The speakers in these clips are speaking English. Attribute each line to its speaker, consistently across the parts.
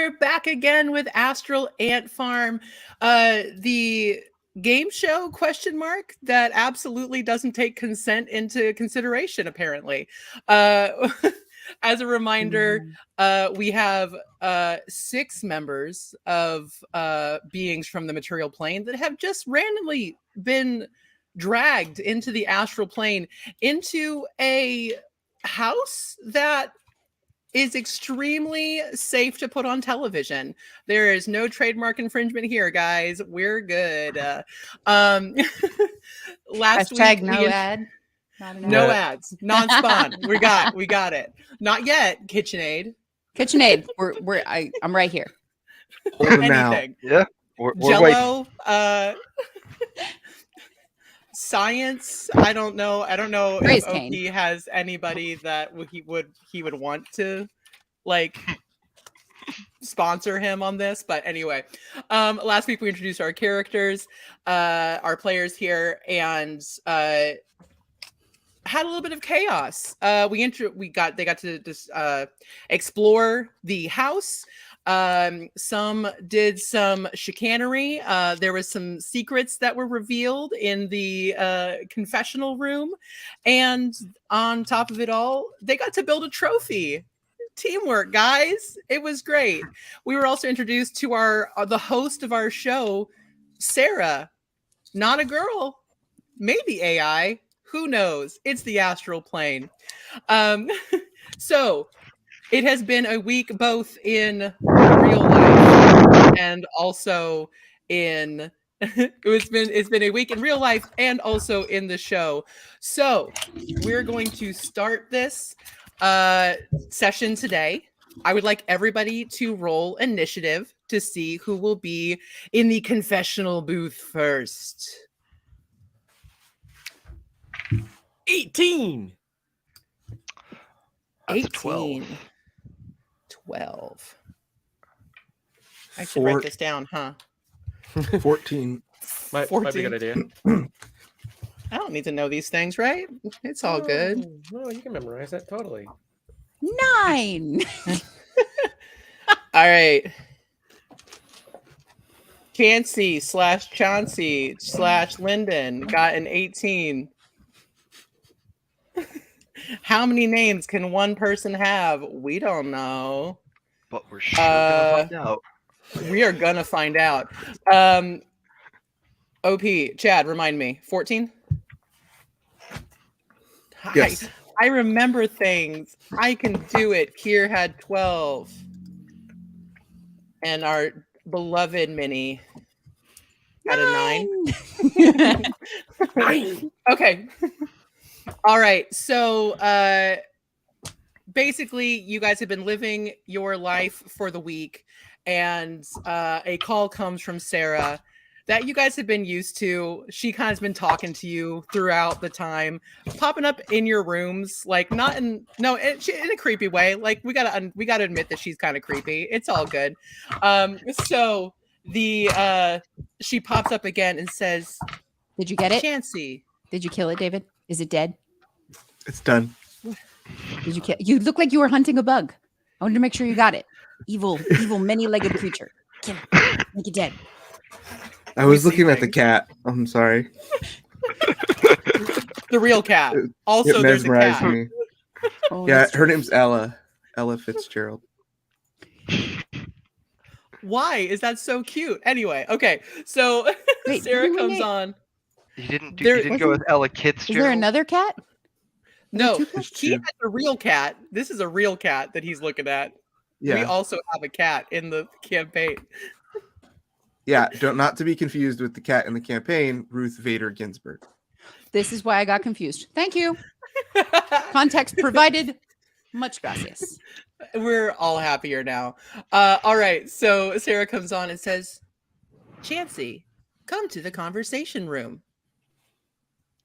Speaker 1: We're back again with Astral Ant Farm, the game show ? That absolutely doesn't take consent into consideration. Apparently, as a reminder, we have 6 members of beings from the material plane that have just randomly been dragged into the astral plane, into a house that is extremely safe to put on television. There is no trademark infringement here, guys. We're good. Last week,
Speaker 2: no ad.
Speaker 1: No ads. Non-spawn. we got it. Not yet. KitchenAid.
Speaker 2: I'm right here.
Speaker 1: Anything.
Speaker 3: Yeah. We're
Speaker 1: Jello. Science. I don't know if OP has anybody that he would want to like sponsor him on this, but anyway, last week we introduced our characters, our players here, and had a little bit of chaos. They got to just explore the house. Some did some chicanery. There was some secrets that were revealed in the confessional room, and on top of it all, they got to build a trophy. Teamwork, guys. It was great. We were also introduced to the host of our show, Sarah. Not a girl, maybe AI. Who knows? It's the astral plane. So it has been a week both in real life and also in it's been a week in real life and also in the show. So we're going to start this session today. I would like everybody to roll initiative to see who will be in the confessional booth first.
Speaker 4: 18.
Speaker 1: 18. 12. I should write this down, huh?
Speaker 5: 14.
Speaker 4: Might be a good idea.
Speaker 1: I don't need to know these things, right? It's all good.
Speaker 4: No, you can memorize that totally.
Speaker 2: 9.
Speaker 1: All right. Chauncey/Lyndon got an 18. How many names can one person have? We don't know.
Speaker 3: But we're sure gonna find out.
Speaker 1: We are gonna find out. OP, Chad, remind me. 14?
Speaker 5: Yes.
Speaker 1: I remember things. I can do it. Kier had 12. And our beloved Minnie had a 9. Okay. All right. So basically, you guys have been living your life for the week, and a call comes from Sarah that you guys have been used to. She kind of has been talking to you throughout the time, popping up in your rooms, like not in a creepy way. Like we gotta admit that she's kind of creepy. It's all good. So she pops up again and says,
Speaker 2: "Did you get it,
Speaker 1: Chancey?
Speaker 2: Did you kill it, David? Is it dead?
Speaker 5: It's done.
Speaker 2: Did you kill? You look like you were hunting a bug. I wanted to make sure you got it. Evil, many-legged creature. Kill it. Make it dead."
Speaker 5: I was looking at the cat. I'm sorry.
Speaker 1: The real cat. Also,
Speaker 5: it
Speaker 1: there's a cat.
Speaker 5: me.
Speaker 2: Oh,
Speaker 5: Yeah, her name's Ella Fitzgerald.
Speaker 1: Why is that so cute? Anyway, okay. So
Speaker 2: Wait,
Speaker 1: Sarah comes on.
Speaker 3: You didn't go with Ella Fitzgerald?
Speaker 2: Is there another cat?
Speaker 1: No,
Speaker 5: There's
Speaker 1: he
Speaker 5: two.
Speaker 1: has a real cat. This is a real cat that he's looking at.
Speaker 5: Yeah.
Speaker 1: We also have a cat in the campaign.
Speaker 5: Yeah, not to be confused with the cat in the campaign, Ruth Vader Ginsburg.
Speaker 2: This is why I got confused. Thank you. Context provided. Much gracias.
Speaker 1: We're all happier now. All right. So Sarah comes on and says, Chancey, come to the conversation room.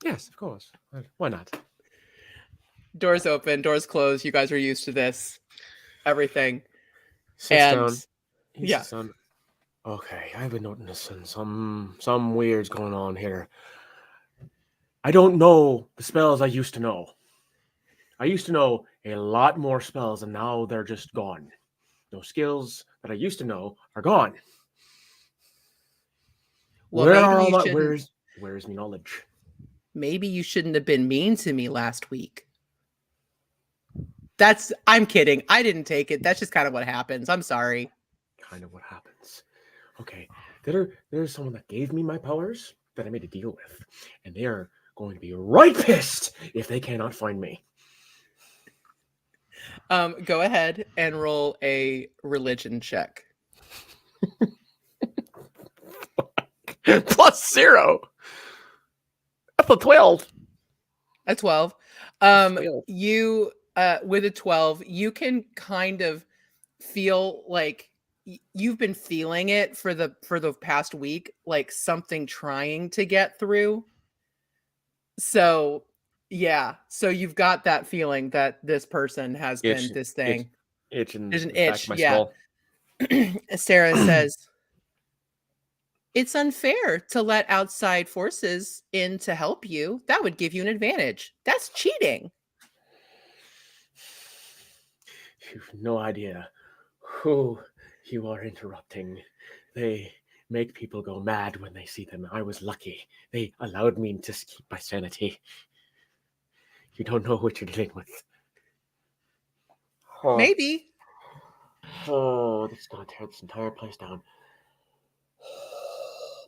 Speaker 4: Yes, of course. Why not?
Speaker 1: Doors open, doors closed. You guys are used to this. Everything.
Speaker 4: Sits
Speaker 1: And
Speaker 4: down. He sits down. Okay, I've been noticing some weirds going on here. I don't know the spells I used to know. I used to know a lot more spells, and now they're just gone. Those skills that I used to know are gone.
Speaker 1: Well,
Speaker 4: where's my knowledge?
Speaker 1: Maybe you shouldn't have been mean to me last week. I'm kidding. I didn't take it. That's just kind of what happens. I'm sorry.
Speaker 4: Kind of what happens. Okay. There's someone that gave me my powers that I made a deal with, and they are going to be right pissed if they cannot find me.
Speaker 1: Go ahead and roll a religion check.
Speaker 4: +0. That's a 12.
Speaker 1: A 12.
Speaker 4: 12.
Speaker 1: You with a 12, you can kind of feel like you've been feeling it for the past week, like something trying to get through. So yeah, so you've got that feeling that this person has been this thing.
Speaker 4: There's an
Speaker 1: itch. Yeah. Sarah says, it's unfair to let outside forces in to help you. That would give you an advantage. That's cheating.
Speaker 4: You've no idea who you are interrupting. They make people go mad when they see them. I was lucky. They allowed me to keep my sanity. You don't know what you're dealing with.
Speaker 1: Maybe.
Speaker 4: Oh, this is going to tear this entire place down.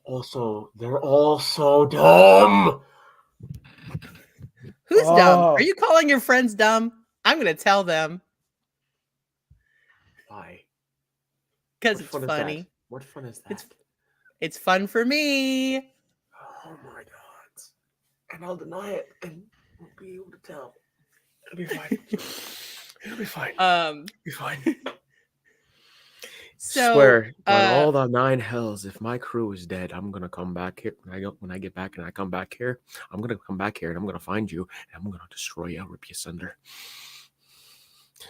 Speaker 4: Also, they're all so dumb.
Speaker 1: Who's dumb? Are you calling your friends dumb? I'm going to tell them.
Speaker 4: Why?
Speaker 1: Because it's funny.
Speaker 4: What fun is that?
Speaker 1: It's fun for me.
Speaker 4: Oh my god. And I'll deny it and won't be able to tell. It'll be fine. It'll be fine. It'll be fine.
Speaker 1: So,
Speaker 4: swear on all the 9 hells, if my crew is dead, I'm gonna come back here. When I get back and I come back here, I'm gonna come back here and I'm gonna find you and I'm gonna destroy you, rip you asunder.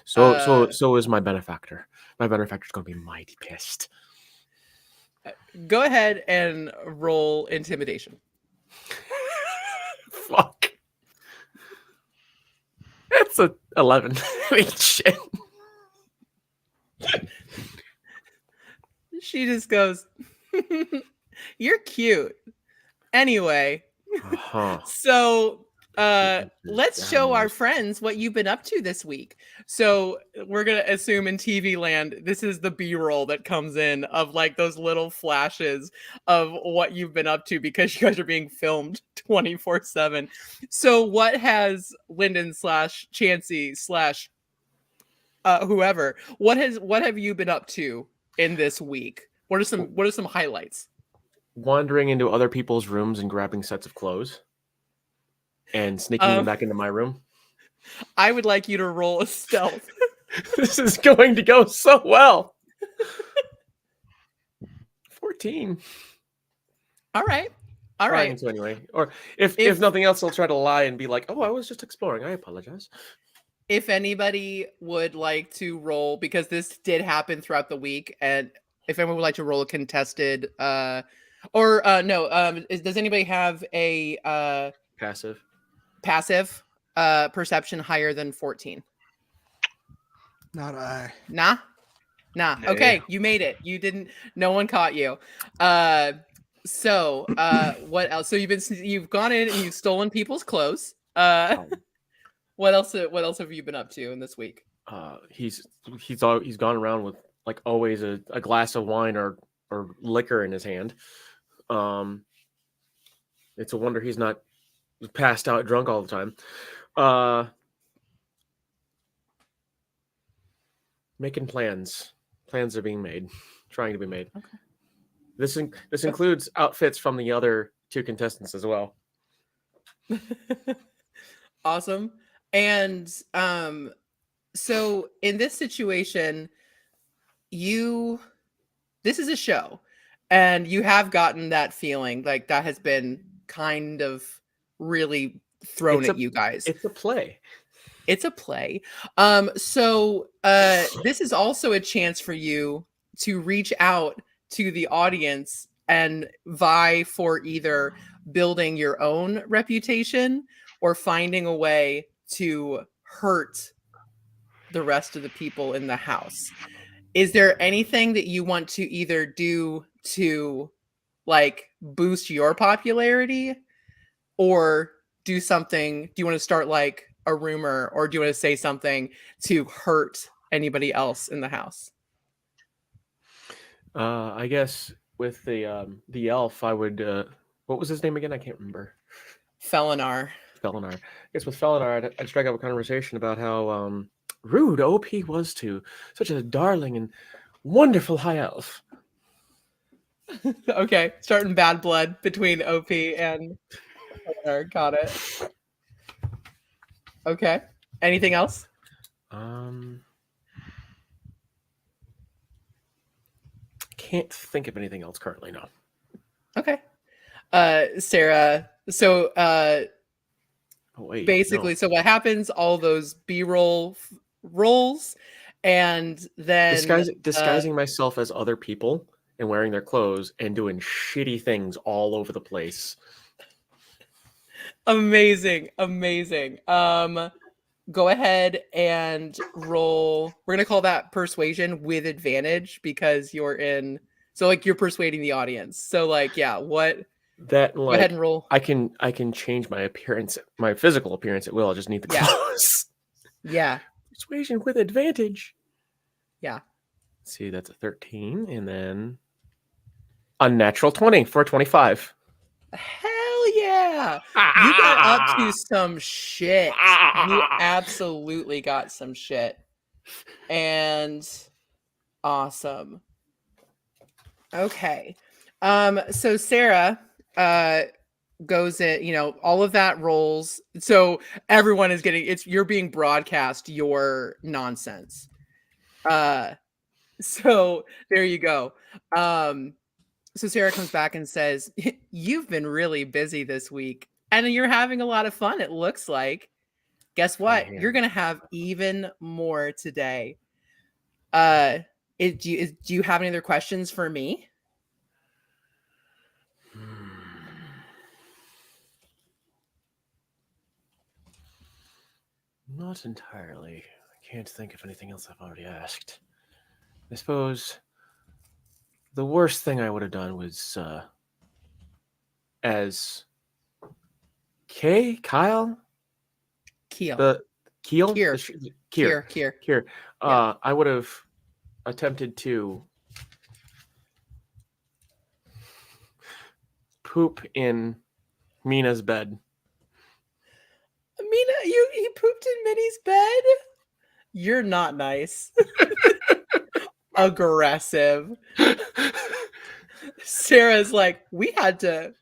Speaker 4: So is my benefactor. My benefactor's gonna be mighty pissed.
Speaker 1: Go ahead and roll intimidation.
Speaker 4: Fuck. It's a 11. Shit.
Speaker 1: She just goes, you're cute. Anyway, so let's show our friends what you've been up to this week. So we're going to assume in TV land, this is the B-roll that comes in of like those little flashes of what you've been up to because you guys are being filmed 24/7. So what has Lyndon / Chansey / whoever, what have you been up to in this week? What are some highlights?
Speaker 4: Wandering into other people's rooms and grabbing sets of clothes and sneaking them back into my room.
Speaker 1: I would like you to roll a stealth.
Speaker 4: This is going to go so well. 14.
Speaker 1: All right.
Speaker 4: So anyway, or if nothing else, I'll try to lie and be like, "Oh, I was just exploring. I apologize."
Speaker 1: If anybody would like to roll, because this did happen throughout the week, and if anyone would like to roll a contested, does anybody have a
Speaker 4: passive
Speaker 1: perception higher than 14?
Speaker 5: Not I.
Speaker 1: Nah. Okay, you made it. You didn't. No one caught you. So what else? So you've gone in and you've stolen people's clothes. What else have you been up to in this week?
Speaker 4: He's gone around with like always a glass of wine or liquor in his hand. It's a wonder he's not passed out drunk all the time. Making plans. Plans are being made. Trying to be made. Okay. This includes outfits from the other 2 contestants as well.
Speaker 1: Awesome. And so in this situation, this is a show, and you have gotten that feeling like that has been kind of really thrown at you guys.
Speaker 4: It's a play.
Speaker 1: So this is also a chance for you to reach out to the audience and vie for either building your own reputation or finding a way to hurt the rest of the people in the house. is there anything that you want to either do to like boost your popularity, or do something? Do you want to start like a rumor, or do you want to say something to hurt anybody else in the house?
Speaker 4: I guess with the elf, I would. What was his name again? I can't remember.
Speaker 1: Felinar.
Speaker 4: I guess with Felinar, I'd strike up a conversation about how rude OP was to such a darling and wonderful high elf.
Speaker 1: Okay, starting bad blood between OP and Felinar. Got it. Okay. Anything else?
Speaker 4: Can't think of anything else currently. No.
Speaker 1: Okay. Sarah. So basically, so what happens? All those B-roll rolls, and then
Speaker 4: disguising myself as other people and wearing their clothes and doing shitty things all over the place.
Speaker 1: Amazing. Go ahead and roll. We're gonna call that persuasion with advantage because you're in. So like you're persuading the audience. So like what?
Speaker 4: That
Speaker 1: go ahead and roll.
Speaker 4: I can change my appearance, my physical appearance at will. I just need the clothes.
Speaker 1: Yeah.
Speaker 4: Persuasion with advantage.
Speaker 1: Yeah.
Speaker 4: Let's see, that's a 13, and then unnatural 20 for 25.
Speaker 1: Hell yeah! You got up to some shit. You absolutely got some shit. And awesome. Okay. So Sarah goes in, all of that rolls. So everyone is you're being broadcast your nonsense. So there you go. So Sarah comes back and says, "You've been really busy this week, and you're having a lot of fun, it looks like. Guess what? You're going to have even more today. Do you have any other questions for me?"
Speaker 4: Not entirely. I can't think of anything else I've already asked. I suppose the worst thing I would have done was as Kyle?
Speaker 1: Keel.
Speaker 4: The Keel?
Speaker 1: Kier.
Speaker 4: I would have attempted to poop in Mina's bed.
Speaker 1: Mina, he pooped in Minnie's bed? You're not nice. Aggressive. Sarah's like, we had to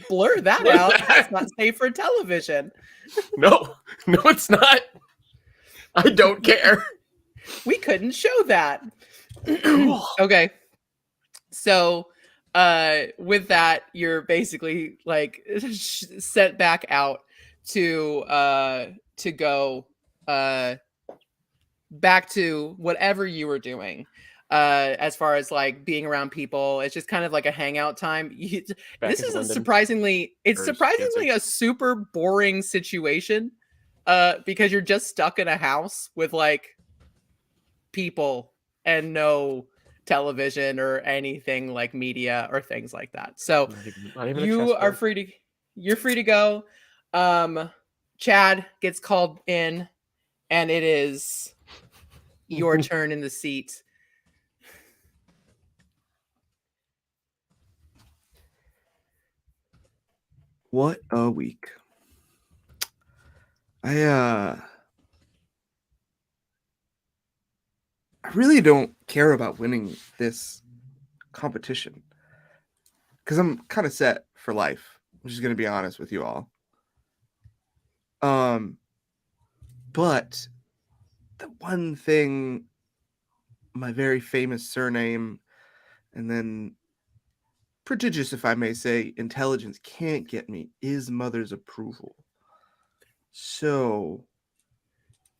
Speaker 1: blur that out. That's not safe for television.
Speaker 4: No, it's not. I don't care.
Speaker 1: We couldn't show that.
Speaker 4: Cool.
Speaker 1: Okay. So with that, you're basically like sent back out to go back to whatever you were doing. As far as like being around people, it's just kind of like a hangout time. This is surprisingly a super boring situation because you're just stuck in a house with like people and no television or anything like media or things like that. So you're free to go. Chad gets called in, and it is your turn in the seat.
Speaker 5: What a week. I really don't care about winning this competition because I'm kind of set for life. I'm just going to be honest with you all. But the one thing, my very famous surname, and then prodigious, if I may say, intelligence can't get me is mother's approval. So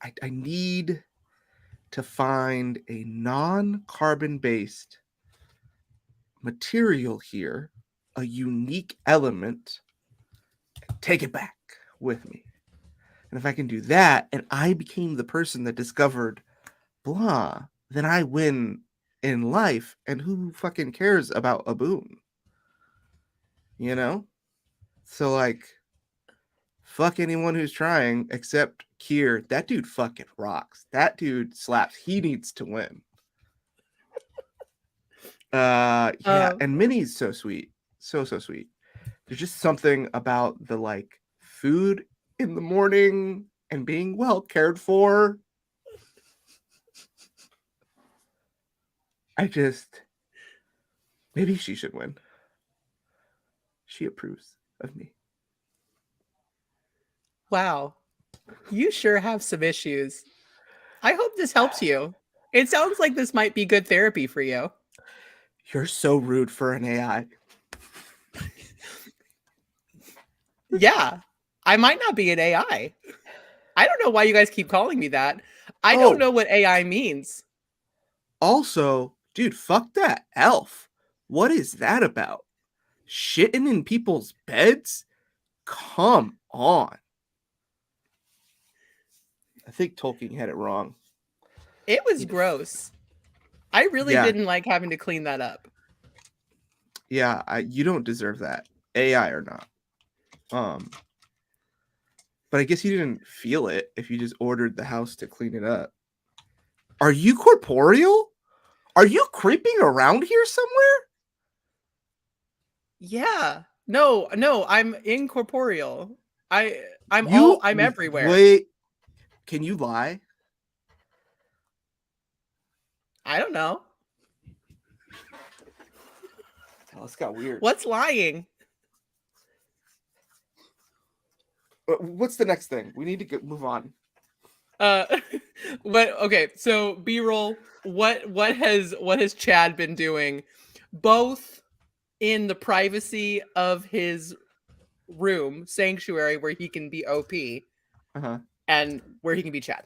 Speaker 5: I need to find a non-carbon based material here, a unique element, and take it back with me. And if I can do that, and I became the person that discovered blah, then I win in life. And who fucking cares about a boon? You know? So like, fuck anyone who's trying except Kier. That dude fucking rocks. That dude slaps. He needs to win. And Minnie's so sweet. So sweet. There's just something about the like food in the morning and being well cared for. Maybe she should win. She approves of me.
Speaker 1: Wow. You sure have some issues. I hope this helps you. It sounds like this might be good therapy for you.
Speaker 5: You're so rude for an AI.
Speaker 1: Yeah. I might not be an AI. I don't know why you guys keep calling me that. I don't know what AI means.
Speaker 5: Also, dude, fuck that elf. What is that about? Shitting in people's beds? Come on. I think Tolkien had it wrong.
Speaker 1: It was gross. I really didn't like having to clean that up.
Speaker 5: Yeah, you don't deserve that, AI or not. But I guess you didn't feel it if you just ordered the house to clean it up. Are you corporeal? Are you creeping around here somewhere?
Speaker 1: Yeah. No, I'm incorporeal. I'm everywhere.
Speaker 5: Wait, can you lie?
Speaker 1: I don't know.
Speaker 5: Oh, this got weird.
Speaker 1: What's lying?
Speaker 5: What's the next thing? We need to move on.
Speaker 1: But okay, so B-roll, what has Chad been doing, both in the privacy of his room, sanctuary, where he can be OP, and where he can be Chad?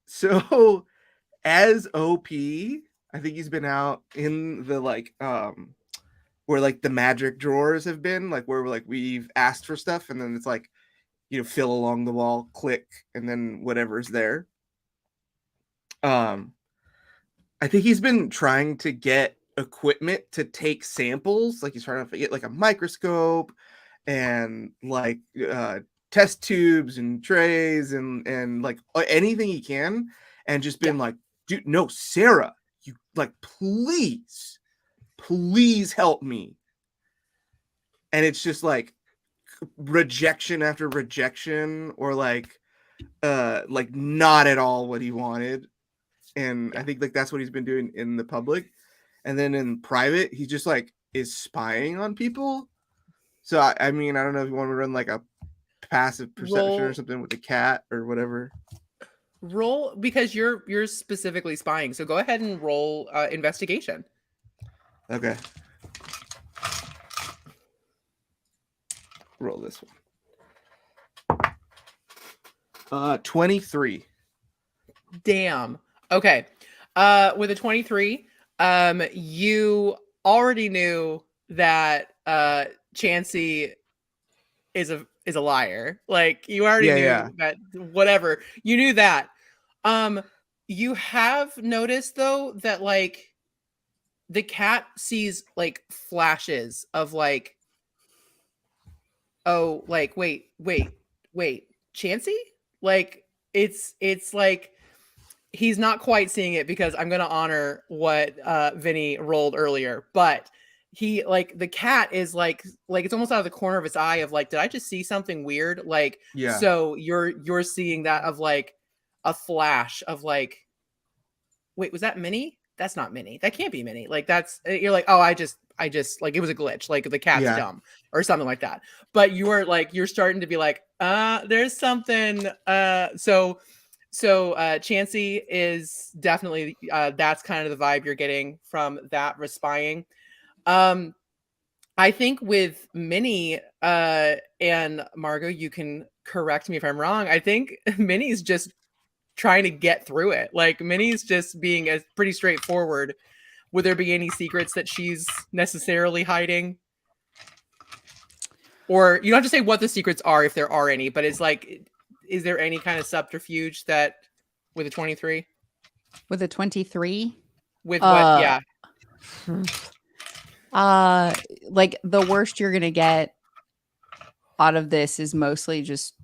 Speaker 5: So as OP, I think he's been out in the like where like the magic drawers have been, like where like we've asked for stuff and then it's like, you know, fill along the wall, click, and then whatever's there. I think he's been trying to get equipment to take samples, like he's trying to get like a microscope and like test tubes and trays and like anything he can, and just been like, dude, no, Sarah, you like, please help me. And it's just like rejection after rejection, or like not at all what he wanted. And I think like that's what he's been doing in the public, and then in private he just like is spying on people. So I mean, I don't know if you want to run like a passive perception or something with the cat or whatever.
Speaker 1: Roll, because you're specifically spying, so go ahead and roll investigation.
Speaker 5: Okay, roll this one. 23.
Speaker 1: Damn. Okay. With a 23, you already knew that Chansey is a liar. Like, you already knew that, whatever. You knew that. You have noticed though that like the cat sees like flashes of like, oh, like wait, Chansey? Like it's like he's not quite seeing it, because I'm gonna honor what Vinny rolled earlier, but he like the cat is like it's almost out of the corner of its eye of like, did I just see something weird? Like, so you're seeing that of like a flash of like, wait, was that Minnie? That's not Minnie. That can't be Minnie. Like that's, you're like, oh, I just like, it was a glitch. Like the cat's dumb or something like that. But you are like, you're starting to be like, there's something. So Chansey is definitely, that's kind of the vibe you're getting from that respying. I think with Minnie and Margot, you can correct me if I'm wrong. I think Minnie's just trying to get through it. Like Minnie's just being as pretty straightforward. Would there be any secrets that she's necessarily hiding? Or you don't have to say what the secrets are if there are any, but it's like, is there any kind of subterfuge that with a 23.
Speaker 2: With a 23?
Speaker 1: With what? Yeah.
Speaker 2: Like the worst you're gonna get out of this is mostly just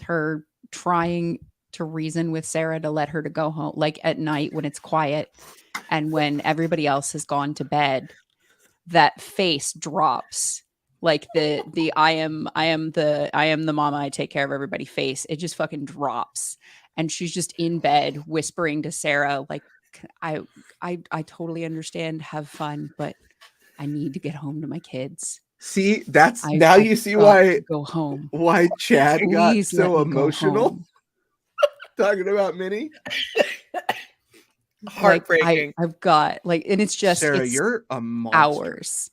Speaker 2: her trying to reason with Sarah to let her to go home, like at night when it's quiet and when everybody else has gone to bed. That face drops, like the I am the mama, I take care of everybody face. It just fucking drops, and she's just in bed whispering to Sarah, like, I totally understand, have fun, but I need to get home to my kids.
Speaker 5: See, now you see why
Speaker 2: go home.
Speaker 5: Why Chad
Speaker 2: Please
Speaker 5: got so emotional talking about Minnie.
Speaker 1: Heartbreaking.
Speaker 2: Like, I've got like, and it's just
Speaker 5: Sarah,
Speaker 2: it's
Speaker 5: you're a monster.
Speaker 2: hours.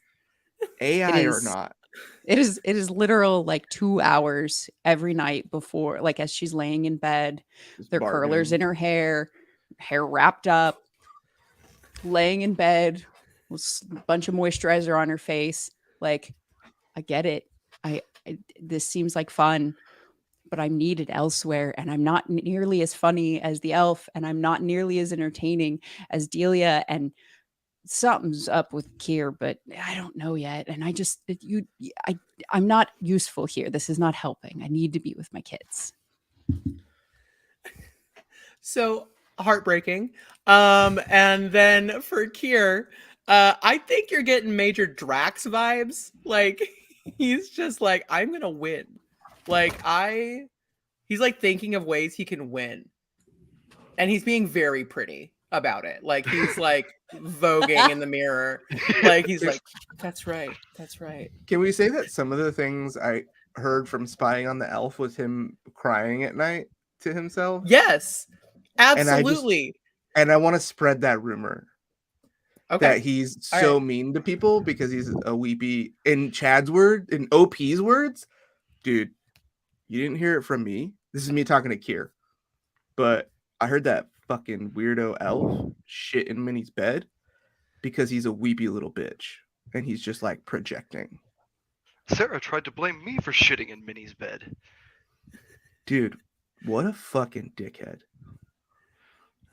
Speaker 5: AI or not.
Speaker 2: It is literal like 2 hours every night before, like as she's laying in bed, there are curlers in her hair wrapped up, laying in bed with a bunch of moisturizer on her face. Like, I get it. This seems like fun, but I'm needed elsewhere, and I'm not nearly as funny as the elf, and I'm not nearly as entertaining as Delia, and something's up with Kier, but I don't know yet. And I'm not useful here. This is not helping. I need to be with my kids.
Speaker 1: So heartbreaking. And then for Kier, I think you're getting major Drax vibes. Like, he's just like, I'm gonna win. Like, he's like thinking of ways he can win. And he's being very pretty about it. Like, he's like voguing in the mirror. Like, he's like, that's right. That's right.
Speaker 5: Can we say that some of the things I heard from spying on the elf was him crying at night to himself?
Speaker 1: Yes, absolutely.
Speaker 5: And I want to spread that rumor.
Speaker 1: Okay.
Speaker 5: That he's so mean to people because he's a weepy. In Chad's word, in OP's words, dude, you didn't hear it from me. This is me talking to Kier. But I heard that fucking weirdo elf shit in Minnie's bed because he's a weepy little bitch. And he's just like projecting.
Speaker 3: Sarah tried to blame me for shitting in Minnie's bed.
Speaker 5: Dude, what a fucking dickhead.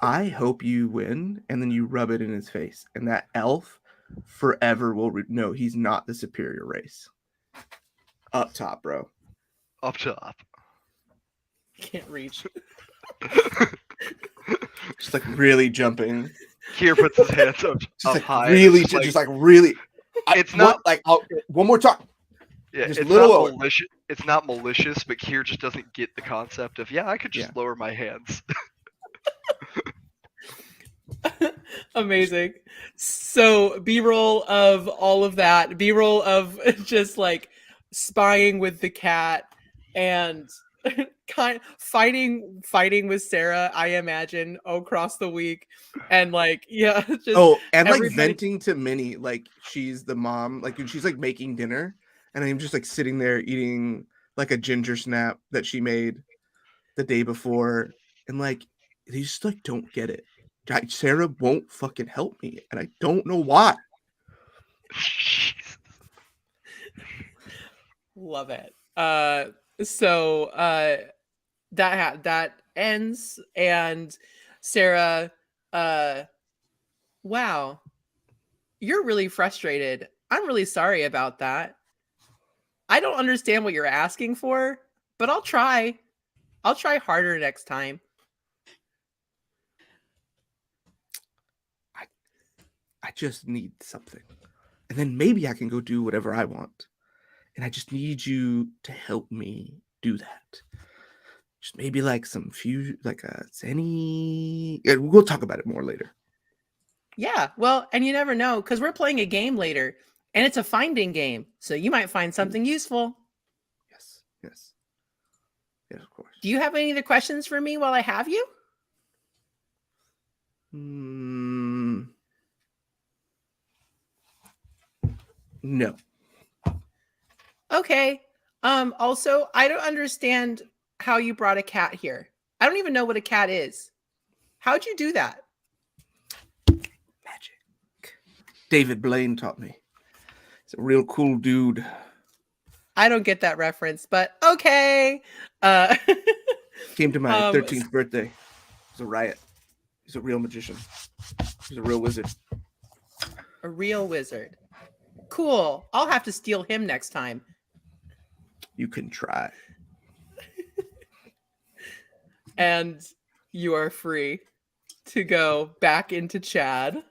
Speaker 5: I hope you win, and then you rub it in his face. And that elf forever will know he's not the superior race. Up top, bro.
Speaker 3: Up top.
Speaker 1: Can't reach.
Speaker 5: Just like really jumping.
Speaker 3: Kier puts his hands up
Speaker 5: like
Speaker 3: high.
Speaker 5: Really, just like really.
Speaker 3: It's not
Speaker 5: like one more time.
Speaker 3: Yeah,
Speaker 5: just
Speaker 3: it's
Speaker 5: little
Speaker 3: not
Speaker 5: lower.
Speaker 3: malicious. It's not malicious, but Kier just doesn't get the concept of I could just lower my hands.
Speaker 1: Amazing. So B-roll of all of that. B-roll of just like spying with the cat and fighting with Sarah, I imagine, across the week. And like, yeah, just
Speaker 5: and like venting to Minnie like she's the mom, like she's like making dinner and I'm just like sitting there eating like a ginger snap that she made the day before, and like they just like don't get it. Sarah won't fucking help me, and I don't know why.
Speaker 1: Love it. So that ends, and Sarah, wow, you're really frustrated. I'm really sorry about that. I don't understand what you're asking for, but I'll try. I'll try harder next time.
Speaker 5: I just need something. And then maybe I can go do whatever I want. And I just need you to help me do that. Just maybe like some few, like a Zenny. Yeah, we'll talk about it more later.
Speaker 1: Yeah, well, and you never know, because we're playing a game later, and it's a finding game. So you might find something useful.
Speaker 5: Yes. Yes, of course.
Speaker 1: Do you have any other questions for me while I have you?
Speaker 5: No.
Speaker 1: Okay. Also, I don't understand how you brought a cat here. I don't even know what a cat is. How'd you do that?
Speaker 5: Magic. David Blaine taught me. He's a real cool dude.
Speaker 1: I don't get that reference, but okay.
Speaker 5: Came to my 13th birthday. He's a riot. He's a real magician. He's a real wizard.
Speaker 1: A real wizard. Cool. I'll have to steal him next time.
Speaker 5: You can try.
Speaker 1: And you are free to go back into Chad.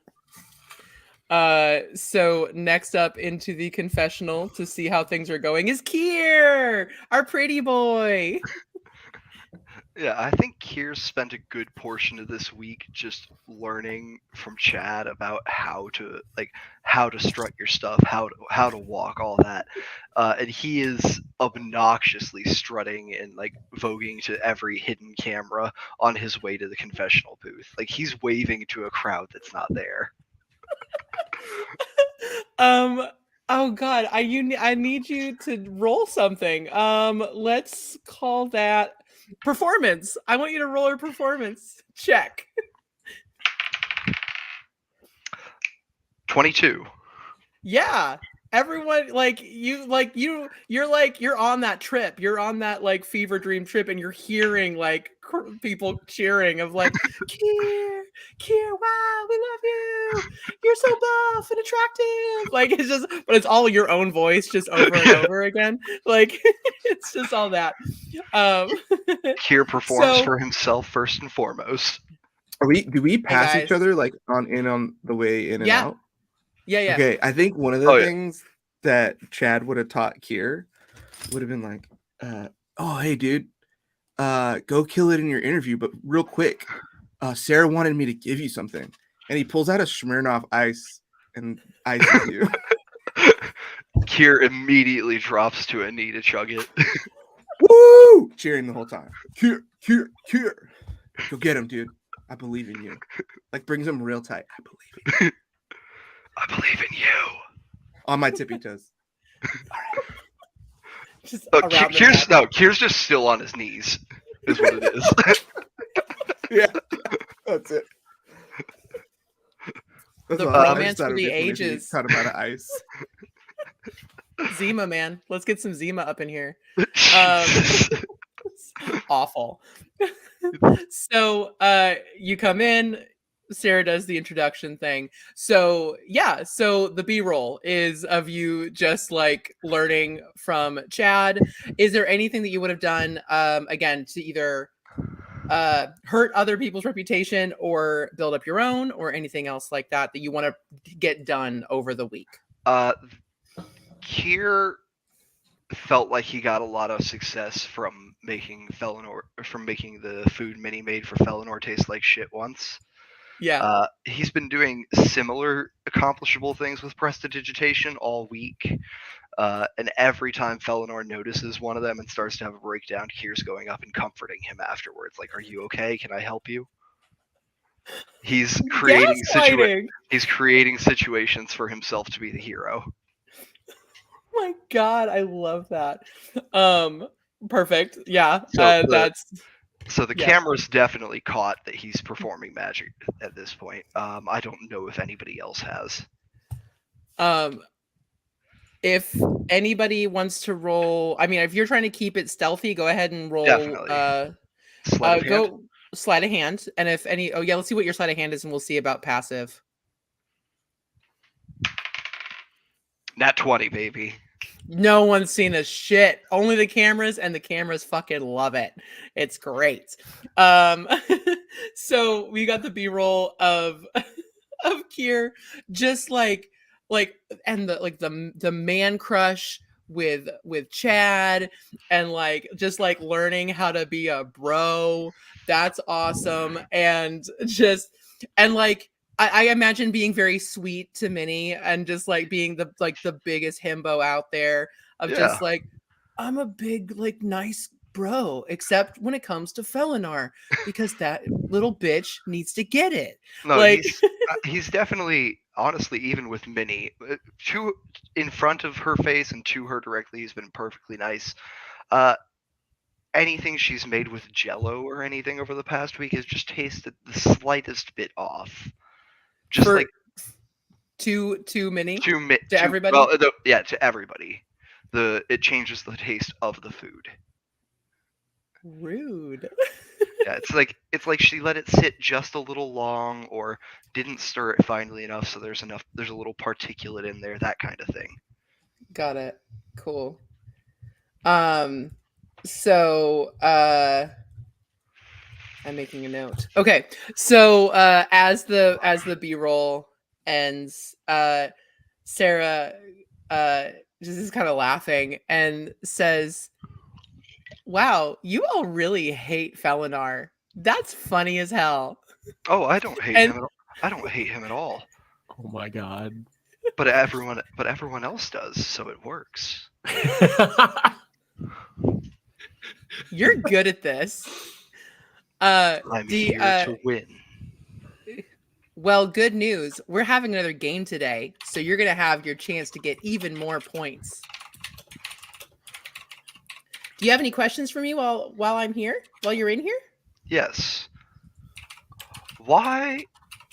Speaker 1: So next up into the confessional to see how things are going is Kier, our pretty boy.
Speaker 3: Yeah, I think Kier spent a good portion of this week just learning from Chad about how to strut your stuff, how to walk, all that. And he is obnoxiously strutting and like voguing to every hidden camera on his way to the confessional booth. Like he's waving to a crowd that's not there.
Speaker 1: Oh god, I need you to roll something. Let's call that performance. I want you to roll a performance check.
Speaker 3: 22.
Speaker 1: Yeah. Everyone you're on that trip. You're on that like fever dream trip and you're hearing like people cheering of like Kier, wow, we love you. You're so buff and attractive. Like it's just but it's all your own voice just over and over again. Like it's just all that.
Speaker 3: Kier performs for himself first and foremost.
Speaker 5: Do we pass each other like on the way in and out?
Speaker 1: Yeah.
Speaker 5: Okay, I think one of the things that Chad would have taught Kier would have been like, oh, hey, dude, go kill it in your interview, but real quick. Sarah wanted me to give you something. And he pulls out a Smirnoff Ice and ices you.
Speaker 3: Kier immediately drops to a knee to chug it.
Speaker 5: Woo! Cheering the whole time. Kier. Go get him, dude. I believe in you. Like, brings him real tight. I believe in you.
Speaker 3: I believe in you.
Speaker 5: On my tippy toes. All right.
Speaker 1: Just
Speaker 3: Kier's just still on his knees, is what it is.
Speaker 5: Yeah, that's it.
Speaker 1: The romance for the ages.
Speaker 5: Cut him out of ice.
Speaker 1: Zima, man. Let's get some Zima up in here. Awful. So you come in, Sarah does the introduction thing. So yeah, so the B-roll is of you just like learning from Chad. Is there anything that you would have done again to either hurt other people's reputation or build up your own or anything else like that that you want to get done over the week?
Speaker 3: Kier felt like he got a lot of success from making the food Minnie made for Felinor taste like shit once.
Speaker 1: Yeah.
Speaker 3: He's been doing similar accomplishable things with prestidigitation all week. And every time Felinor notices one of them and starts to have a breakdown, Kier's going up and comforting him afterwards. Like, are you okay? Can I help you? He's creating situations for himself to be the hero.
Speaker 1: My God, I love that. Perfect. Yeah.
Speaker 3: So the camera's definitely caught that he's performing magic at this point. I don't know if anybody else has.
Speaker 1: If anybody wants to roll, I mean, if you're trying to keep it stealthy, go ahead and roll.
Speaker 3: Definitely.
Speaker 1: Sleight of hand. And if any, let's see what your sleight of hand is, and we'll see about passive.
Speaker 3: Nat 20, baby.
Speaker 1: No one's seen this shit. Only the cameras, and the cameras fucking love it. It's great. So we got the B-roll of Kier, just and the man crush with Chad, and just learning how to be a bro. That's awesome. And I imagine being very sweet to Minnie and just being the biggest himbo out there of just I'm a big nice bro, except when it comes to Felinor, because that little bitch needs to get it.
Speaker 3: No, he's definitely, honestly, even with Minnie, in front of her face and to her directly, he's been perfectly nice. Anything she's made with Jell-O or anything over the past week has just tasted the slightest bit off. Just
Speaker 1: to Minnie?
Speaker 3: To everybody? Well, to everybody. It changes the taste of the food.
Speaker 1: Rude.
Speaker 3: Yeah, it's like she let it sit just a little long, or didn't stir it finely enough, so there's a little particulate in there, that kind of thing.
Speaker 1: Got it. Cool. So I'm making a note. Okay. So as the B-roll ends, Sarah just is kind of laughing and says, "Wow, you all really hate Felinar. That's funny as hell."
Speaker 3: Oh, I don't hate him at all. I don't hate him at all.
Speaker 4: Oh my god.
Speaker 3: But everyone else does, so it works.
Speaker 1: You're good at this.
Speaker 3: I'm here to win.
Speaker 1: Well, good news. We're having another game today, so you're going to have your chance to get even more points. Do you have any questions for me while I'm here? While you're in here?
Speaker 3: Yes. Why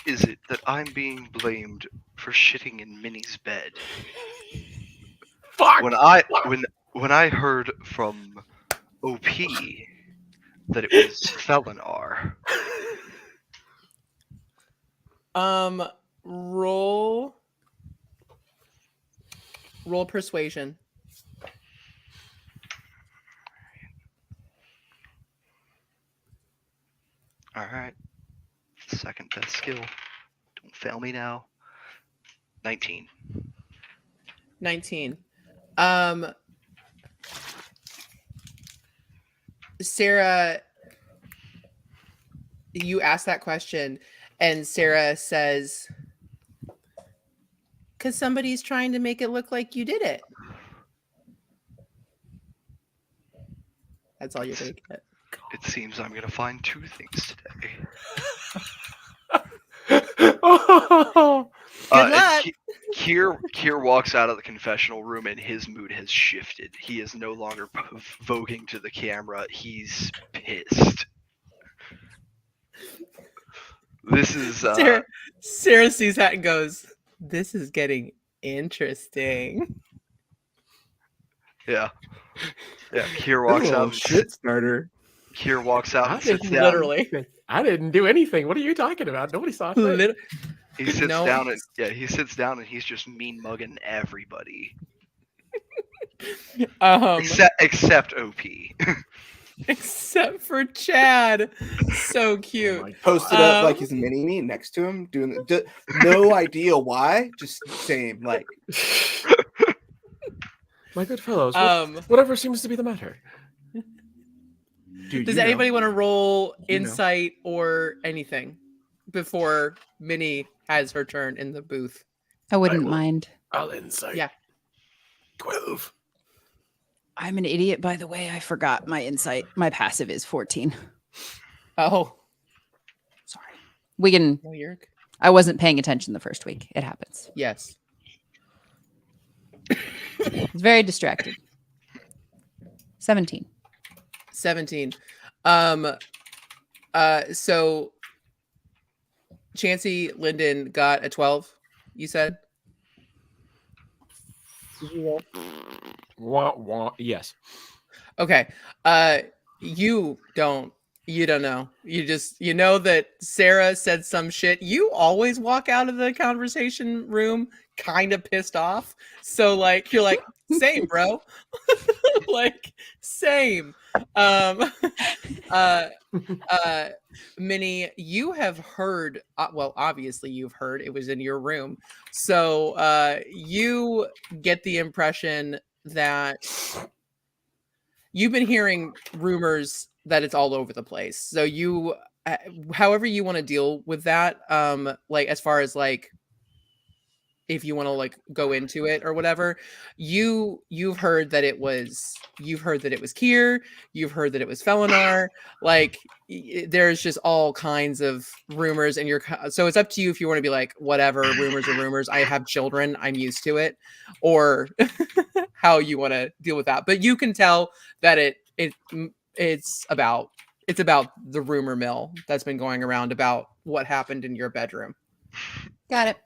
Speaker 3: is it that I'm being blamed for shitting in Minnie's bed?
Speaker 4: Fuck!
Speaker 3: When I heard from OP that it was Felinar.
Speaker 1: Roll persuasion.
Speaker 3: All right. Second best skill. Don't fail me now. 19.
Speaker 1: 19. Sarah, you asked that question, and Sarah says, "'Cause somebody's trying to make it look like you did it." That's all you're gonna get.
Speaker 3: It seems I'm gonna find two things today.
Speaker 1: Good luck.
Speaker 3: Kier walks out of the confessional room and his mood has shifted. He is no longer voguing to the camera. He's pissed. This is
Speaker 1: Sarah sees that and goes, "This is getting interesting."
Speaker 3: Yeah. Kier walks out.
Speaker 5: Shit starter.
Speaker 3: Kier walks out and sits down.
Speaker 1: Literally.
Speaker 4: I didn't do anything. What are you talking about? Nobody saw it.
Speaker 3: He sits down and he's just mean mugging everybody. Except OP.
Speaker 1: Except for Chad. So cute.
Speaker 5: Posted up like his mini next to him, doing no idea why, just same like.
Speaker 4: My good fellows, whatever seems to be the matter.
Speaker 5: Dude,
Speaker 1: does anybody want to roll insight or anything before Minnie has her turn in the booth?
Speaker 2: I wouldn't mind.
Speaker 4: I'll insight.
Speaker 1: Yeah.
Speaker 4: 12.
Speaker 2: I'm an idiot, by the way. I forgot my insight. My passive is 14.
Speaker 1: Oh.
Speaker 2: Sorry. We can...
Speaker 1: No, you're...
Speaker 2: I wasn't paying attention the first week. It happens.
Speaker 1: Yes.
Speaker 2: It's very distracted. 17.
Speaker 1: 17. So Chancey Linden got a 12, you said?
Speaker 4: Yes.
Speaker 1: Okay. You don't know. You know that Sarah said some shit. You always walk out of the conversation room kind of pissed off. So like you're like, same, bro. Like same. Minnie, you have heard, well, obviously you've heard, it was in your room. So you get the impression that you've been hearing rumors that it's all over the place. So you, however you want to deal with that, like as far as like, if you want to like go into it or whatever, you've heard that it was Kier, you've heard that it was Felinar, like there's just all kinds of rumors, and so it's up to you if you want to be like, whatever, rumors are rumors, I have children, I'm used to it, or how you want to deal with that. But you can tell that it's about the rumor mill that's been going around about what happened in your bedroom.
Speaker 2: Got it.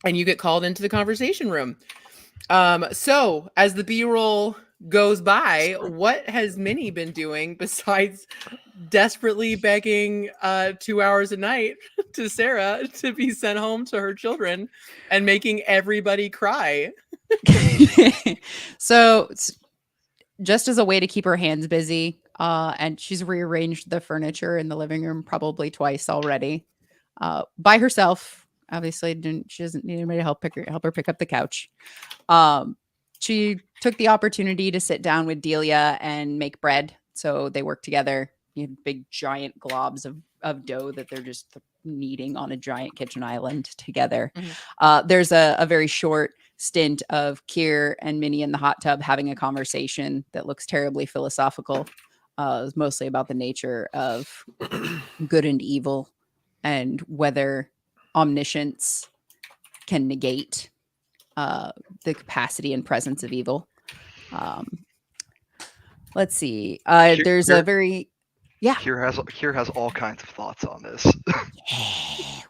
Speaker 1: And you get called into the conversation room. So as the B-roll goes by, what has Minnie been doing besides desperately begging 2 hours a night to Sarah to be sent home to her children and making everybody cry?
Speaker 2: So just as a way to keep her hands busy, and she's rearranged the furniture in the living room probably twice already, by herself. Obviously, she doesn't need anybody to help her pick up the couch. She took the opportunity to sit down with Delia and make bread. So they work together. You have big giant globs of dough that they're just kneading on a giant kitchen island together. Mm-hmm. There's a very short stint of Kier and Minnie in the hot tub having a conversation that looks terribly philosophical. It's mostly about the nature of good and evil and whether omniscience can negate the capacity and presence of evil. Let's see. There's a very
Speaker 3: Kier has all kinds of thoughts on this.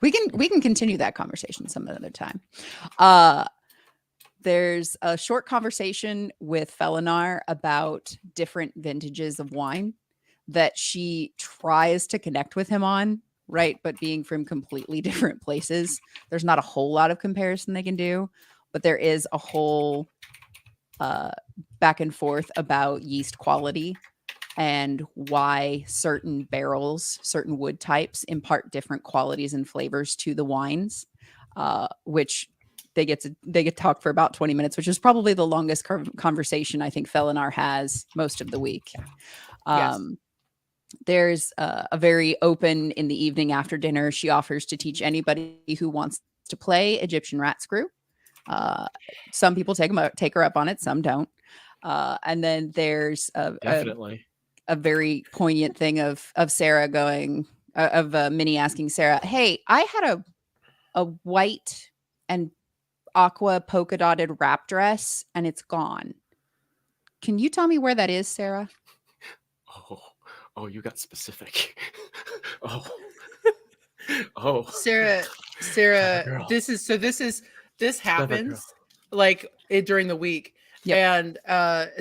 Speaker 2: We can continue that conversation some other time. There's a short conversation with Felinar about different vintages of wine that she tries to connect with him on, right? But being from completely different places, there's not a whole lot of comparison they can do, but there is a whole back and forth about yeast quality and why certain barrels, certain wood types impart different qualities and flavors to the wines, which they get to talk for about 20 minutes, which is probably the longest conversation I think Felinar has most of the week. Yes. There's a very open in the evening after dinner. She offers to teach anybody who wants to play Egyptian rat screw. Some people take her up on it, some don't. And then there's definitely a very poignant thing of Sarah going of Minnie asking Sarah, "Hey, I had a white and aqua polka dotted wrap dress and it's gone. Can you tell me where that is, Sarah?"
Speaker 4: Oh, you got specific.
Speaker 1: Sarah, this happens like during the week. Yep. And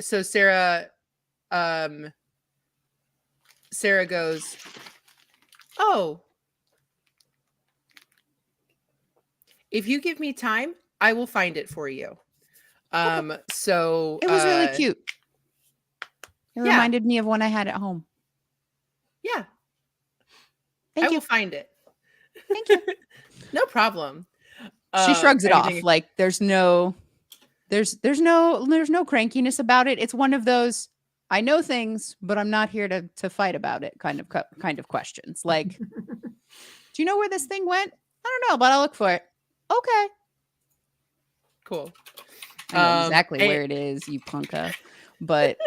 Speaker 1: so Sarah goes, "Oh, if you give me time, I will find it for you." So
Speaker 2: it was really cute. It reminded me of one I had at home.
Speaker 1: Yeah.
Speaker 2: Thank you.
Speaker 1: Will find it.
Speaker 2: Thank you.
Speaker 1: No problem.
Speaker 2: She shrugs it off. Like there's no crankiness about it. It's one of those, I know things, but I'm not here to fight about it kind of questions. Like, do you know where this thing went? I don't know, but I'll look for it. Okay.
Speaker 1: Cool.
Speaker 2: I know exactly where it is, you punka. But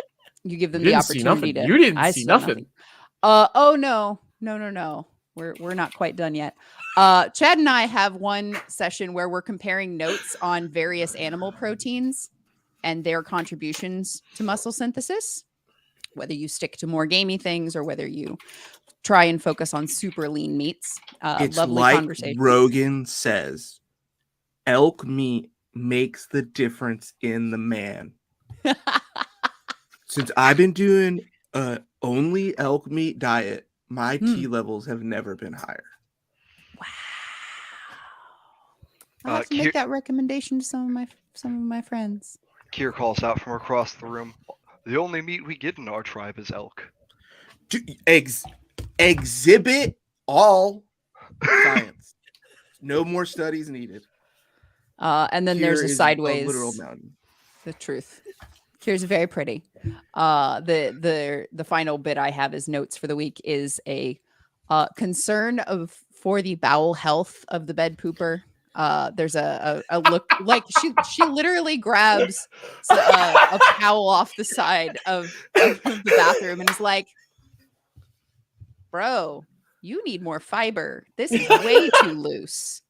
Speaker 2: you give them the opportunity to.
Speaker 4: You didn't see nothing.
Speaker 2: Oh no. We're not quite done yet. Chad and I have one session where we're comparing notes on various animal proteins and their contributions to muscle synthesis. Whether you stick to more gamey things or whether you try and focus on super lean meats.
Speaker 5: It's
Speaker 2: lovely
Speaker 5: like
Speaker 2: conversation.
Speaker 5: Rogan says, elk meat makes the difference in the man. Since I've been doing only elk meat diet, my T levels have never been higher.
Speaker 2: Wow. I'll have to make that recommendation to some of my friends.
Speaker 3: Kier calls out from across the room, "The only meat we get in our tribe is elk."
Speaker 5: Exhibit all science. No more studies needed.
Speaker 2: And then there's a sideways.
Speaker 5: A literal mountain.
Speaker 2: The truth. Kier's very pretty. The final bit I have as notes for the week is a concern for the bowel health of the bed pooper. There's a look like she literally grabs a towel off the side of the bathroom and is like, "Bro, you need more fiber. This is way too loose.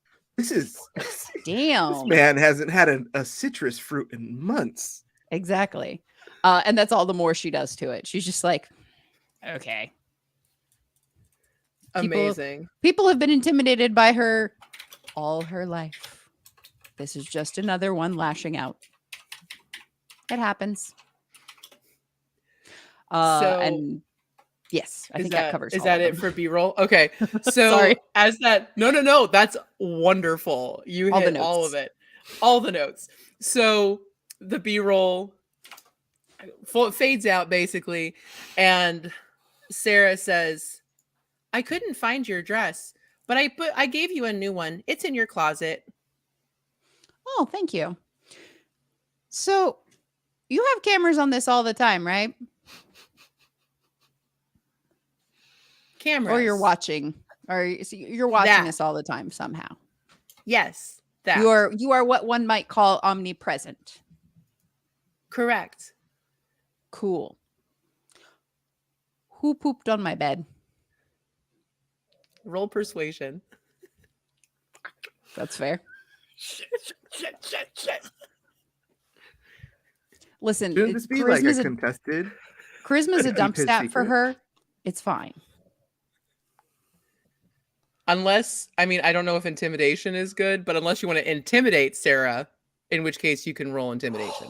Speaker 2: Damn.
Speaker 5: This man hasn't had a citrus fruit in months."
Speaker 2: Exactly. And that's all the more she does to it. She's just like, okay.
Speaker 1: Amazing.
Speaker 2: People have been intimidated by her all her life. This is just another one lashing out. It happens. And yes, I think that covers.
Speaker 1: Is that it for B-roll? Okay. So
Speaker 2: Sorry.
Speaker 1: as that, no, that's wonderful. You hit all of it, all the notes. So the B-roll fades out basically, and Sarah says, "I couldn't find your dress, but I gave you a new one. It's in your closet."
Speaker 2: Oh, thank you. So you have cameras on this all the time, right?
Speaker 1: Cameras.
Speaker 2: Or you're watching this all the time somehow.
Speaker 1: Yes, that.
Speaker 2: You are what one might call omnipresent.
Speaker 1: Correct.
Speaker 2: Cool. Who pooped on my bed?
Speaker 1: Roll persuasion.
Speaker 2: That's fair.
Speaker 5: Shit.
Speaker 2: Listen,
Speaker 5: Shouldn't this be like a contested?
Speaker 2: Charisma's a dump stat for her. It's fine.
Speaker 1: Unless, I mean, I don't know if intimidation is good, but unless you want to intimidate Sarah, in which case you can roll intimidation.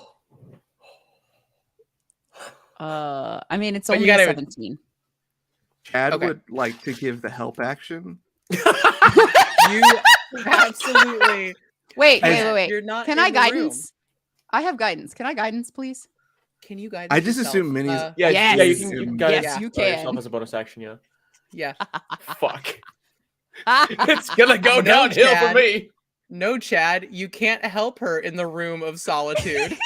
Speaker 2: I mean, it's
Speaker 1: But
Speaker 2: only
Speaker 1: you gotta-
Speaker 2: 17.
Speaker 5: Chad would like to give the help action.
Speaker 1: You absolutely.
Speaker 2: Wait.
Speaker 1: You're not.
Speaker 2: Can I guidance? I have guidance. Can I guidance, please?
Speaker 1: Can you guide?
Speaker 5: I just
Speaker 1: yourself?
Speaker 5: assume Minnie's.
Speaker 4: Yeah,
Speaker 2: Yes.
Speaker 4: yeah, you can guide
Speaker 2: Yes, you
Speaker 4: yourself
Speaker 2: can.
Speaker 4: as a bonus action. Yeah.
Speaker 1: Yeah.
Speaker 4: Fuck. It's gonna go
Speaker 1: No,
Speaker 4: downhill for
Speaker 1: Chad.
Speaker 4: me.
Speaker 1: No, Chad, you can't help her in the room of solitude.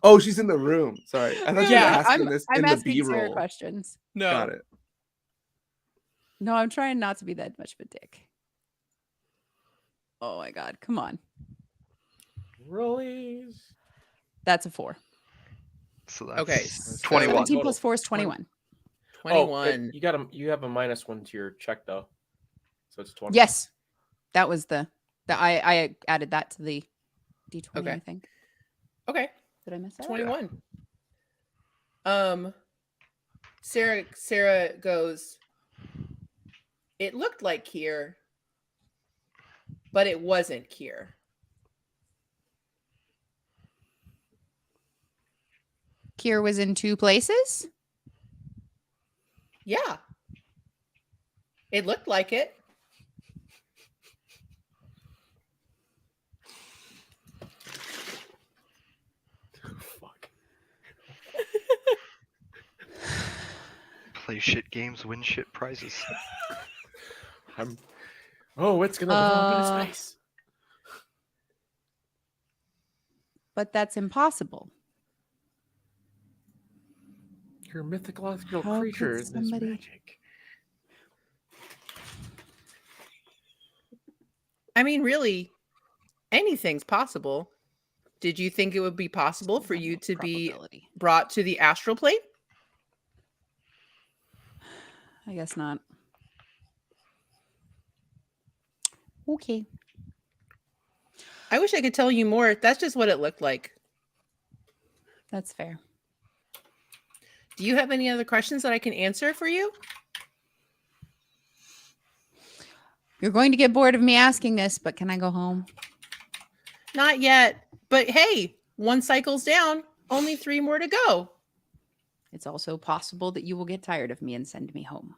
Speaker 5: Oh, she's in the room. Sorry, I thought you were asking this
Speaker 2: I'm
Speaker 5: in the
Speaker 2: asking Sarah
Speaker 5: B-roll.
Speaker 2: questions.
Speaker 1: No.
Speaker 5: Got it.
Speaker 2: No, I'm trying not to be that much of a dick. Oh my god, come on.
Speaker 4: Rollies.
Speaker 2: That's a 4.
Speaker 3: So that's
Speaker 1: Okay,
Speaker 3: 21.
Speaker 2: 17 plus 4 is 21.
Speaker 1: 21.
Speaker 4: You have a -1 to your check though, so it's 20.
Speaker 2: Yes. That was I added that to the D20,
Speaker 1: Okay.
Speaker 2: I think.
Speaker 1: Okay.
Speaker 2: Did I miss that?
Speaker 1: 21. Sarah goes, "It looked like Kier, but it wasn't Kier."
Speaker 2: Kier was in 2 places?
Speaker 1: Yeah. It looked like it.
Speaker 4: Fuck.
Speaker 3: Play shit games, win shit prizes.
Speaker 4: It's gonna develop into space.
Speaker 2: But that's impossible.
Speaker 4: You're a mythological
Speaker 2: How
Speaker 4: creature.
Speaker 2: could
Speaker 4: There's
Speaker 2: somebody-
Speaker 4: magic.
Speaker 1: I mean, really, anything's possible. Did you think it would be possible for you to be
Speaker 2: Probability.
Speaker 1: brought to the Astral Plane?
Speaker 2: I guess not. Okay.
Speaker 1: I wish I could tell you more. That's just what it looked like.
Speaker 2: That's fair.
Speaker 1: Do you have any other questions that I can answer for you?
Speaker 2: You're going to get bored of me asking this, but can I go home?
Speaker 1: Not yet. But hey, 1 cycle's down. Only 3 more to go.
Speaker 2: It's also possible that you will get tired of me and send me home.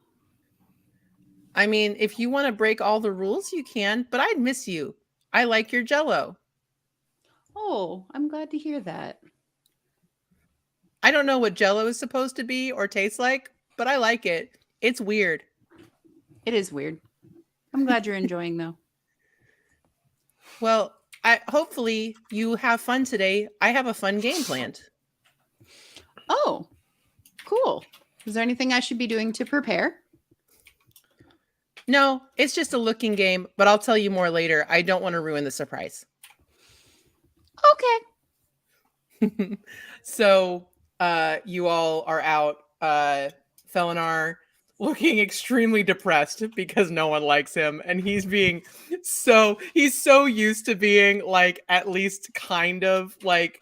Speaker 1: I mean, if you want to break all the rules, you can, but I'd miss you. I like your Jell-O.
Speaker 2: Oh, I'm glad to hear that.
Speaker 1: I don't know what Jell-O is supposed to be or taste like, but I like it. It's weird.
Speaker 2: It is weird. I'm glad you're enjoying though.
Speaker 1: Well, hopefully you have fun today. I have a fun game planned.
Speaker 2: Oh, cool. Is there anything I should be doing to prepare?
Speaker 1: No, it's just a looking game, but I'll tell you more later. I don't want to ruin the surprise.
Speaker 2: Okay.
Speaker 1: So you all are out. Felinar looking extremely depressed because no one likes him, and he's so used to being like at least kind of like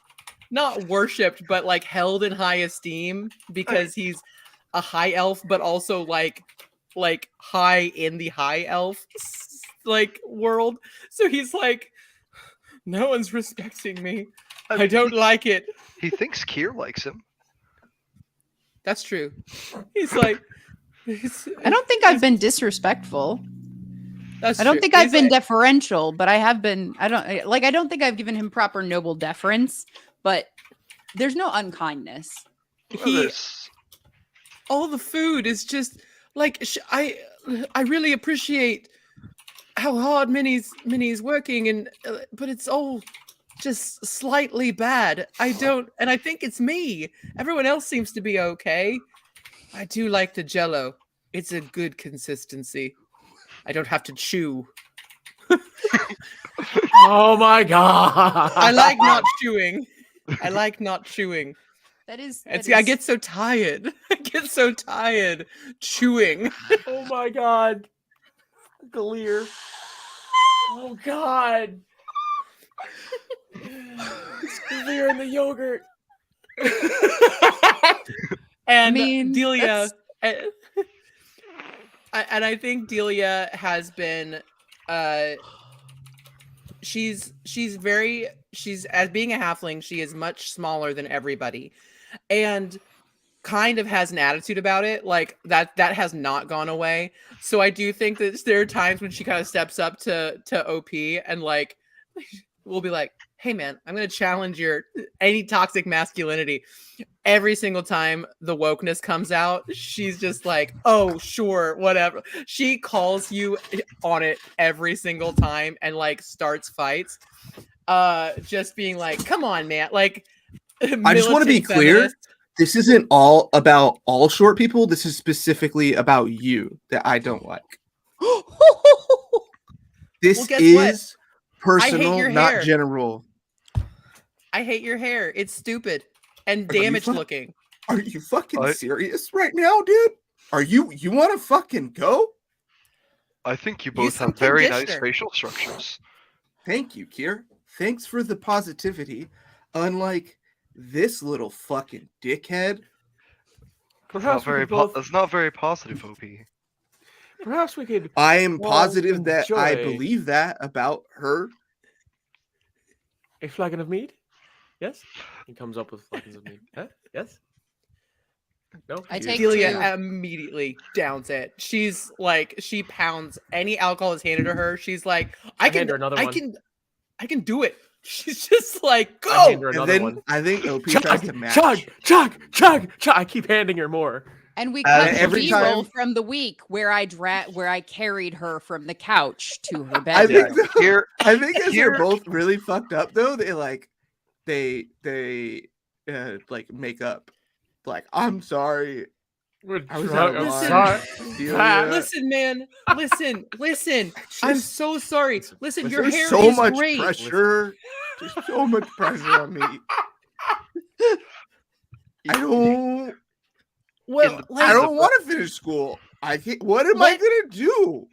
Speaker 1: not worshipped, but like held in high esteem because he's a high elf, but also like high in the high elf like world. So he's like, no one's respecting me. I don't like it.
Speaker 3: He thinks Kier likes him.
Speaker 1: That's true. He's like,
Speaker 2: I don't think I've been disrespectful.
Speaker 1: That's
Speaker 2: I don't
Speaker 1: true.
Speaker 2: think I've
Speaker 1: He's
Speaker 2: been
Speaker 1: like,
Speaker 2: deferential, but I have been. I don't think I've given him proper noble deference, but there's no unkindness.
Speaker 1: all the food is just like I really appreciate how hard Minnie's working, and but it's all just slightly bad. I think it's me. Everyone else seems to be okay. I do like the Jell-O. It's a good consistency. I don't have to chew.
Speaker 4: Oh my god!
Speaker 1: I like not chewing. I like not chewing. I get so tired. I get so tired chewing.
Speaker 4: Oh my god! Clear. Oh god! It's clear in the yogurt.
Speaker 1: And
Speaker 2: mean,
Speaker 1: Delia, and I think Delia has been, she's as being a halfling, she is much smaller than everybody, and kind of has an attitude about it, like that has not gone away. So I do think that there are times when she kind of steps up to OP and like we'll be like, hey man, I'm gonna challenge your any toxic masculinity. Every single time the wokeness comes out, she's just like, oh sure, whatever. She calls you on it every single time and like starts fights. Just being like, come on, man. Like,
Speaker 5: I just want to be clear. This isn't all about all short people. This is specifically about you that I don't like. This is personal, not general.
Speaker 1: I hate your hair. It's stupid and damaged looking.
Speaker 5: Are you fucking serious right now, dude? Are you want to fucking go?
Speaker 3: I think you both have very nice facial structures.
Speaker 5: Thank you, Kier. Thanks for the positivity. Unlike this little fucking dickhead.
Speaker 3: Perhaps that's not very positive, OP.
Speaker 4: Perhaps we could.
Speaker 5: I am positive that I believe that about her.
Speaker 4: A flagon of mead? Yes. He comes up with flagons of mead. Huh? Yes. No.
Speaker 2: I take
Speaker 1: Delia immediately downs it. She's like, she pounds any alcohol is handed to her. She's like, I can do it. She's just like, go.
Speaker 5: And then I think OP tries to match.
Speaker 4: Chug. I keep handing her more.
Speaker 2: And we cut the B-roll from the week where I carried her from the couch to her bed.
Speaker 5: I think as they're both really fucked up though, they make up. Like, I'm sorry.
Speaker 1: Listen, man. Listen. I'm so sorry. Listen, your hair
Speaker 5: so
Speaker 1: is
Speaker 5: much
Speaker 1: great.
Speaker 5: Pressure. There's so much pressure on me. I don't want to finish school. What am I gonna do?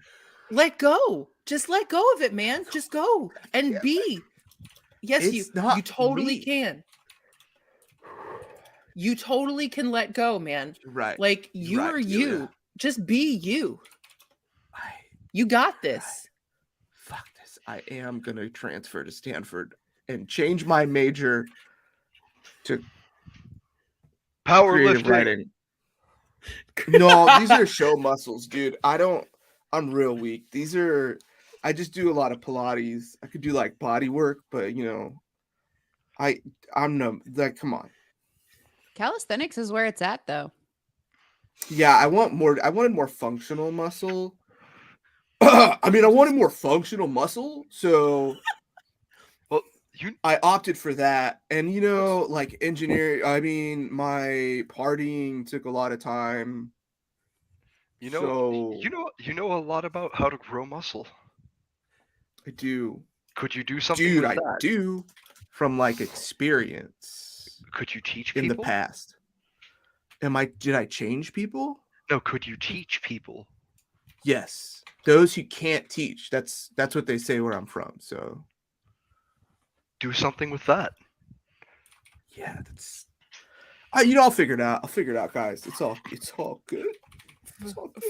Speaker 1: Let go. Just let go of it, man. Just go and be. Yes, you totally can. You totally can let go, man.
Speaker 5: Right.
Speaker 1: Like you are you. Yeah. Just be you. You got this.
Speaker 5: Fuck this. I am gonna transfer to Stanford and change my major to
Speaker 3: powerlifting.
Speaker 5: No, these are show muscles, dude. I'm real weak. I just do a lot of Pilates. I could do like body work, but I'm no, like, come on.
Speaker 2: Calisthenics is where it's at, though.
Speaker 5: Yeah, I wanted more functional muscle. I wanted more functional muscle, so I opted for that. And like engineering, my partying took a lot of time.
Speaker 3: You know a lot about how to grow muscle.
Speaker 5: I do.
Speaker 3: Could you do something?
Speaker 5: Dude,
Speaker 3: with
Speaker 5: I
Speaker 3: that?
Speaker 5: do from like experience.
Speaker 3: Could you teach people
Speaker 5: in the past? Did I change people?
Speaker 3: No, could you teach people?
Speaker 5: Yes. Those who can't teach. That's what they say where I'm from. So
Speaker 3: do something with that.
Speaker 5: Yeah, that's I'll figure it out. I'll figure it out, guys. It's all good.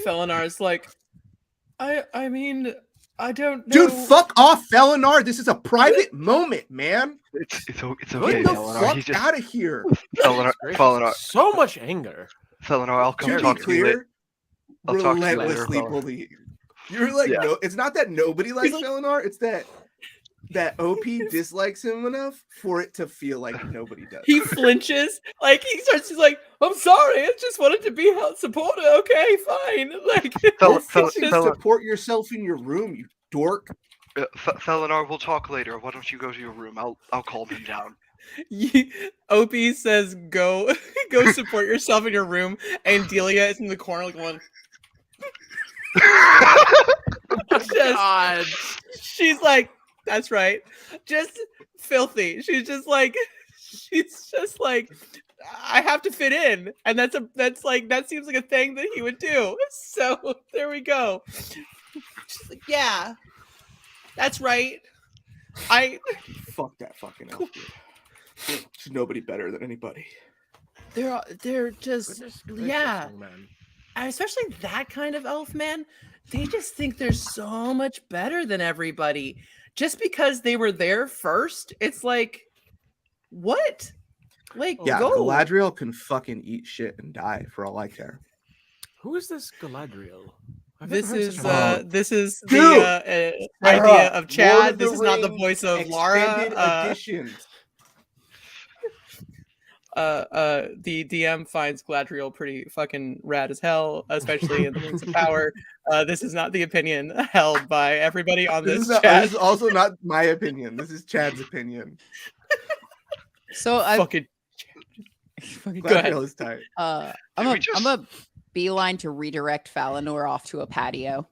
Speaker 1: Felinar's like, I don't know.
Speaker 5: Dude, fuck off, Felinar. This is a private moment, man.
Speaker 3: It's okay.
Speaker 5: Get the fuck out of here.
Speaker 3: Felinar.
Speaker 4: So much anger.
Speaker 3: Felinor, I'll come
Speaker 5: To
Speaker 3: talk
Speaker 5: be
Speaker 3: to you later.
Speaker 5: clear,
Speaker 3: I'll talk to you later.
Speaker 5: relentlessly
Speaker 3: Felinor.
Speaker 5: bullying. You're like,
Speaker 3: Yeah.
Speaker 5: no, it's not that nobody likes
Speaker 1: like-
Speaker 5: Felinor, it's that OP dislikes him enough for it to feel like nobody does.
Speaker 1: He flinches, like he's like, "I'm sorry, I just wanted to be a supporter. Okay, fine." Like,
Speaker 5: Go
Speaker 3: Fel-
Speaker 5: fucking
Speaker 3: Fel-
Speaker 5: support yourself in your room, you dork.
Speaker 3: Felinor, we'll talk later. Why don't you go to your room? I'll calm him down.
Speaker 1: OP says, "Go, go support yourself in your room," and Delia is in the corner going,
Speaker 4: God.
Speaker 1: she's like, "That's right," just filthy. She's just like, I have to fit in, and that seems like a thing that he would do. So there we go. She's like, "Yeah, that's right.
Speaker 5: Fuck that fucking elf, dude. There's nobody better than anybody.
Speaker 1: They're just
Speaker 4: Goodness gracious,
Speaker 1: yeah,
Speaker 4: young man.
Speaker 1: and especially that kind of elf, man. They just think they're so much better than everybody just because they were there first. It's like, what? Like,
Speaker 5: Yeah,
Speaker 1: go.
Speaker 5: Galadriel can fucking eat shit and die for all I care.
Speaker 4: Who is this Galadriel? I've
Speaker 1: This
Speaker 4: never heard
Speaker 1: is
Speaker 4: such a name.
Speaker 1: this is
Speaker 5: Dude!
Speaker 1: the idea
Speaker 5: Sarah,
Speaker 1: of
Speaker 5: Lord
Speaker 1: Chad.
Speaker 5: of
Speaker 1: This
Speaker 5: the
Speaker 1: is not the
Speaker 5: Rings
Speaker 1: voice of
Speaker 5: Extended
Speaker 1: Lara.
Speaker 5: editions.
Speaker 1: The DM finds Galadriel pretty fucking rad as hell, especially in the Rings of Power. This is not the opinion held by everybody on this chat.
Speaker 5: This is also not my opinion. This is Chad's opinion.
Speaker 2: So I
Speaker 1: Fucking Go ahead.
Speaker 5: Galadriel is tight.
Speaker 2: I'm
Speaker 3: Did we
Speaker 2: a beeline to redirect Falinor off to a patio.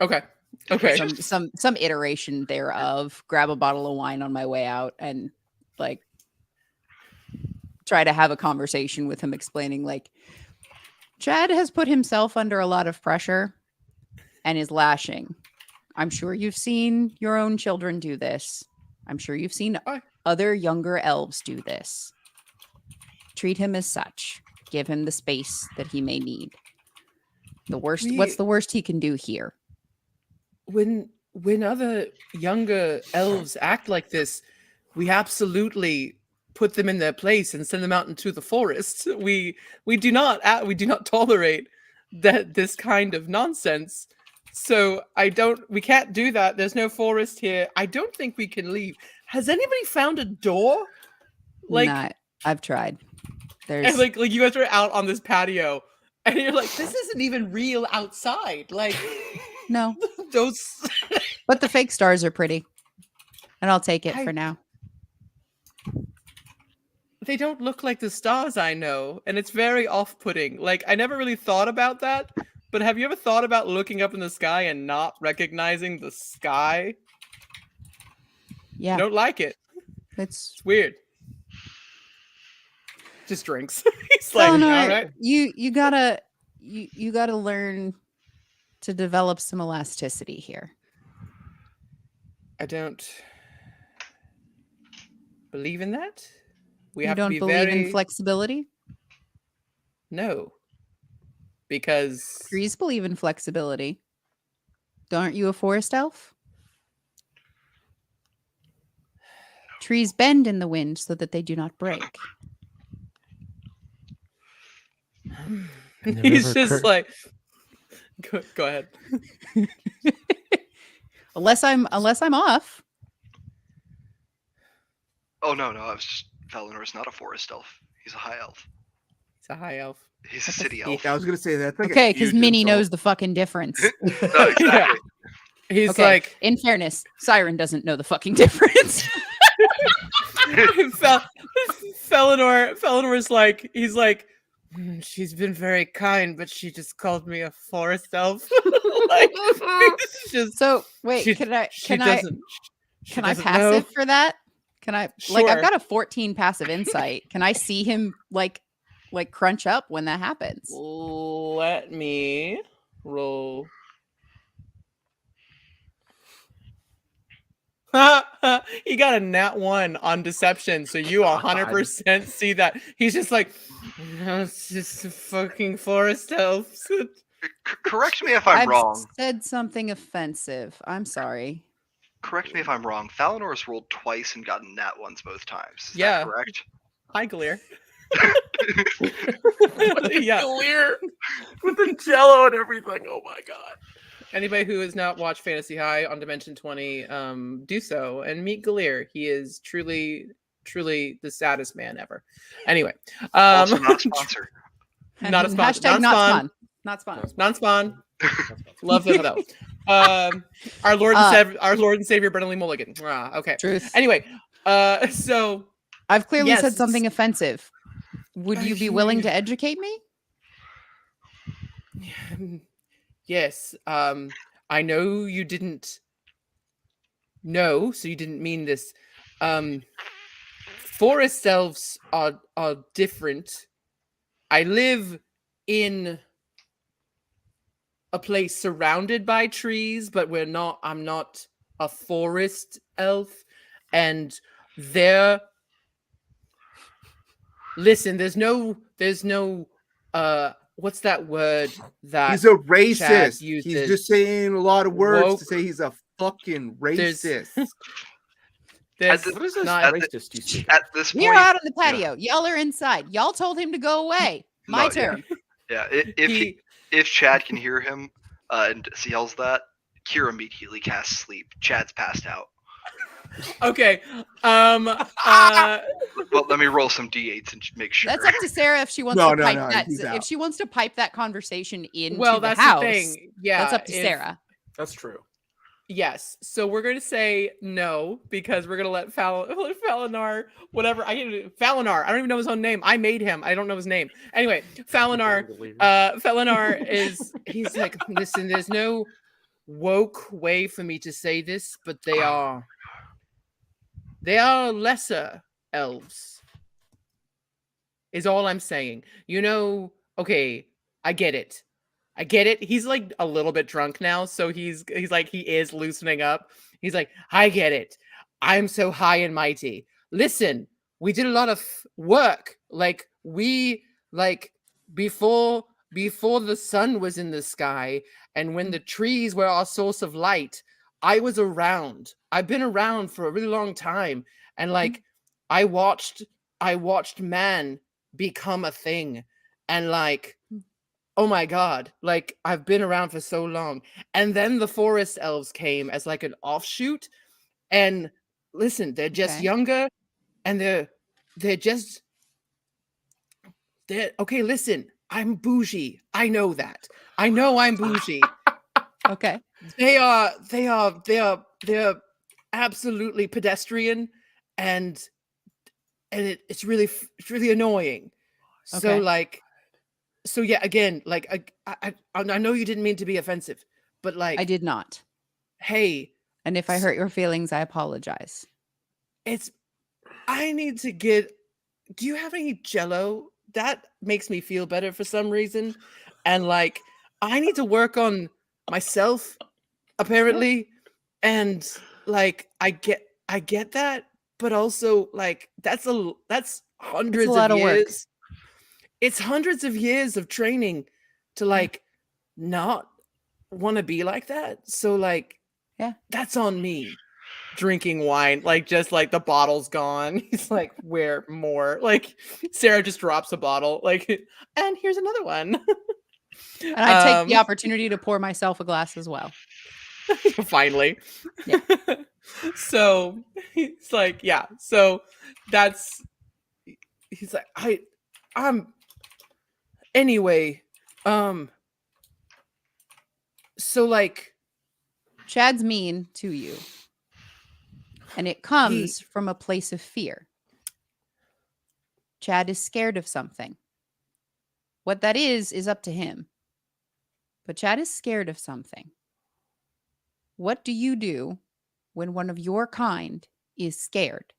Speaker 1: okay. Okay.
Speaker 2: Some iteration thereof. Grab a bottle of wine on my way out and like try to have a conversation with him, explaining like Chad has put himself under a lot of pressure and is lashing. I'm sure you've seen your own children do this. I'm sure you've seen other younger elves do this. Treat him as such. Give him the space that he may need. What's the worst he can do here?
Speaker 1: When other younger elves act like this, we absolutely put them in their place and send them out into the forest. We do not tolerate this kind of nonsense. So we can't do that. There's no forest here. I don't think we can leave. Has anybody found a door?
Speaker 2: Not. I've tried. There's
Speaker 1: And like you guys are out on this patio and you're like, this isn't even real outside. Like
Speaker 2: no.
Speaker 1: those
Speaker 2: But the fake stars are pretty. And I'll take it for now.
Speaker 1: they don't look like the stars I know, and it's very off-putting. Like, I never really thought about that, but have you ever thought about looking up in the sky and not recognizing the sky?
Speaker 2: Yeah.
Speaker 1: I don't like it.
Speaker 2: It's
Speaker 1: It's weird. Just drinks. He's
Speaker 2: well,
Speaker 1: like,
Speaker 2: no,
Speaker 1: all right.
Speaker 2: you gotta learn to develop some elasticity here.
Speaker 1: I don't believe in that. We
Speaker 2: You
Speaker 1: have
Speaker 2: don't
Speaker 1: to be
Speaker 2: believe
Speaker 1: very
Speaker 2: in flexibility?
Speaker 1: No. Because
Speaker 2: Trees believe in flexibility. Aren't you a forest elf? Trees bend in the wind so that they do not break.
Speaker 1: he's just like go ahead.
Speaker 2: Unless I'm off.
Speaker 3: Oh no, I was just Felinor's not a forest elf. He's a high elf.
Speaker 1: He's a high elf.
Speaker 3: He's a city elf.
Speaker 5: I was gonna say that's like
Speaker 2: Okay, because Minnie knows the fucking difference.
Speaker 3: No, exactly.
Speaker 1: He's
Speaker 2: Okay,
Speaker 1: like
Speaker 2: in fairness, Siren doesn't know the fucking difference.
Speaker 1: Felinor's like, he's like, she's been very kind, but she just called me a forest elf. Like, it's just
Speaker 2: So wait,
Speaker 1: she-
Speaker 2: can I
Speaker 1: she
Speaker 2: passive
Speaker 1: know.
Speaker 2: for that? Can I like I've
Speaker 1: Sure.
Speaker 2: got a 14 passive insight. Can I see him like crunch up when that happens?
Speaker 1: Let me roll. He got a nat 1 on deception, so you 100% see that. He's just like, it's just a fucking forest elf.
Speaker 3: Correct me if I'm
Speaker 2: I've
Speaker 3: wrong.
Speaker 2: said something offensive. I'm sorry.
Speaker 3: Correct me if I'm wrong. Falinor's rolled twice and gotten nat ones both times. Is
Speaker 1: Yeah.
Speaker 3: that correct?
Speaker 1: Hi, Glear. Yeah.
Speaker 4: Clear with the jello and everything. Oh my god.
Speaker 1: Anybody who has not watched Fantasy High on Dimension 20, do so and meet Galir. He is truly the saddest man ever. Anyway,
Speaker 3: Also not a sponsor.
Speaker 1: Not a sponsor.
Speaker 2: Hashtag not spawn.
Speaker 1: Non-spawn. Love them though. Our Lord and Savior Brennan Lee Mulligan. Okay.
Speaker 2: Truth.
Speaker 1: Anyway, so
Speaker 2: I've clearly
Speaker 1: yes,
Speaker 2: said something offensive. Would you be willing to educate me?
Speaker 1: Yes. I know you didn't know, so you didn't mean this. Forest elves are different. I live in a place surrounded by trees, but I'm not a forest elf. And listen, there's no what's that word that
Speaker 5: he's a racist.
Speaker 1: He's
Speaker 5: just saying a lot of words
Speaker 1: woke.
Speaker 5: to say he's a fucking racist.
Speaker 4: What is this racist you speak?
Speaker 3: At this point,
Speaker 2: You're out on the patio. Y'all are inside. Y'all told him to go away. My turn.
Speaker 3: Yeah, if Chad can hear him and yells that, Kira immediately casts sleep. Chad's passed out.
Speaker 1: Okay.
Speaker 3: Well, let me roll some d8s and make sure.
Speaker 2: That's up to Sarah if she wants to pipe that. If she wants to pipe that conversation into
Speaker 1: that's
Speaker 2: the house.
Speaker 1: the thing. Yeah,
Speaker 2: that's up to Sarah.
Speaker 4: That's true.
Speaker 1: Yes. So we're going to say no because we're going to let Falinar, whatever. Falinar. I don't even know his own name. I made him. I don't know his name. Anyway, Falinar he's like, listen, there's no woke way for me to say this, but they are lesser elves. Is all I'm saying. Okay, I get it. He's like a little bit drunk now, so he's like he is loosening up. He's like, I get it. I'm so high and mighty. Listen, we did a lot of work. Like before the sun was in the sky, and when the trees were our source of light, I was around. I've been around for a really long time, and like I watched man become a thing, and like, oh my god, like I've been around for so long. And then the forest elves came as like an offshoot, and listen, they're just younger, and they're okay. Listen, I'm bougie. I know that. I know I'm bougie.
Speaker 2: Okay.
Speaker 1: They are absolutely pedestrian, and it's really annoying.
Speaker 2: Okay.
Speaker 1: So yeah, again, like I know you didn't mean to be offensive, but like
Speaker 2: I did not.
Speaker 1: Hey,
Speaker 2: and if I hurt your feelings, I apologize.
Speaker 1: I need to get. Do you have any Jello? That makes me feel better for some reason, and like I need to work on myself, apparently, and like I get that, but also like that's hundreds of years. It's hundreds of years of training to like not want to be like that. So like,
Speaker 2: yeah,
Speaker 1: that's on me. Drinking wine, like just like the bottle's gone. He's like, where more? Like Sarah just drops a bottle, like, and here's another one.
Speaker 2: And I take the opportunity to pour myself a glass as well.
Speaker 1: Finally.
Speaker 2: Yeah.
Speaker 1: So he's like, yeah. So he's like, I'm anyway, so like
Speaker 2: Chad's mean to you. And it comes from a place of fear. Chad is scared of something. What that is up to him. But Chad is scared of something. What do you do when one of your kind is scared?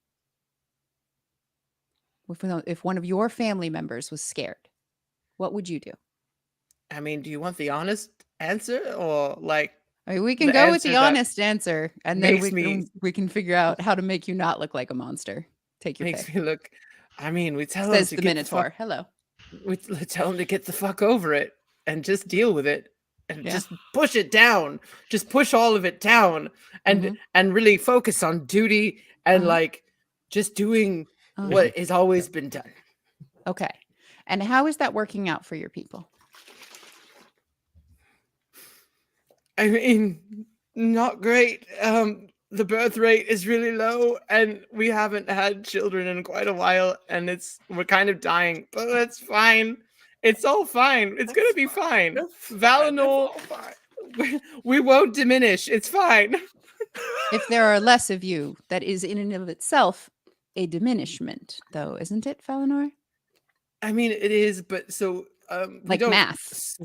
Speaker 2: If one of your family members was scared, what would you do?
Speaker 1: I mean, do you want the honest answer or like?
Speaker 2: I mean, we can go with the honest answer, and then we can figure out how to make you not look like a monster. Take your
Speaker 1: makes
Speaker 2: pick.
Speaker 1: me look. I mean, we tell
Speaker 2: Says
Speaker 1: him
Speaker 2: the
Speaker 1: to
Speaker 2: Minotaur. Hello.
Speaker 1: We tell him to get the fuck over it and just deal with it and just push it down. Just push all of it down and really focus on duty and like just doing what has always been done.
Speaker 2: Okay. And how is that working out for your people?
Speaker 1: I mean, not great. The birth rate is really low, and we haven't had children in quite a while, and we're kind of dying, but that's fine. It's all fine. It's gonna be fine. Valinor, we won't diminish. It's fine.
Speaker 2: If there are less of you, that is in and of itself a diminishment, though, isn't it, Valinor?
Speaker 1: I mean, it is, but so
Speaker 2: like math.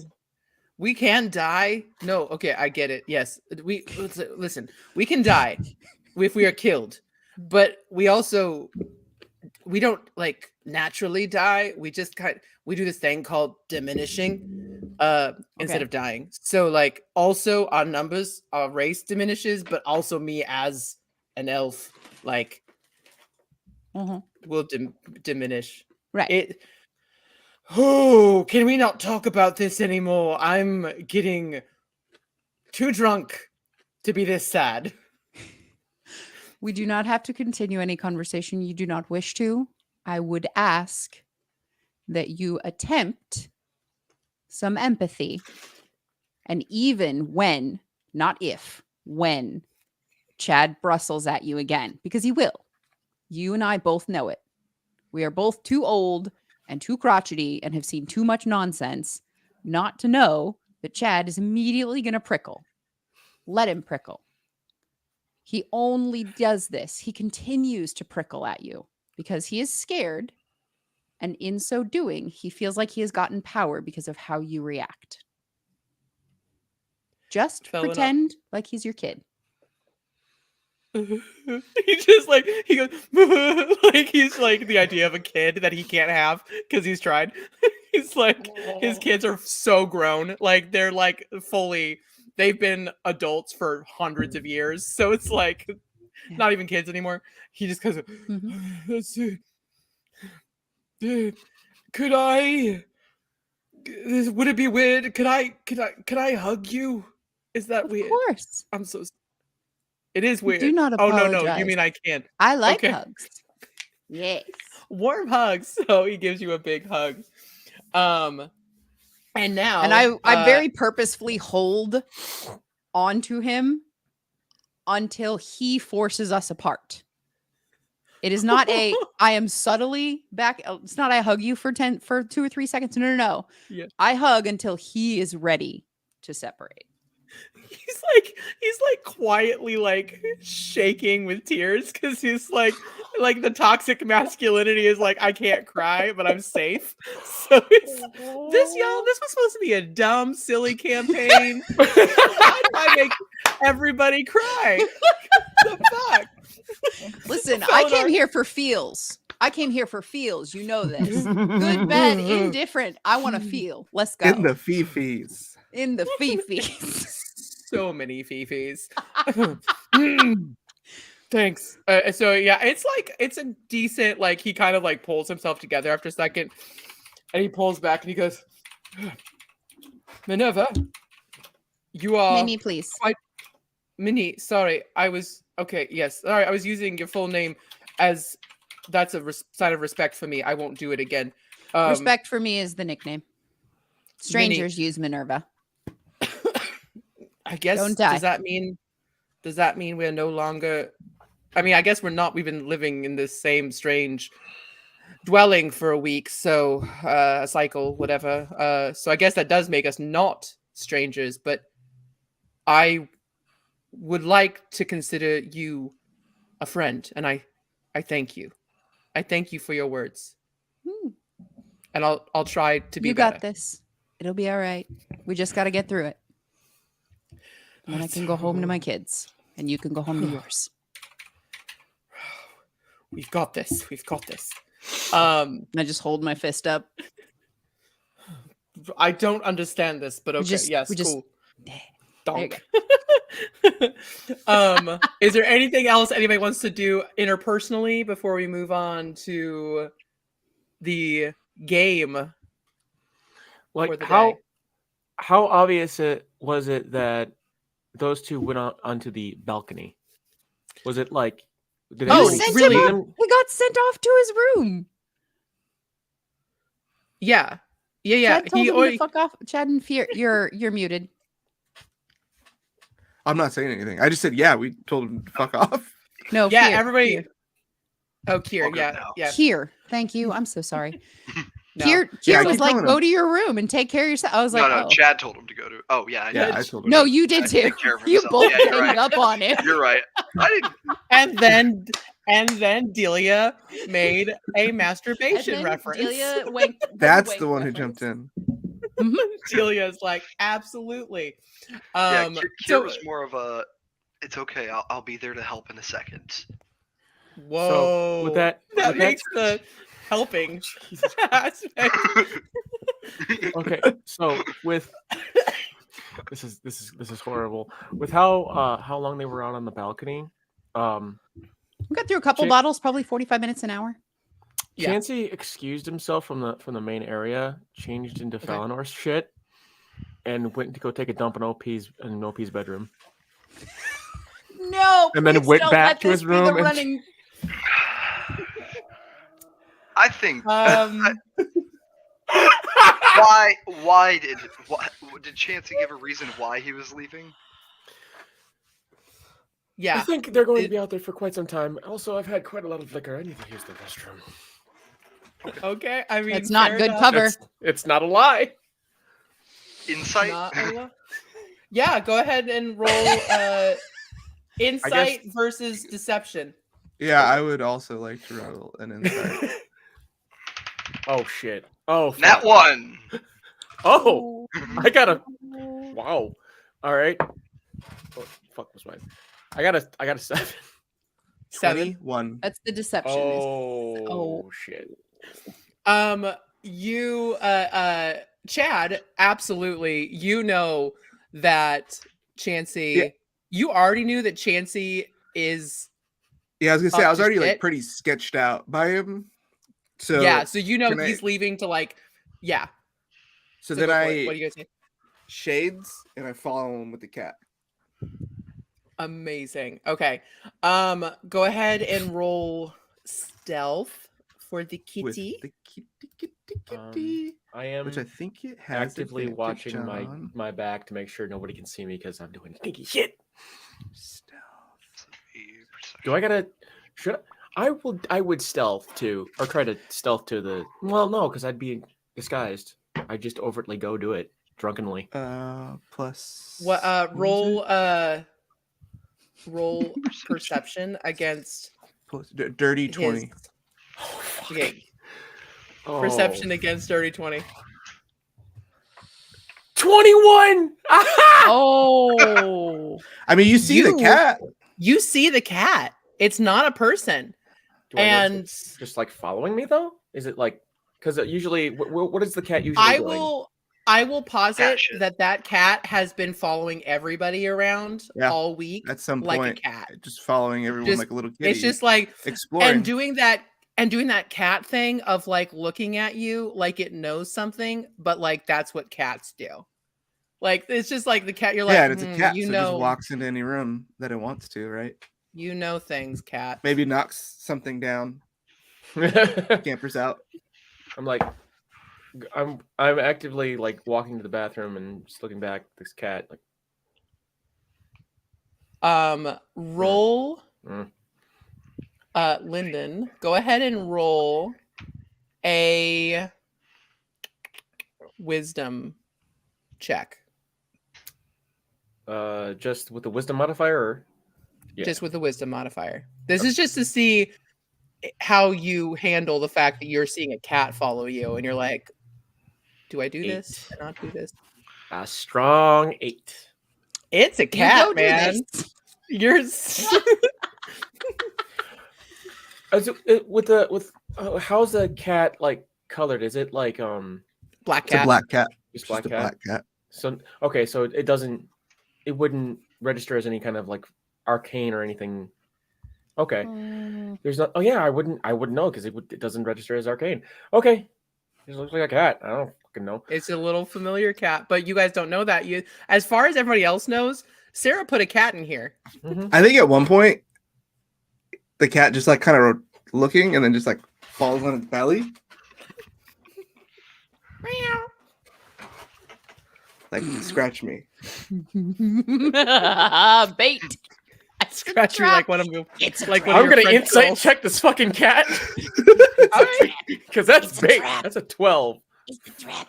Speaker 1: We can die. No, okay, I get it. Yes, listen. We can die if we are killed, but we don't like naturally die. We just we do this thing called diminishing instead of dying. So like also our numbers, our race diminishes, but also me as an elf like will diminish.
Speaker 2: Right.
Speaker 1: Oh, can we not talk about this anymore? I'm getting too drunk to be this sad.
Speaker 2: We do not have to continue any conversation you do not wish to. I would ask that you attempt some empathy. And even when, not if, when Chad brustles at you again, because he will. You and I both know it. We are both too old and too crotchety and have seen too much nonsense not to know that Chad is immediately going to prickle. Let him prickle. He only does this. He continues to prickle at you because he is scared. And in so doing, he feels like he has gotten power because of how you react. Just pretend like he's your kid.
Speaker 1: He just like, he goes, like he's like the idea of a kid that he can't have because he's tried. He's like, his kids are so grown. Like they're like fully, they've been adults for hundreds of years. So it's like not even kids anymore. He just goes, could I, would it be weird? Could I hug you? Is that weird?
Speaker 2: Of course.
Speaker 1: I'm so It is weird.
Speaker 2: Do not apologize.
Speaker 1: Oh, no. You mean I can't?
Speaker 2: I like hugs. Yes.
Speaker 1: Warm hugs. So he gives you a big hug. And now.
Speaker 2: And I very purposefully hold onto him until he forces us apart. It is not I am subtly back. It's not I hug you for 2 or 3 seconds. No.
Speaker 1: Yeah.
Speaker 2: I hug until he is ready to separate.
Speaker 1: He's like quietly like shaking with tears because he's like the toxic masculinity is like, I can't cry, but I'm safe. So this was supposed to be a dumb, silly campaign. I make everybody cry. What the fuck?
Speaker 2: Listen, I came here for feels. You know this. Good, bad, indifferent. I want to feel. Let's go.
Speaker 5: In the fifis.
Speaker 2: In the fifis.
Speaker 1: So many fifis. Thanks. So yeah, it's a decent, like he kind of like pulls himself together after a second and he pulls back and he goes, Minerva, you are
Speaker 2: Minnie, please.
Speaker 1: Minnie, sorry. Yes. Sorry, I was using your full name as that's a sign of respect for me. I won't do it again.
Speaker 2: Respect for me is the nickname. Strangers use Minerva.
Speaker 1: I guess.
Speaker 2: Don't die.
Speaker 1: Does that mean we're no longer? I mean, I guess we're not. We've been living in this same strange dwelling for a week, so a cycle, whatever. So I guess that does make us not strangers. But I would like to consider you a friend, and I thank you. I thank you for your words. And I'll try to be better.
Speaker 2: You got this. It'll be all right. We just got to get through it. And then I can go home to my kids, and you can go home to yours.
Speaker 1: We've got this.
Speaker 2: I just hold my fist up.
Speaker 1: I don't understand this, but okay. Yes, cool. Donk. Is there anything else anybody wants to do interpersonally before we move on to the game?
Speaker 4: Like how obvious was it that those two went onto the balcony? Was it like
Speaker 2: he got sent off to his room.
Speaker 1: Yeah.
Speaker 2: Chad told him to fuck off. Chad and Fear, you're muted.
Speaker 5: I'm not saying anything. I just said, yeah, we told him to fuck off.
Speaker 2: No,
Speaker 1: yeah,
Speaker 2: Fear,
Speaker 1: everybody.
Speaker 2: Fear.
Speaker 1: Oh, Kier, yeah,
Speaker 3: now.
Speaker 1: yeah.
Speaker 2: Kier, thank you. I'm so sorry.
Speaker 1: No.
Speaker 2: Kier
Speaker 5: Yeah, I
Speaker 2: was
Speaker 5: keep
Speaker 2: like,
Speaker 5: telling
Speaker 2: go
Speaker 5: him.
Speaker 2: to your room and take care of yourself. I was like,
Speaker 3: No,
Speaker 2: oh.
Speaker 3: Chad told him to go to. Oh yeah, I
Speaker 5: Yeah,
Speaker 3: did.
Speaker 5: I told him.
Speaker 2: No, you did too.
Speaker 3: Take care of
Speaker 2: You
Speaker 3: himself.
Speaker 2: both
Speaker 3: Yeah, you're
Speaker 2: ganged
Speaker 3: right.
Speaker 2: up on him.
Speaker 3: You're right. I didn't.
Speaker 1: And then Delia made a masturbation reference.
Speaker 2: Delia
Speaker 5: That's the one who jumped in.
Speaker 1: Delia's like, absolutely.
Speaker 3: Yeah,
Speaker 1: So-
Speaker 3: Kier was more of a. It's okay. I'll be there to help in a second.
Speaker 1: Whoa.
Speaker 4: So with that
Speaker 1: makes the helping aspect.
Speaker 4: okay, so with this is horrible. With how long they were out on the balcony,
Speaker 2: We got through a couple bottles, probably 45 minutes an hour.
Speaker 1: Yeah.
Speaker 4: Chansey excused himself from the main area, changed into Falinor's shit, and went to go take a dump in OP's bedroom.
Speaker 2: No,
Speaker 4: And then
Speaker 2: please
Speaker 4: went
Speaker 2: don't
Speaker 4: back
Speaker 2: let
Speaker 4: to
Speaker 2: this
Speaker 4: his
Speaker 2: be the
Speaker 4: room and-
Speaker 2: running.
Speaker 3: I think.
Speaker 1: Um,
Speaker 3: Why did Chansey give a reason why he was leaving?
Speaker 1: yeah.
Speaker 4: I think they're going to be out there for quite some time. Also, I've had quite a lot of liquor. I need to use the restroom.
Speaker 1: Okay. I mean,
Speaker 2: It's not
Speaker 1: fair
Speaker 2: good
Speaker 1: enough.
Speaker 2: cover.
Speaker 4: It's not a lie.
Speaker 3: Insight.
Speaker 1: Not a lot. Yeah, go ahead and roll insight versus deception.
Speaker 5: Yeah, I would also like to roll an insight.
Speaker 4: Oh shit. Oh. Fuck.
Speaker 3: That one.
Speaker 4: Oh. I got a. Wow. All right. Oh, fuck was mine. I got a 7.
Speaker 5: 21.
Speaker 2: That's the deception.
Speaker 4: Oh shit.
Speaker 1: You Chad, absolutely, you know that Chansey,
Speaker 5: Yeah.
Speaker 1: you already knew that Chansey is
Speaker 5: Yeah, I was gonna say I was
Speaker 1: to
Speaker 5: already like
Speaker 1: shit.
Speaker 5: pretty sketched out by him. So
Speaker 1: yeah, so you know
Speaker 5: can I-
Speaker 1: he's leaving to like yeah.
Speaker 5: So
Speaker 1: So
Speaker 5: then
Speaker 1: go for
Speaker 5: I
Speaker 1: it. What do you guys say?
Speaker 5: shades and I follow him with the cat.
Speaker 1: Amazing. Okay. Go ahead and roll stealth for the
Speaker 5: With
Speaker 1: kitty.
Speaker 5: the kitty.
Speaker 4: I am
Speaker 5: Which I think it has
Speaker 4: actively
Speaker 5: advantage
Speaker 4: watching
Speaker 5: on.
Speaker 4: my back to make sure nobody can see me because I'm doing stinky shit.
Speaker 5: Stealth.
Speaker 4: Do I gotta? Should I would stealth too, or try to stealth to the. Well, no, because I'd be disguised. I just overtly go do it drunkenly.
Speaker 5: Plus
Speaker 1: What
Speaker 5: what is
Speaker 1: roll perception against
Speaker 5: it? Dirty 20.
Speaker 1: his okay,
Speaker 4: Oh.
Speaker 1: perception against dirty 20.
Speaker 4: 21.
Speaker 2: Oh.
Speaker 5: I mean, you see the
Speaker 1: You-
Speaker 5: cat.
Speaker 1: You see the cat. It's not a person.
Speaker 4: Do I know
Speaker 1: And
Speaker 4: it's just like following me though? Is it like because usually what is the cat usually doing?
Speaker 1: I will posit
Speaker 3: Cat shit.
Speaker 1: that cat has been following everybody around
Speaker 5: Yeah,
Speaker 1: all week
Speaker 5: At some
Speaker 1: like
Speaker 5: point,
Speaker 1: a cat.
Speaker 5: just following everyone
Speaker 1: Just-
Speaker 5: like a little kitty.
Speaker 1: It's just like
Speaker 5: exploring.
Speaker 1: and doing that cat thing of like looking at you like it knows something, but like that's what cats do. Like it's just like the cat. You're like,
Speaker 5: yeah, and it's a cat,
Speaker 1: you
Speaker 5: so it
Speaker 1: know,
Speaker 5: just walks into any room that it wants to, right?
Speaker 1: you know things, cat.
Speaker 5: Maybe knocks something down,
Speaker 4: I'm
Speaker 5: scampers out.
Speaker 4: like, I'm actively like walking to the bathroom and just looking back at this cat. Like,
Speaker 1: Roll.
Speaker 4: Mm.
Speaker 1: Lyndon, go ahead and roll a wisdom check.
Speaker 4: just with the wisdom modifier. Or... Yeah.
Speaker 1: Just with the wisdom modifier. This is just to see how you handle the fact that you're seeing a cat follow you and you're like, do I do this? Do I not do this?
Speaker 4: A strong 8.
Speaker 1: It's a
Speaker 2: You go
Speaker 1: cat,
Speaker 2: do
Speaker 1: man.
Speaker 2: this.
Speaker 1: You're
Speaker 4: How's the cat like colored? Is it like
Speaker 1: black
Speaker 5: It's a
Speaker 1: cat.
Speaker 5: black cat.
Speaker 4: just
Speaker 5: Just
Speaker 4: black
Speaker 5: a
Speaker 4: cat?
Speaker 5: black cat.
Speaker 4: So okay, so it wouldn't register as any kind of like arcane or anything. Okay, there's not. Oh yeah, I wouldn't know because it doesn't register as arcane. Okay, it looks like a cat. I don't fucking know.
Speaker 1: It's a little familiar cat, but you guys don't know that. You, as far as everybody else knows, Sarah put a cat in here.
Speaker 4: Mhm.
Speaker 5: I think at one point, the cat just like kind of looking and then just like falls on its belly. Like, scratch me.
Speaker 2: Bait.
Speaker 1: Scratch me like one of them.
Speaker 2: It's
Speaker 1: like
Speaker 2: a
Speaker 1: one of
Speaker 4: I'm
Speaker 1: your
Speaker 4: gonna
Speaker 1: French
Speaker 4: insight
Speaker 1: girls.
Speaker 4: check this fucking cat. Because that's bait. That's a 12.
Speaker 2: It's a trap.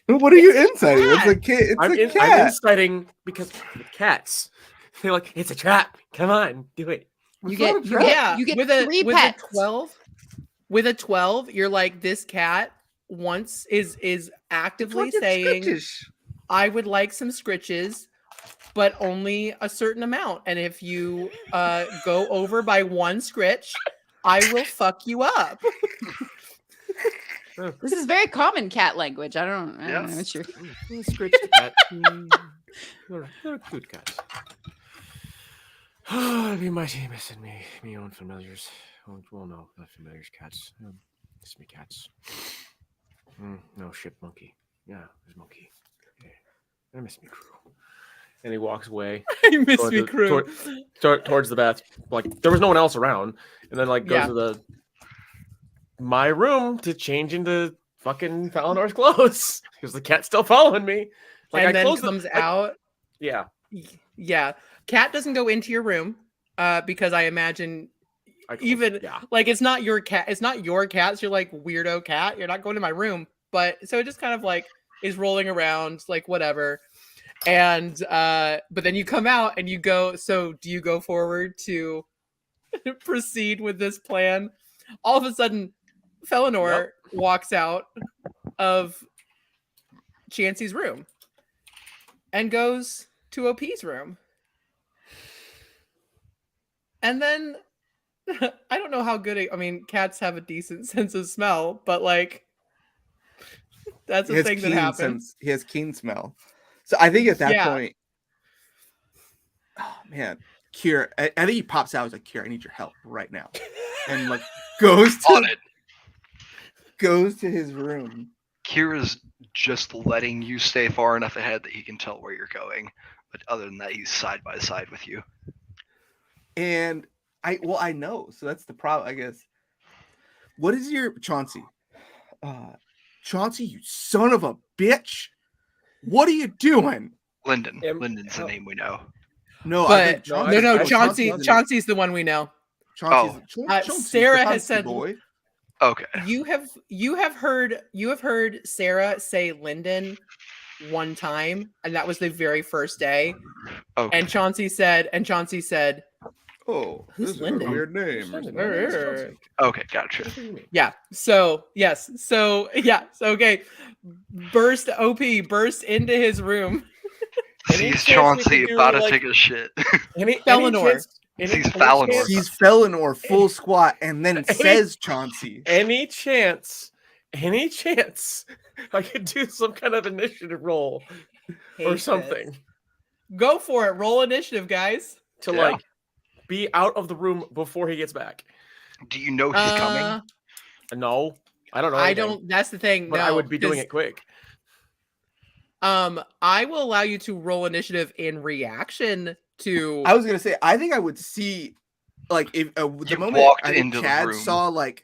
Speaker 5: What are you inciting? It's a kid. It's
Speaker 4: I'm
Speaker 5: a cat.
Speaker 4: I'm inciting because with cats. They're like, it's a trap. Come on, do it.
Speaker 2: You
Speaker 5: It's not
Speaker 2: get
Speaker 5: a trap.
Speaker 1: Yeah,
Speaker 2: you get
Speaker 1: with
Speaker 2: 3
Speaker 1: with
Speaker 2: pets.
Speaker 1: a 12. With a 12, you're like, this cat once is actively
Speaker 5: Fucking
Speaker 1: saying,
Speaker 5: skittish.
Speaker 1: I would like some scritches, but only a certain amount. And if you go over by 1 scritch, I will fuck you up.
Speaker 2: This is very common cat language. I don't know
Speaker 3: Yes.
Speaker 2: what you're.
Speaker 4: Scratch the cat. They're good cats. You might be missing me own familiars. Well, no, not familiars, cats. Miss me cats. No, ship monkey. Yeah, there's monkey. Yeah. I miss me crew. And he walks away.
Speaker 1: I miss me crew.
Speaker 4: Towards the bath. Like, there was no one else around. And then, like, goes to my room to change into fucking Falinor's clothes. Because the cat's still following me. Like,
Speaker 1: And
Speaker 4: I
Speaker 1: then
Speaker 4: closed
Speaker 1: comes
Speaker 4: like,
Speaker 1: out.
Speaker 4: Yeah.
Speaker 1: Yeah. Cat doesn't go into your room because I imagine like it's not your cat. It's not your cat. So you're like, weirdo cat. You're not going to my room. But so it just kind of like is rolling around, like whatever. And but then you come out and you go. So do you go forward to proceed with this plan? All of a sudden, Felinor walks out of Chansey's room and goes to OP's room. And then I don't know how good I mean, cats have a decent sense of smell, but like that's a thing that happens.
Speaker 5: He has keen smell. So I think at that point, oh man, Kier, I think he pops out. He's like, Kier, I need your help right now. And like goes to his room.
Speaker 3: Kira's just letting you stay far enough ahead that he can tell where you're going. But other than that, he's side by side with you.
Speaker 5: And I know. So that's the problem, I guess. What is your Chauncey? Chauncey, you son of a bitch. What are you doing?
Speaker 3: Lyndon. Lyndon's the name we know.
Speaker 5: No,
Speaker 1: but
Speaker 5: Chauncey.
Speaker 1: Chauncey's the one we know.
Speaker 5: Chauncey's
Speaker 1: Sarah has said
Speaker 5: boy.
Speaker 3: Okay.
Speaker 1: You have heard Sarah say Lyndon one time, and that was the very first day.
Speaker 3: Okay.
Speaker 1: And Chauncey said,
Speaker 5: "Oh,
Speaker 1: who's
Speaker 5: this is
Speaker 1: Lyndon?
Speaker 5: a weird name."
Speaker 3: Okay, gotcha.
Speaker 1: Yeah. So yes. So yeah. So okay. Burst into his room.
Speaker 3: Sees Chauncey about to take a shit.
Speaker 1: Felinor.
Speaker 3: Sees Felinor.
Speaker 5: Sees Felinor full squat, and then says Chauncey.
Speaker 4: Any chance I could do some kind of initiative roll or something.
Speaker 1: Go for it. Roll initiative, guys.
Speaker 4: To like be out of the room before he gets back.
Speaker 3: Do you know he's coming?
Speaker 4: No, I don't know.
Speaker 1: I don't. That's the thing.
Speaker 4: But
Speaker 1: no,
Speaker 4: I would be doing it quick.
Speaker 1: I will allow you to roll initiative in reaction to.
Speaker 5: I was gonna say, I think I would see, like, if the moment
Speaker 3: walked
Speaker 5: I think
Speaker 3: into
Speaker 5: Chad
Speaker 3: the room.
Speaker 5: saw like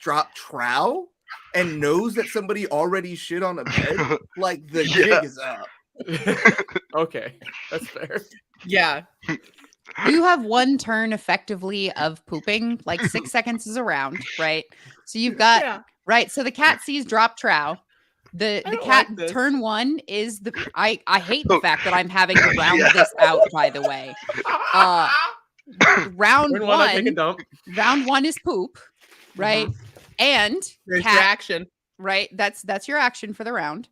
Speaker 5: drop trow and knows that somebody already shit on a bed, like the jig is up.
Speaker 4: Okay, that's fair.
Speaker 1: Yeah.
Speaker 2: You have 1 turn effectively of pooping, like 6 seconds is around, right? So you've got right. So the cat sees drop trow. The cat
Speaker 1: like
Speaker 2: turn 1 is the I hate the fact that I'm having to round this out, by the way. Round
Speaker 4: Turn 1, I take a dump.
Speaker 2: round 1 is poop, right? And
Speaker 1: There's your action.
Speaker 2: right? That's your action for the round.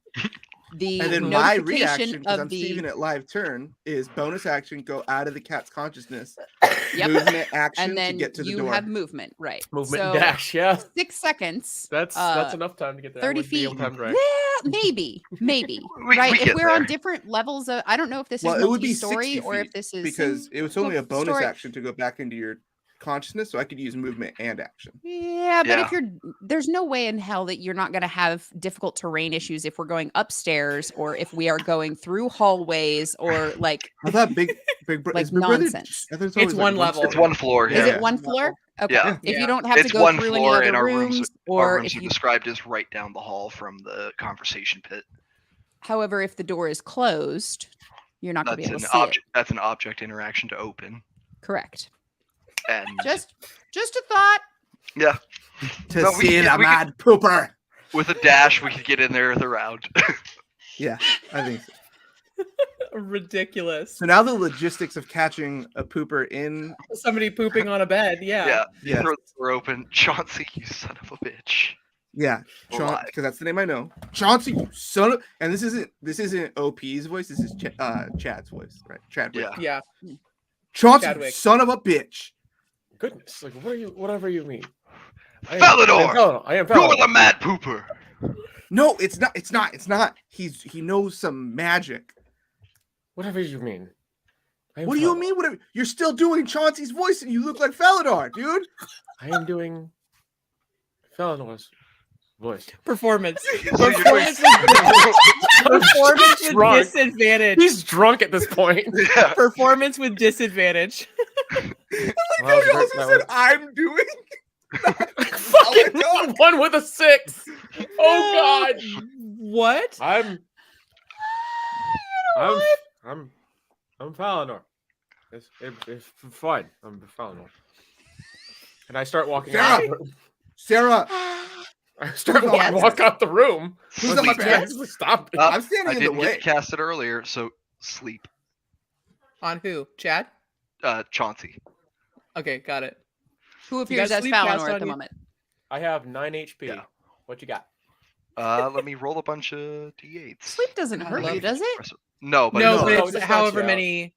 Speaker 5: And then my reaction, because I'm Steven at live turn, is bonus action, go out of the cat's consciousness. Movement action
Speaker 2: and then
Speaker 5: to get to the door.
Speaker 2: you have movement, right?
Speaker 4: Movement
Speaker 2: so,
Speaker 4: dash,
Speaker 2: 6 seconds.
Speaker 4: That's enough time to get there.
Speaker 2: 30 feet.
Speaker 4: Right.
Speaker 2: Yeah, maybe. Right. If we're on different levels of, I don't know if this is
Speaker 5: it would be
Speaker 2: multi-story
Speaker 5: 60
Speaker 2: or if
Speaker 5: feet,
Speaker 2: this is
Speaker 5: because it was only a bonus
Speaker 2: story.
Speaker 5: action to go back into your consciousness, so I could use movement and action.
Speaker 2: Yeah, but if there's no way in hell that you're not going to have difficult terrain issues if we're going upstairs or if we are going through hallways or like
Speaker 5: I thought big
Speaker 2: like nonsense.
Speaker 1: It's one level.
Speaker 3: It's 1 floor.
Speaker 2: Is it 1 floor? Okay.
Speaker 3: Yeah.
Speaker 2: If you don't have
Speaker 3: It's
Speaker 2: to go
Speaker 3: 1
Speaker 2: through
Speaker 3: floor,
Speaker 2: any
Speaker 3: and
Speaker 2: other
Speaker 3: our
Speaker 2: rooms,
Speaker 3: rooms
Speaker 2: or
Speaker 3: are
Speaker 2: if you
Speaker 3: described as right down the hall from the conversation pit.
Speaker 2: However, if the door is closed, you're not going to be able to see it.
Speaker 3: That's an object interaction to open.
Speaker 2: Correct.
Speaker 3: And
Speaker 2: Just a thought.
Speaker 3: yeah.
Speaker 5: To see the mad pooper.
Speaker 3: With a dash, we could get in there the round.
Speaker 5: Yeah, I think so.
Speaker 1: Ridiculous.
Speaker 5: So now the logistics of catching a pooper in
Speaker 1: Somebody pooping on a bed. Yeah.
Speaker 3: Yeah. Throw the door open. Chauncey, you son of a bitch.
Speaker 5: Yeah, because that's the name I know. Chauncey, you son of, and this isn't OP's voice. This is Chad's voice, right? Chadwick.
Speaker 1: Yeah.
Speaker 5: Chauncey,
Speaker 1: Chadwick.
Speaker 5: Son of a bitch.
Speaker 4: Goodness, like whatever you mean.
Speaker 3: Felidor!
Speaker 4: I am
Speaker 3: Who
Speaker 4: Felidor.
Speaker 3: was a mad pooper?
Speaker 5: No, it's not. He knows some magic.
Speaker 4: Whatever you mean.
Speaker 5: What do you mean? Whatever. You're still doing Chauncey's voice, and you look like Felidor, dude.
Speaker 4: I am doing Felidor's voice.
Speaker 1: Performance.
Speaker 3: So you're doing-
Speaker 1: Performance with
Speaker 4: Drunk.
Speaker 1: disadvantage.
Speaker 4: He's drunk at this point.
Speaker 3: Yeah.
Speaker 1: Performance with disadvantage.
Speaker 5: He also said, "I'm doing."
Speaker 4: Fucking one with a 6. Oh God.
Speaker 1: What?
Speaker 4: I'm Felidor. It's fine. I'm Felidor. And I start walking out the room.
Speaker 5: Sarah,
Speaker 4: I start walk out the room.
Speaker 5: who's on my back?
Speaker 4: Stop it.
Speaker 5: I'm standing
Speaker 3: I
Speaker 5: in the
Speaker 3: didn't get
Speaker 5: way.
Speaker 3: to cast it earlier, so sleep.
Speaker 1: On who? Chad?
Speaker 3: Chauncey.
Speaker 1: Okay, got it.
Speaker 2: Who
Speaker 1: You
Speaker 2: appears
Speaker 1: guys
Speaker 2: as
Speaker 1: sleep cast
Speaker 2: Falonor at
Speaker 1: on
Speaker 2: the
Speaker 1: you?
Speaker 2: moment?
Speaker 4: I have 9 HP.
Speaker 3: Yeah.
Speaker 4: What you got?
Speaker 3: Let me roll a bunch of d8s.
Speaker 2: Sleep doesn't hurt you, does it?
Speaker 3: No, but
Speaker 1: No,
Speaker 3: it's-
Speaker 1: but
Speaker 4: no, it
Speaker 1: it's
Speaker 4: just knocks
Speaker 1: however
Speaker 4: you out.
Speaker 1: many.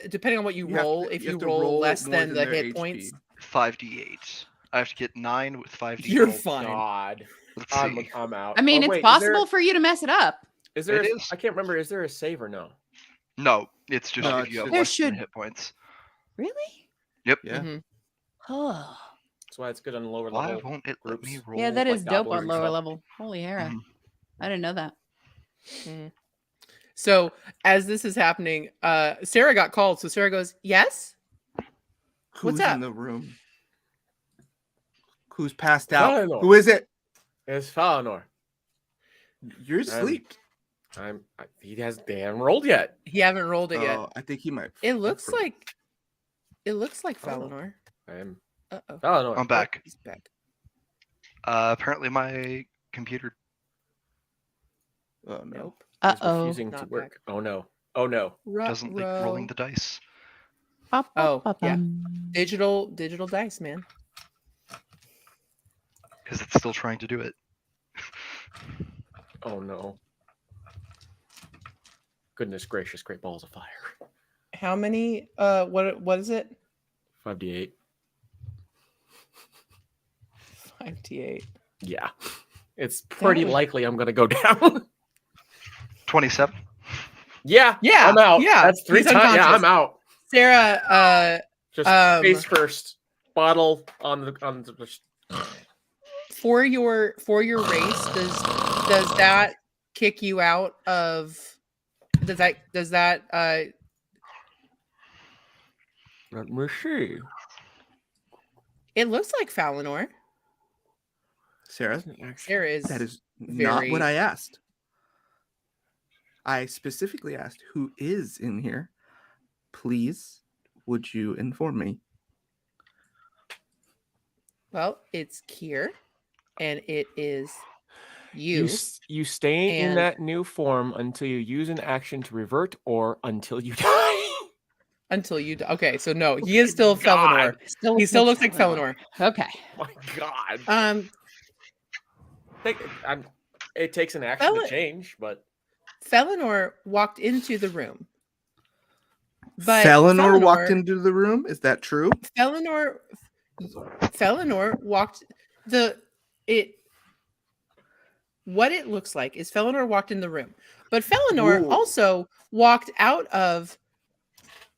Speaker 1: Depending on what you
Speaker 5: You have
Speaker 1: roll.
Speaker 5: to-
Speaker 1: If
Speaker 5: you
Speaker 1: you
Speaker 5: have to
Speaker 1: roll
Speaker 5: roll
Speaker 1: less
Speaker 5: more
Speaker 1: than
Speaker 5: than
Speaker 1: the
Speaker 5: their
Speaker 1: hit
Speaker 5: HP.
Speaker 1: points,
Speaker 3: 5d8. I have to get 9 with 5d8.
Speaker 1: you're
Speaker 4: Oh,
Speaker 1: fine.
Speaker 4: God.
Speaker 3: Let's see.
Speaker 4: I'm out.
Speaker 2: I mean,
Speaker 4: Oh,
Speaker 2: it's
Speaker 4: wait,
Speaker 2: possible for you to mess it up.
Speaker 4: Is there?
Speaker 3: It
Speaker 4: a-
Speaker 3: is.
Speaker 4: I can't remember. Is there a save or no?
Speaker 3: No, it's just
Speaker 5: No,
Speaker 3: if you have
Speaker 5: it's
Speaker 3: less
Speaker 2: just-
Speaker 3: than
Speaker 2: There
Speaker 3: hit points.
Speaker 2: Really?
Speaker 3: Yep.
Speaker 5: Yeah.
Speaker 1: Mhm.
Speaker 2: Oh.
Speaker 4: That's why it's good on the lower
Speaker 3: Why
Speaker 4: level.
Speaker 3: won't it let
Speaker 4: groups.
Speaker 3: me roll?
Speaker 2: Yeah, that
Speaker 4: like
Speaker 2: is dope
Speaker 4: Doppler
Speaker 2: on lower
Speaker 4: stuff.
Speaker 2: level. Holy hera.
Speaker 3: Mhm.
Speaker 2: I didn't know that.
Speaker 1: So as this is happening, Sarah got called. So Sarah goes, "Yes."
Speaker 5: Who's
Speaker 1: What's up?
Speaker 5: in the room? Who's passed out?
Speaker 4: Felidor.
Speaker 5: Who is it?
Speaker 4: It's Felidor.
Speaker 5: You're asleep.
Speaker 4: They haven't rolled yet.
Speaker 1: He haven't rolled it yet.
Speaker 5: Oh, I think he might.
Speaker 1: It looks like
Speaker 4: Oh.
Speaker 1: Felonor.
Speaker 4: I'm
Speaker 1: Uh-oh.
Speaker 4: Felidor.
Speaker 3: I'm back.
Speaker 1: He's back.
Speaker 3: Apparently my computer.
Speaker 5: Oh no.
Speaker 1: Nope.
Speaker 4: It's
Speaker 2: Uh-oh.
Speaker 4: refusing to
Speaker 1: Not
Speaker 4: work.
Speaker 1: back.
Speaker 4: Oh no. Oh no.
Speaker 3: Doesn't like rolling the dice.
Speaker 1: Oh, yeah. Digital dice, man.
Speaker 3: Because it's still trying to do it.
Speaker 4: Oh no. Goodness gracious, great balls of fire.
Speaker 1: How many? What is it?
Speaker 4: 5d8.
Speaker 1: 5d8.
Speaker 4: Yeah. It's pretty
Speaker 1: would-
Speaker 4: likely I'm gonna go down.
Speaker 3: 27.
Speaker 4: Yeah.
Speaker 1: Yeah,
Speaker 4: I'm out.
Speaker 1: yeah,
Speaker 4: That's 3
Speaker 1: he's
Speaker 4: times. Yeah,
Speaker 1: unconscious.
Speaker 4: I'm out.
Speaker 1: Sarah,
Speaker 4: Just
Speaker 1: Um,
Speaker 4: face first. Bottle on the
Speaker 1: for your race, does that kick you out of? Does that
Speaker 4: Let me see.
Speaker 1: It looks like Falonor.
Speaker 5: Sarah,
Speaker 1: Sarah is
Speaker 5: that is
Speaker 1: very-
Speaker 5: not what I asked. I specifically asked who is in here. Please, would you inform me?
Speaker 1: Well, it's Kier, and it is you.
Speaker 4: You stay in
Speaker 1: and-
Speaker 4: that new form until you use an action to revert or until you die.
Speaker 1: Until you. Okay, so no, he is still
Speaker 4: God.
Speaker 1: Felonor. He still looks like Felonor.
Speaker 2: Okay.
Speaker 4: My God. It takes an action to change, but
Speaker 1: Felonor walked into the room. But
Speaker 5: Felonor walked into the room. Is that true?
Speaker 1: Felonor walked what it looks like is Felonor walked in the room. But Felonor
Speaker 5: Ooh.
Speaker 1: also walked out of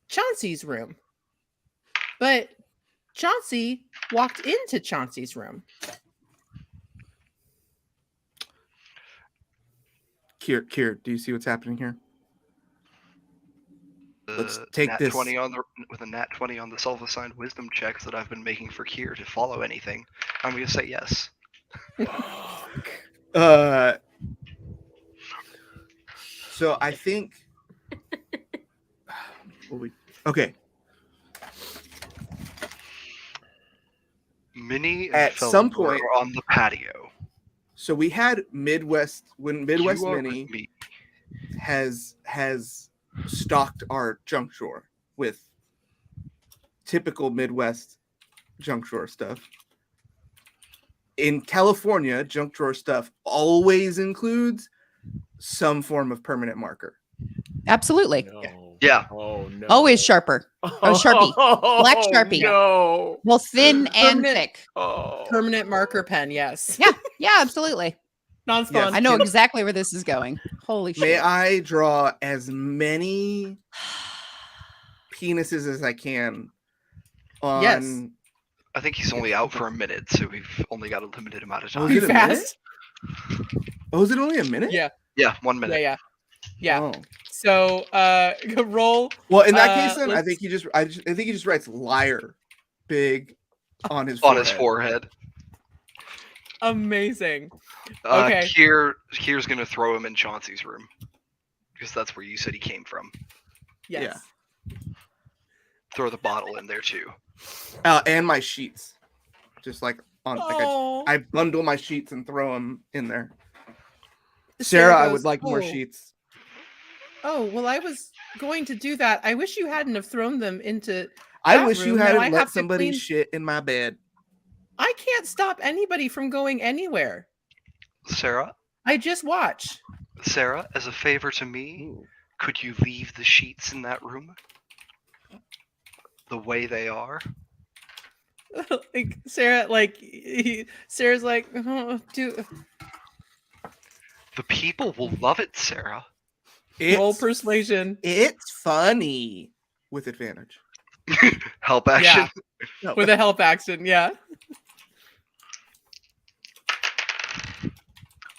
Speaker 1: Chauncey's room. But Chauncey walked into Chauncey's room.
Speaker 5: Kier, do you see what's happening here? Let's take
Speaker 3: nat
Speaker 5: this-
Speaker 3: 20 on the with a nat 20 on the self-assigned wisdom checks that I've been making for Kier to follow anything. I'm gonna say yes.
Speaker 5: So I think. Okay.
Speaker 3: Minnie and
Speaker 5: At
Speaker 3: Fellow
Speaker 5: some point-
Speaker 3: are on the patio.
Speaker 5: So we had Midwest
Speaker 3: You are
Speaker 5: Mini
Speaker 3: with me.
Speaker 5: has stocked our junk drawer with typical Midwest junk drawer stuff. In California, junk drawer stuff always includes some form of permanent marker.
Speaker 2: Absolutely.
Speaker 4: No.
Speaker 3: Yeah.
Speaker 4: Oh no.
Speaker 2: Always sharper. Sharpie. Black Sharpie.
Speaker 4: No.
Speaker 2: Well, thin and
Speaker 1: Permanent-
Speaker 2: thick.
Speaker 4: Oh.
Speaker 1: Permanent marker pen, yes.
Speaker 2: Yeah, absolutely.
Speaker 1: Non-spawn.
Speaker 2: I know exactly where this is going. Holy shit.
Speaker 5: May I draw as many penises as I can on
Speaker 1: Yes.
Speaker 3: I think he's only out for a minute, so we've only got a limited amount of
Speaker 5: Oh,
Speaker 3: time.
Speaker 5: is
Speaker 1: Be
Speaker 5: it a minute?
Speaker 1: fast.
Speaker 5: Oh, is it only a minute?
Speaker 1: Yeah.
Speaker 3: Yeah, 1 minute.
Speaker 1: Yeah.
Speaker 5: Oh.
Speaker 1: So roll.
Speaker 5: Well, in that case, then I
Speaker 1: let's-
Speaker 5: think I think he just writes liar big on his
Speaker 3: On
Speaker 5: forehead.
Speaker 3: his forehead.
Speaker 1: Amazing. Okay.
Speaker 3: Kier's gonna throw him in Chauncey's room. Because that's where you said he came from.
Speaker 1: Yes.
Speaker 3: Throw the bottle in there too.
Speaker 5: And my sheets, just like on. Like
Speaker 1: Oh.
Speaker 5: I bundle my sheets and throw them in there. Sarah, I would
Speaker 1: goes,
Speaker 5: like more
Speaker 1: "Oh,
Speaker 5: sheets.
Speaker 1: Oh, well, I was going to do that. I wish you hadn't have thrown them into.
Speaker 5: I
Speaker 1: that
Speaker 5: wish you
Speaker 1: room. Now
Speaker 5: hadn't
Speaker 1: I
Speaker 5: let
Speaker 1: have to
Speaker 5: somebody
Speaker 1: clean-
Speaker 5: shit in my bed.
Speaker 1: I can't stop anybody from going anywhere.
Speaker 3: Sarah,
Speaker 1: I just watch.
Speaker 3: as a favor to me, could you leave the sheets in that room? The way they are?
Speaker 1: Like Sarah, Sarah's like, oh, do
Speaker 3: The people will love it, Sarah.
Speaker 1: roll
Speaker 5: It's,
Speaker 1: persuasion.
Speaker 5: it's funny with advantage.
Speaker 3: Help action.
Speaker 1: Yeah.
Speaker 5: No,
Speaker 1: With a help action, yeah.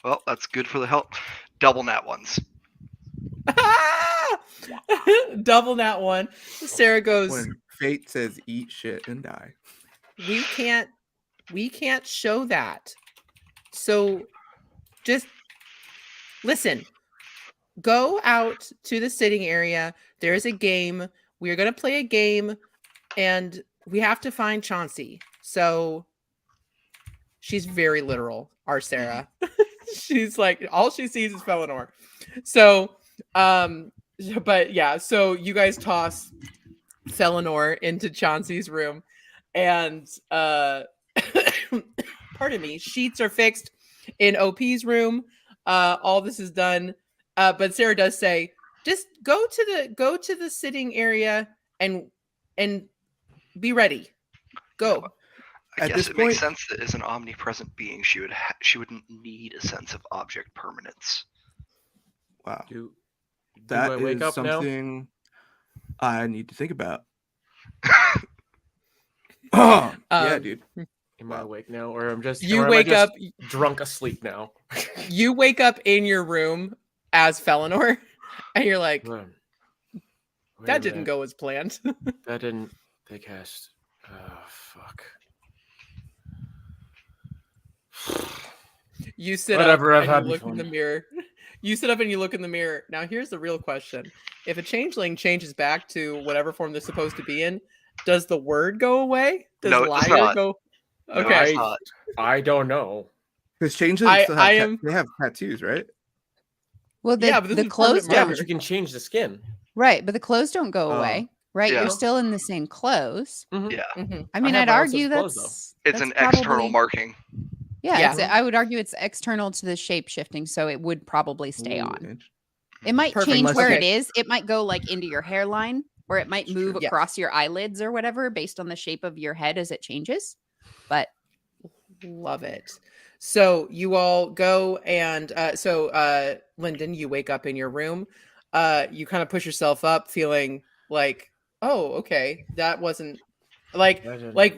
Speaker 3: Well, that's good for the help. Double nat ones.
Speaker 1: Double nat one. Sarah goes,
Speaker 5: when fate says eat shit and die.
Speaker 1: we can't show that. So just listen. Go out to the sitting area. There's a game. We're gonna play a game, and we have to find Chauncey. So she's very literal, our Sarah. She's like, all she sees is Felinor. So but yeah, so you guys toss Felinor into Chauncey's room, and pardon me, sheets are fixed in OP's room. All this is done. But Sarah does say, just go to the sitting area and be ready. Go.
Speaker 3: I
Speaker 5: At
Speaker 3: guess
Speaker 5: this
Speaker 3: it
Speaker 5: point-
Speaker 3: makes sense that as an omnipresent being, she wouldn't need a sense of object permanence.
Speaker 5: Wow.
Speaker 4: Do
Speaker 5: That
Speaker 4: I wake
Speaker 5: is
Speaker 4: up now?
Speaker 5: something I need to think about. Oh, yeah, dude.
Speaker 4: Am I awake now, or I'm just
Speaker 1: You
Speaker 4: or am I
Speaker 1: wake
Speaker 4: just
Speaker 1: up.
Speaker 4: drunk asleep now?
Speaker 1: You wake up in your room as Felinor, and you're like,
Speaker 4: Wait a
Speaker 1: that didn't
Speaker 4: minute.
Speaker 1: go as planned.
Speaker 4: That didn't. They cast. Oh fuck.
Speaker 1: You sit
Speaker 4: Whatever,
Speaker 1: up
Speaker 4: I've
Speaker 1: and
Speaker 4: had
Speaker 1: you look in
Speaker 4: fun.
Speaker 1: the mirror. You sit up and you look in the mirror. Now here's the real question. If a changeling changes back to whatever form they're supposed to be in, does the word go away? Does
Speaker 3: No, it does
Speaker 1: liar
Speaker 3: not.
Speaker 1: go?
Speaker 3: No,
Speaker 1: Okay.
Speaker 3: it's not.
Speaker 4: I don't know.
Speaker 5: Because changelings still have
Speaker 1: I am-
Speaker 5: they have tattoos, right?
Speaker 2: Well,
Speaker 1: Yeah, but this
Speaker 2: the
Speaker 1: is
Speaker 2: clothes
Speaker 1: permanent
Speaker 4: Yeah,
Speaker 2: don't.
Speaker 4: but you can change the skin.
Speaker 2: Right, but the clothes don't go
Speaker 5: Oh.
Speaker 2: away. Right,
Speaker 3: Yeah.
Speaker 2: you're still in the same clothes.
Speaker 4: Mhm.
Speaker 3: Yeah,
Speaker 1: Mhm.
Speaker 2: I mean,
Speaker 4: have
Speaker 2: I'd
Speaker 4: my own
Speaker 2: argue
Speaker 4: set of clothes, though.
Speaker 2: that's
Speaker 3: it's an
Speaker 2: that's
Speaker 3: external
Speaker 2: probably-
Speaker 3: marking.
Speaker 2: Yeah,
Speaker 1: Yeah.
Speaker 2: I would argue it's external to the shape shifting, so it would probably stay
Speaker 5: Ooh,
Speaker 2: on.
Speaker 5: interesting.
Speaker 2: It might
Speaker 1: Perfect.
Speaker 2: change
Speaker 5: Unless-
Speaker 2: where it
Speaker 1: okay.
Speaker 2: is. It might go like into your hairline, or it might
Speaker 5: That's
Speaker 2: move
Speaker 5: true.
Speaker 1: Yes.
Speaker 2: across your eyelids or whatever based on the shape of your head as it changes. But
Speaker 1: Love it. So you all go and Lyndon, you wake up in your room. You kind of push yourself up, feeling like, oh, okay, that wasn't like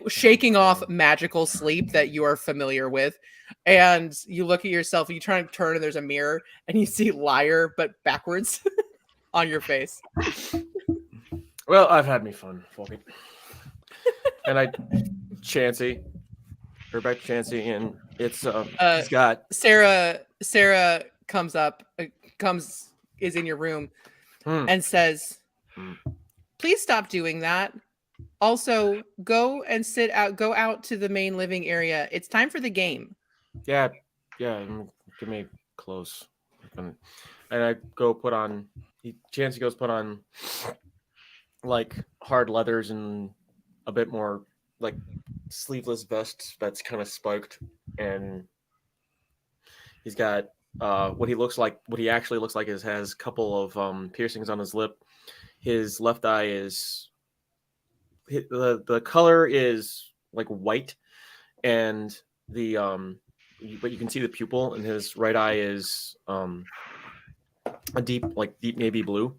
Speaker 1: shaking off magical sleep that you are familiar with. And you look at yourself, you try and turn, and there's a mirror, and you see liar, but backwards on your face.
Speaker 4: Well, I've had me fun. Fuck it. And I, Chancey, or back to Chancey, and it's he's got
Speaker 1: Sarah comes up, is in your room and says, please stop doing that. Also, go out to the main living area. It's time for the game.
Speaker 4: Yeah, give me clothes. And I go put on, Chancey goes put on like hard leathers and a bit more like sleeveless vest that's kind of spiked, and he's got what he actually looks like is has a couple of piercings on his lip. His left eye is the color is like white, and the but you can see the pupil, and his right eye is a deep navy blue,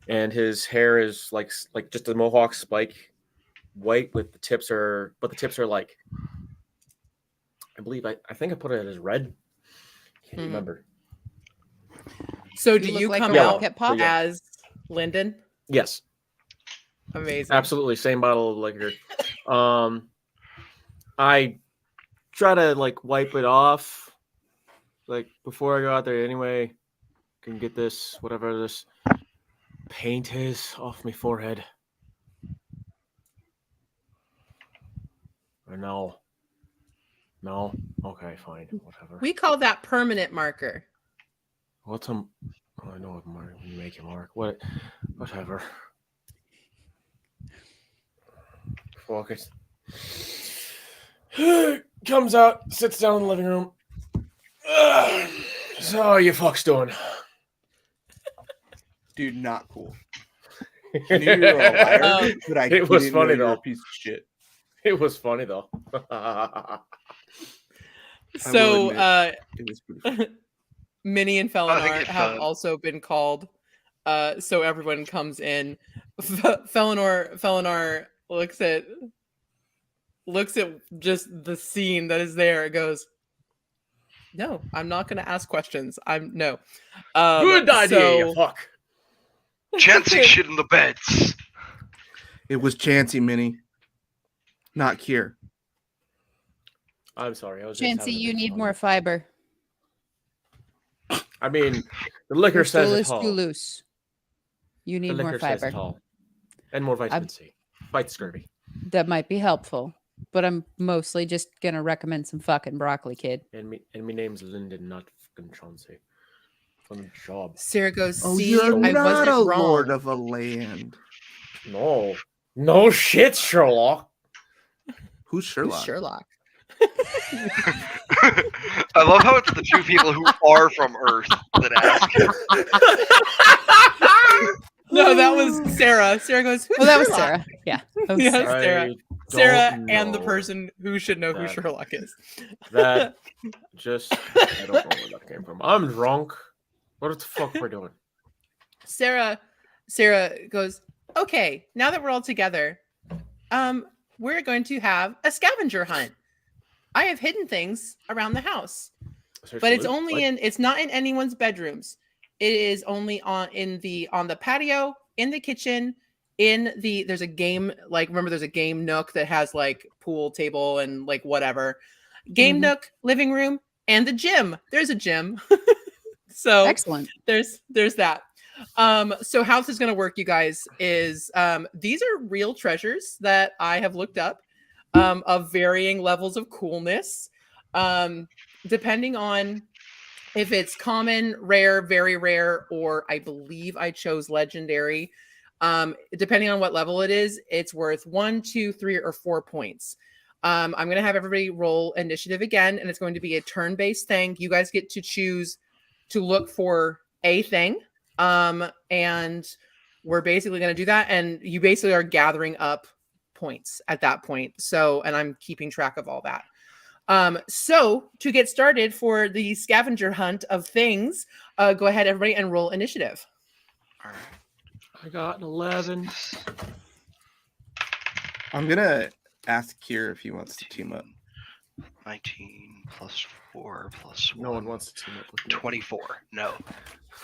Speaker 4: and his hair is like just a mohawk spike white with the tips are like, I think I put it as red. Can't remember.
Speaker 1: So do you
Speaker 2: like
Speaker 1: come
Speaker 2: a
Speaker 1: out
Speaker 2: rocket pop?
Speaker 1: as Lyndon?
Speaker 4: Yes.
Speaker 1: Amazing.
Speaker 4: Absolutely, same bottle of liquor. I try to like wipe it off like before I go out there anyway. Can get this whatever this paint is off my forehead. Or no. Okay, fine, whatever.
Speaker 1: We call that permanent marker.
Speaker 4: What's a? Oh, I know what mark. When you make a mark, whatever. Fuck it. Comes out, sits down in the living room. So, how you fucks doing?
Speaker 5: Dude, not cool. I knew you were a liar, but
Speaker 4: it was
Speaker 5: didn't
Speaker 4: funny
Speaker 5: know you were
Speaker 4: though.
Speaker 5: a piece of shit.
Speaker 4: It was funny though.
Speaker 1: So,
Speaker 5: it was pretty funny.
Speaker 1: Minnie and Felinar have also been called. So everyone comes in. Felinar looks at just the scene that is there. It goes, no, I'm not going to ask questions. No.
Speaker 4: Good idea, you fuck.
Speaker 3: Chancey shit in the beds.
Speaker 5: It was Chancey, Minnie. Not Kier.
Speaker 4: I'm sorry.
Speaker 2: Chancey, you need more fiber.
Speaker 4: I mean, the liquor says it all.
Speaker 2: Too loose. You need more fiber.
Speaker 4: And more vitamin C. Fight scurvy.
Speaker 2: That might be helpful, but I'm mostly just gonna recommend some fucking broccoli, kid.
Speaker 4: And me name's Lyndon, not fucking Chauncey. Fun job.
Speaker 1: Sarah goes,
Speaker 5: Oh,
Speaker 1: see,
Speaker 5: you're
Speaker 1: I
Speaker 5: not
Speaker 1: wasn't
Speaker 5: a
Speaker 1: wrong.
Speaker 5: lord of a land.
Speaker 4: No shit, Sherlock.
Speaker 5: Who's Sherlock?
Speaker 1: Who's Sherlock?
Speaker 3: I love how it's the two people who are from Earth that ask.
Speaker 1: No, that was Sarah. Sarah goes, who's
Speaker 2: that was
Speaker 1: Sherlock?
Speaker 2: Sarah. Yeah. That was
Speaker 1: Yes,
Speaker 2: Sarah.
Speaker 1: Sarah. Sarah and the person who should know who Sherlock is.
Speaker 4: That just, I don't know where that came from. I'm drunk. What the fuck we're doing?
Speaker 1: Sarah goes, okay, now that we're all together, we're going to have a scavenger hunt. I have hidden things around the house, but it's only it's not in anyone's bedrooms. It is only on the patio, in the kitchen, there's a game, like, remember there's a game nook that has like pool table and like whatever. Game nook, living room, and the gym. There's a gym. So
Speaker 2: excellent.
Speaker 1: There's that. So how this is going to work, you guys, is these are real treasures that I have looked up of varying levels of coolness, depending on if it's common, rare, very rare, or I believe I chose legendary. Depending on what level it is, it's worth 1, 2, 3, or 4 points. I'm going to have everybody roll initiative again, and it's going to be a turn-based thing. You guys get to choose to look for a thing. And we're basically going to do that. And you basically are gathering up points at that point. So, and I'm keeping track of all that. So to get started for the scavenger hunt of things, go ahead, everybody, and roll initiative.
Speaker 3: All right.
Speaker 4: I got an 11.
Speaker 5: I'm going to ask Kier if he wants to team up.
Speaker 3: 19 plus 4 plus 1.
Speaker 4: No one wants to team up with me.
Speaker 3: 24. No.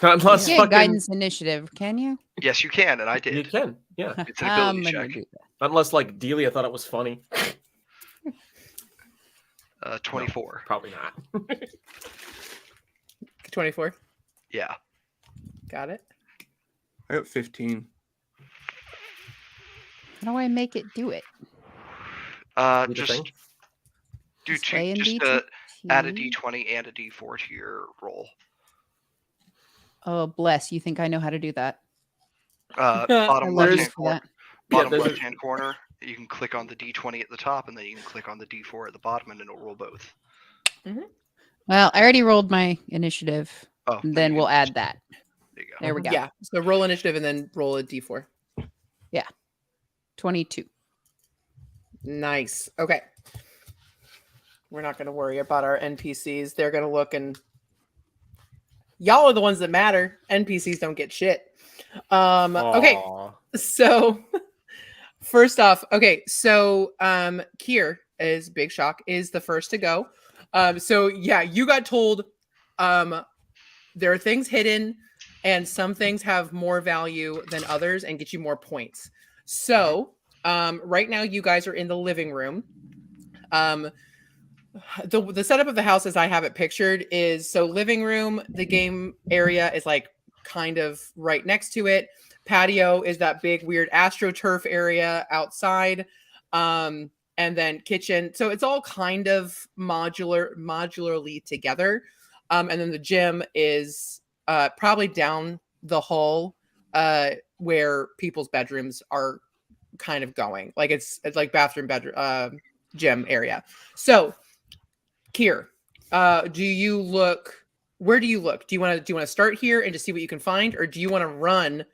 Speaker 4: Not unless
Speaker 2: You can't guidance initiative, can you?
Speaker 3: Yes, you can, and I did.
Speaker 4: You can, yeah.
Speaker 3: It's an ability check.
Speaker 4: Not unless, like, Delia thought it was funny.
Speaker 3: 24.
Speaker 4: No, probably not.
Speaker 1: 24.
Speaker 3: Yeah.
Speaker 1: Got it.
Speaker 5: I got 15.
Speaker 2: How do I make it do it?
Speaker 3: Just do
Speaker 2: Display in
Speaker 3: just
Speaker 2: D20.
Speaker 3: add a d20 and a d4 to your roll.
Speaker 2: Oh, bless. You think I know how to do that?
Speaker 3: Bottom
Speaker 2: love you
Speaker 3: left-hand
Speaker 2: for
Speaker 3: corner.
Speaker 2: that.
Speaker 3: Bottom
Speaker 5: there's a-
Speaker 3: left-hand corner. You can click on the d20 at the top, and then you can click on the d4 at the bottom, and it'll roll both.
Speaker 2: Well, I already rolled my initiative.
Speaker 3: Oh,
Speaker 2: And then
Speaker 3: you
Speaker 2: we'll
Speaker 3: can
Speaker 2: add
Speaker 3: just-
Speaker 2: that.
Speaker 3: There you go.
Speaker 2: There we go.
Speaker 1: Yeah. So roll initiative and then roll a d4.
Speaker 2: 22.
Speaker 1: Nice. Okay. We're not going to worry about our NPCs. They're going to look and y'all are the ones that matter. NPCs don't get shit. Okay.
Speaker 4: Aw.
Speaker 1: So first off, okay. So Kier is Big Shock is the first to go. So yeah, you got told there are things hidden and some things have more value than others and get you more points. So right now you guys are in the living room. The setup of the house as I have it pictured is so living room, the game area is like kind of right next to it. Patio is that big weird astroturf area outside. And then kitchen. So it's all kind of modularly together. And then the gym is probably down the hall where people's bedrooms are kind of going. Like it's like bathroom, bedroom, gym area. So Kier, do you look? Where do you look? Do you want to start here and just see what you can find, or do you want to run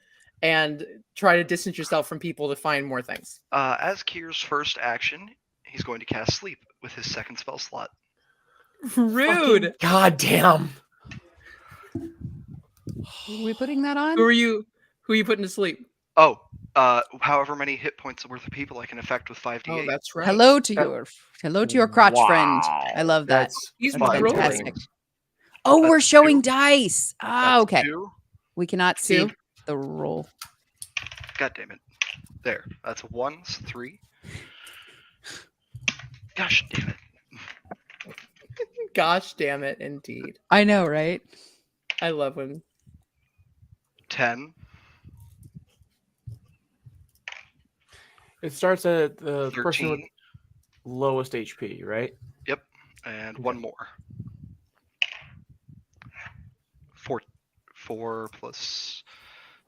Speaker 1: and try to distance yourself from people to find more things?
Speaker 3: As Kier's first action, he's going to cast Sleep with his second spell slot.
Speaker 1: Rude.
Speaker 4: God damn.
Speaker 2: Who are we putting that on?
Speaker 1: Who are you putting to sleep?
Speaker 3: Oh, however many hit points worth of people I can affect with 5d8.
Speaker 1: Oh, that's right.
Speaker 2: Hello to your crotch friend. I love that.
Speaker 1: He's
Speaker 2: That's
Speaker 3: fucking
Speaker 2: fantastic.
Speaker 3: brilliant.
Speaker 2: Oh,
Speaker 3: That's
Speaker 2: we're showing
Speaker 3: two.
Speaker 2: dice. Ah,
Speaker 3: That's
Speaker 2: okay.
Speaker 3: 2.
Speaker 2: We cannot see
Speaker 1: Two.
Speaker 2: the roll.
Speaker 3: God damn it. There. That's 1, 3. Gosh damn it.
Speaker 1: Gosh damn it, indeed.
Speaker 2: I know, right?
Speaker 1: I love when
Speaker 3: 10.
Speaker 4: It starts at the person with
Speaker 3: 13.
Speaker 4: lowest HP, right?
Speaker 3: Yep. And
Speaker 4: Okay.
Speaker 3: one more. 4 plus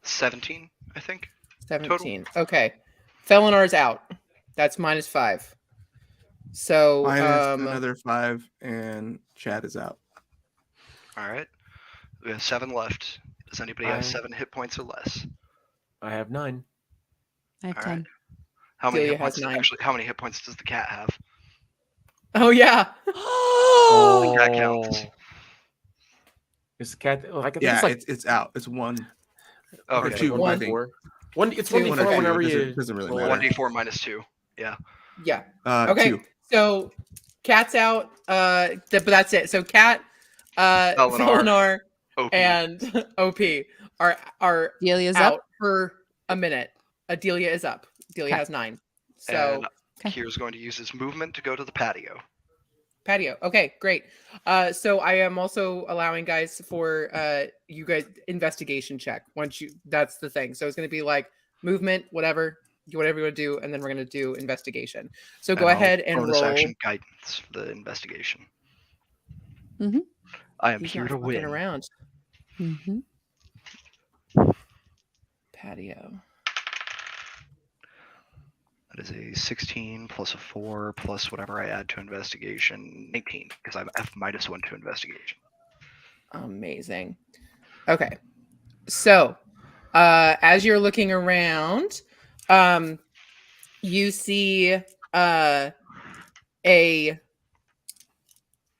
Speaker 3: 17, I think.
Speaker 1: 17. Okay. Felinar's out. That's -5. So
Speaker 5: Minus another 5, and Chad is out.
Speaker 3: All right. We have 7 left. Does anybody have 7 hit points or less?
Speaker 4: I have 9.
Speaker 2: I have
Speaker 3: All
Speaker 2: 10.
Speaker 3: right. How many
Speaker 1: Delia
Speaker 3: hit
Speaker 1: has
Speaker 3: points?
Speaker 1: 9.
Speaker 3: Actually, how many hit points does the cat have?
Speaker 1: oh yeah.
Speaker 2: Oh,
Speaker 3: That counts.
Speaker 4: Is the cat like? I think
Speaker 5: Yeah,
Speaker 4: it's like
Speaker 5: it's out. It's 1.
Speaker 3: Okay.
Speaker 5: Or 2,
Speaker 1: One.
Speaker 5: I think.
Speaker 4: 1. It's
Speaker 1: Two.
Speaker 4: 1d4
Speaker 1: 1 or 2.
Speaker 4: whenever
Speaker 5: It
Speaker 4: you
Speaker 5: doesn't really
Speaker 4: roll.
Speaker 5: matter.
Speaker 3: 1d4 minus 2.
Speaker 1: Yeah.
Speaker 5: 2.
Speaker 1: Okay. So Cat's out. But that's it. So Cat, Felinar,
Speaker 3: OP.
Speaker 1: and OP are
Speaker 2: Delia's
Speaker 1: out
Speaker 2: up.
Speaker 1: for a minute. Delia is up. Delia
Speaker 2: Okay.
Speaker 1: has 9. So
Speaker 3: And
Speaker 2: Okay.
Speaker 3: Kier's going to use his movement to go to the patio.
Speaker 1: patio. Okay, great. So I am also allowing guys for you guys investigation check. That's the thing. So it's going to be like movement, whatever you want to do, and then we're going to do investigation. So go
Speaker 3: I'll
Speaker 1: ahead and
Speaker 3: bonus
Speaker 1: roll.
Speaker 3: action guidance for the investigation.
Speaker 2: Mhm.
Speaker 3: I am
Speaker 1: He's
Speaker 3: here
Speaker 1: not
Speaker 3: to
Speaker 1: fucking
Speaker 3: win.
Speaker 1: around.
Speaker 2: Mhm.
Speaker 1: Patio.
Speaker 3: That is a 16 plus a 4 plus whatever I add to investigation. 19, because I'm F minus 1 to investigation.
Speaker 1: Amazing. Okay. So, as you're looking around, you see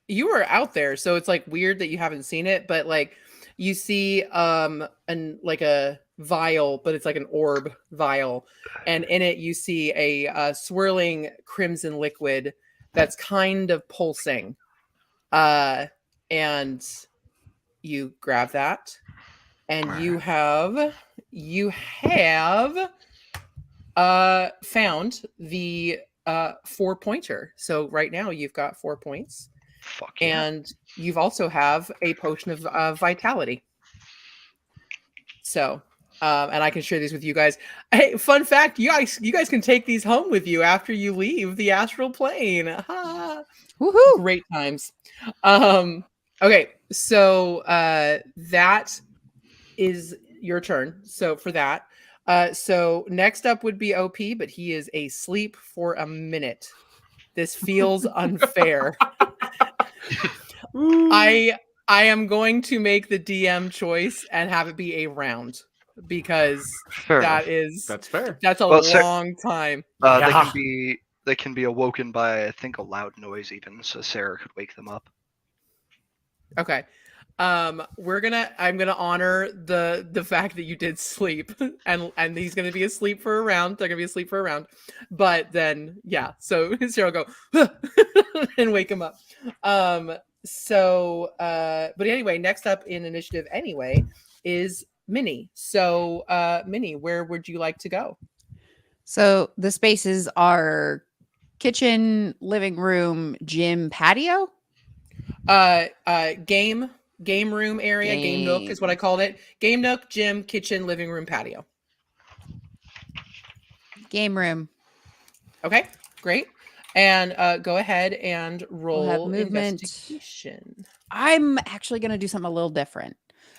Speaker 1: you were out there, so it's like weird that you haven't seen it, but like you see like a vial, but it's like an orb vial, and in it you see a swirling crimson liquid that's kind of pulsing. And you grab that, and
Speaker 3: All
Speaker 1: you have found the 4-pointer. So right now you've got 4 points,
Speaker 3: Fuck yeah.
Speaker 1: and you've also have a potion of vitality. So, and I can share these with you guys. Hey, fun fact, you guys can take these home with you after you leave the astral plane.
Speaker 2: Woohoo!
Speaker 1: Great times. Okay, so that is your turn. So for that, so next up would be OP, but he is asleep for a minute. This feels unfair. I am going to make the DM choice and have it be a round because
Speaker 4: That's fair.
Speaker 1: That's a long time.
Speaker 3: They can be awoken by, I think, a loud noise even, so Sarah could wake them up.
Speaker 1: Okay. I'm gonna honor the fact that you did sleep and he's gonna be asleep for a round. They're gonna be asleep for a round. But then so Sarah will go and wake him up. But anyway, next up in initiative anyway is Minnie. So Minnie, where would you like to go?
Speaker 2: So the spaces are kitchen, living room, gym, patio.
Speaker 1: Game room area. Game nook is what I called it. Game nook, gym, kitchen, living room, patio.
Speaker 2: Game room.
Speaker 1: Okay, great. And go ahead and roll
Speaker 2: We'll have movement.
Speaker 1: Investigation.
Speaker 2: I'm actually going to do something a little different.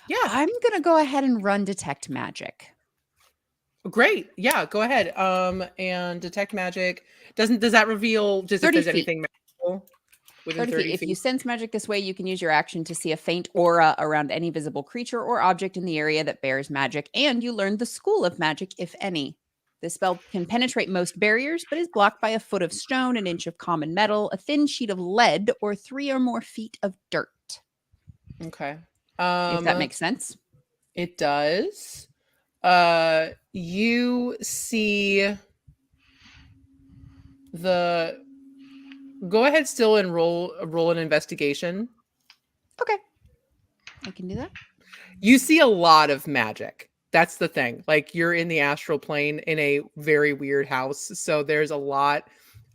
Speaker 1: Yeah.
Speaker 2: I'm going to go ahead and run detect magic.
Speaker 1: Great. Yeah, go ahead. And detect magic. Does that reveal just if there's
Speaker 2: feet.
Speaker 1: anything magical? Within 30
Speaker 2: feet.
Speaker 1: feet.
Speaker 2: If you sense magic this way, you can use your action to see a faint aura around any visible creature or object in the area that bears magic, and you learn the school of magic, if any. This spell can penetrate most barriers, but is blocked by a foot of stone, an inch of common metal, a thin sheet of lead, or 3 or more feet of dirt.
Speaker 1: Okay.
Speaker 2: If that makes sense.
Speaker 1: It does. You see the... Go ahead still and roll an investigation.
Speaker 2: Okay. I can do that.
Speaker 1: You see a lot of magic. That's the thing. Like, you're in the astral plane in a very weird house. So there's a lot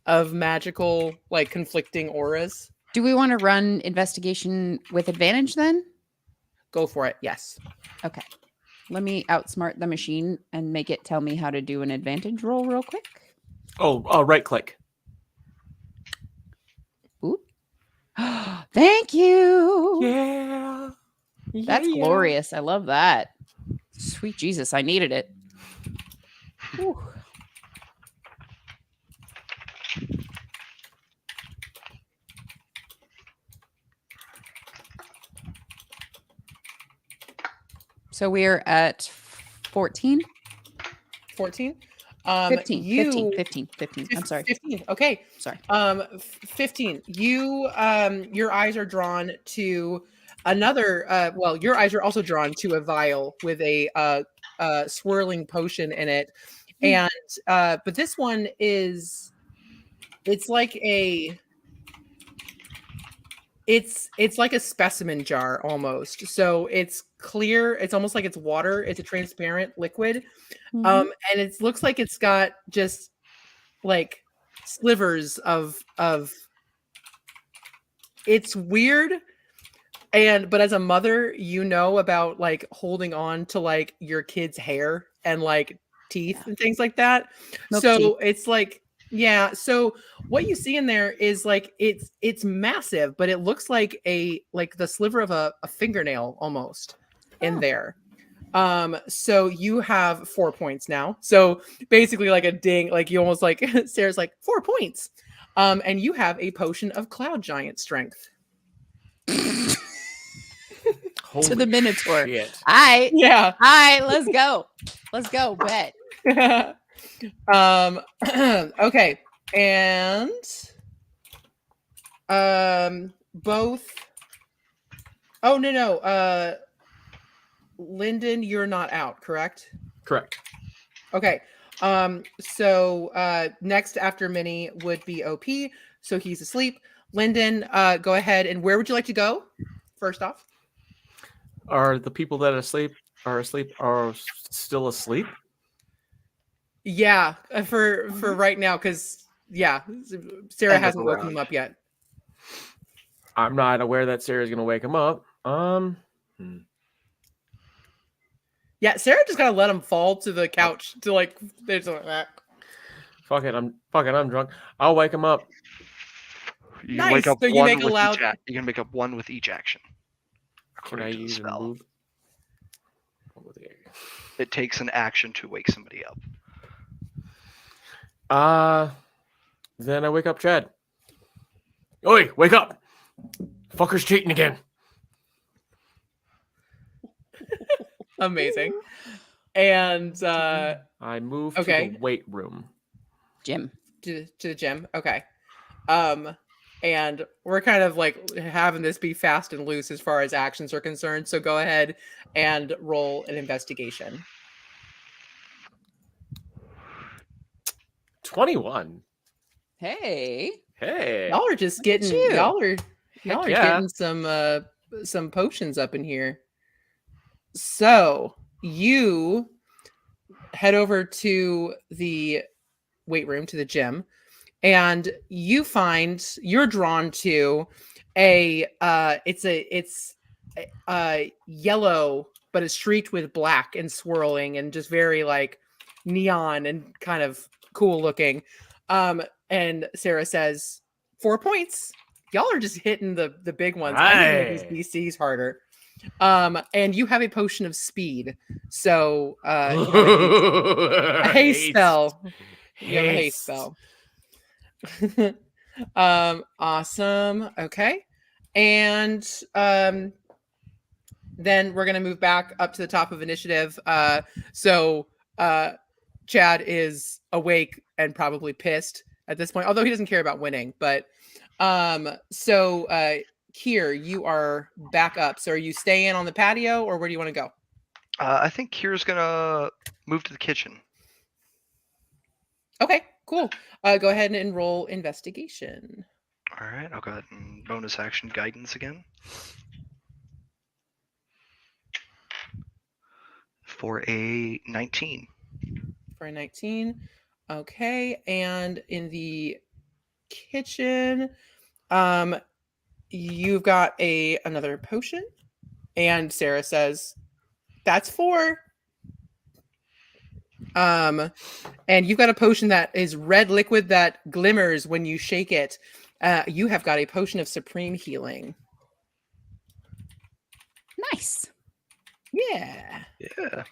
Speaker 1: of magical, like, conflicting auras.
Speaker 2: Do we want to run investigation with advantage then?
Speaker 1: Go for it. Yes.
Speaker 2: Okay. Let me outsmart the machine and make it tell me how to do an advantage roll real quick.
Speaker 4: Oh, right click.
Speaker 2: Ooh. Thank you.
Speaker 4: Yeah.
Speaker 2: That's glorious. I love that. Sweet Jesus, I needed it. Whew. So we're at 14?
Speaker 1: 14?
Speaker 2: 15. I'm sorry.
Speaker 1: 15. Okay.
Speaker 2: Sorry.
Speaker 1: 15. Your eyes are drawn to another, your eyes are also drawn to a vial with a swirling potion in it. And, but this one it's like it's like a specimen jar almost. So it's clear. It's almost like it's water. It's a transparent liquid. And it looks like it's got just like slivers of it's weird. But as a mother, you know about like holding on to like your kid's hair and like teeth and things like that.
Speaker 2: Milk
Speaker 1: so
Speaker 2: teeth.
Speaker 1: It's like, so what you see in there is like it's massive, but it looks like the sliver of a fingernail almost in there. So you have 4 points now. So basically like a ding, like you almost like Sarah's like 4 points. And you have a potion of cloud giant strength.
Speaker 2: To the Minotaur.
Speaker 4: Shit.
Speaker 2: All right, let's go. Bet.
Speaker 1: Okay. And both. Oh no. Lyndon, you're not out, correct?
Speaker 4: Correct.
Speaker 1: Okay. So next after Minnie would be OP. So he's asleep. Lyndon, go ahead. And where would you like to go? First off.
Speaker 4: Are the people that are still asleep?
Speaker 1: Yeah, for right now, because Sarah hasn't woken them up yet.
Speaker 4: I'm not aware that Sarah's gonna wake him up.
Speaker 1: Yeah, Sarah just gotta let him fall to the couch to like. There's like that.
Speaker 4: Fuck it, I'm drunk. I'll wake him up.
Speaker 3: You
Speaker 1: Nice.
Speaker 3: wake up
Speaker 1: So you
Speaker 3: one
Speaker 1: make a
Speaker 3: with
Speaker 1: loud.
Speaker 3: you can make up one with each action.
Speaker 4: Can I
Speaker 3: According to the
Speaker 4: use a
Speaker 3: spell.
Speaker 4: move?
Speaker 3: It takes an action to wake somebody up.
Speaker 4: Then I wake up Chad. Oi, wake up! Fucker's cheating again.
Speaker 1: Amazing. And
Speaker 4: I move
Speaker 1: okay.
Speaker 4: to the weight room.
Speaker 2: Gym.
Speaker 1: To the gym. Okay. And we're kind of like having this be fast and loose as far as actions are concerned. So go ahead and roll an investigation.
Speaker 4: 21.
Speaker 2: Hey.
Speaker 1: Y'all are just getting y'all are getting some potions up in here. So you head over to the weight room, to the gym, and you're drawn to it's yellow, but it's streaked with black and swirling and just very like neon and kind of cool looking. And Sarah says, 4 points. Y'all are just hitting the big ones. I need to make these DCs harder. And you have a potion of speed. So you have a haste spell. You have a haste spell. Awesome. Okay. And then we're gonna move back up to the top of initiative. So Chad is awake and probably pissed at this point, although he doesn't care about winning. But so Kier, you are back up. So are you staying on the patio, or where do you want to go?
Speaker 3: I think Kier's gonna move to the kitchen.
Speaker 1: Okay, cool. Go ahead and roll investigation.
Speaker 3: All right, I'll go ahead and bonus action guidance again. For a 19.
Speaker 1: For a 19. Okay, and in the kitchen, you've got another potion, and Sarah says, "That's 4." And you've got a potion that is red liquid that glimmers when you shake it. You have got a potion of supreme healing.
Speaker 2: Nice.
Speaker 1: Yeah.
Speaker 3: Yeah.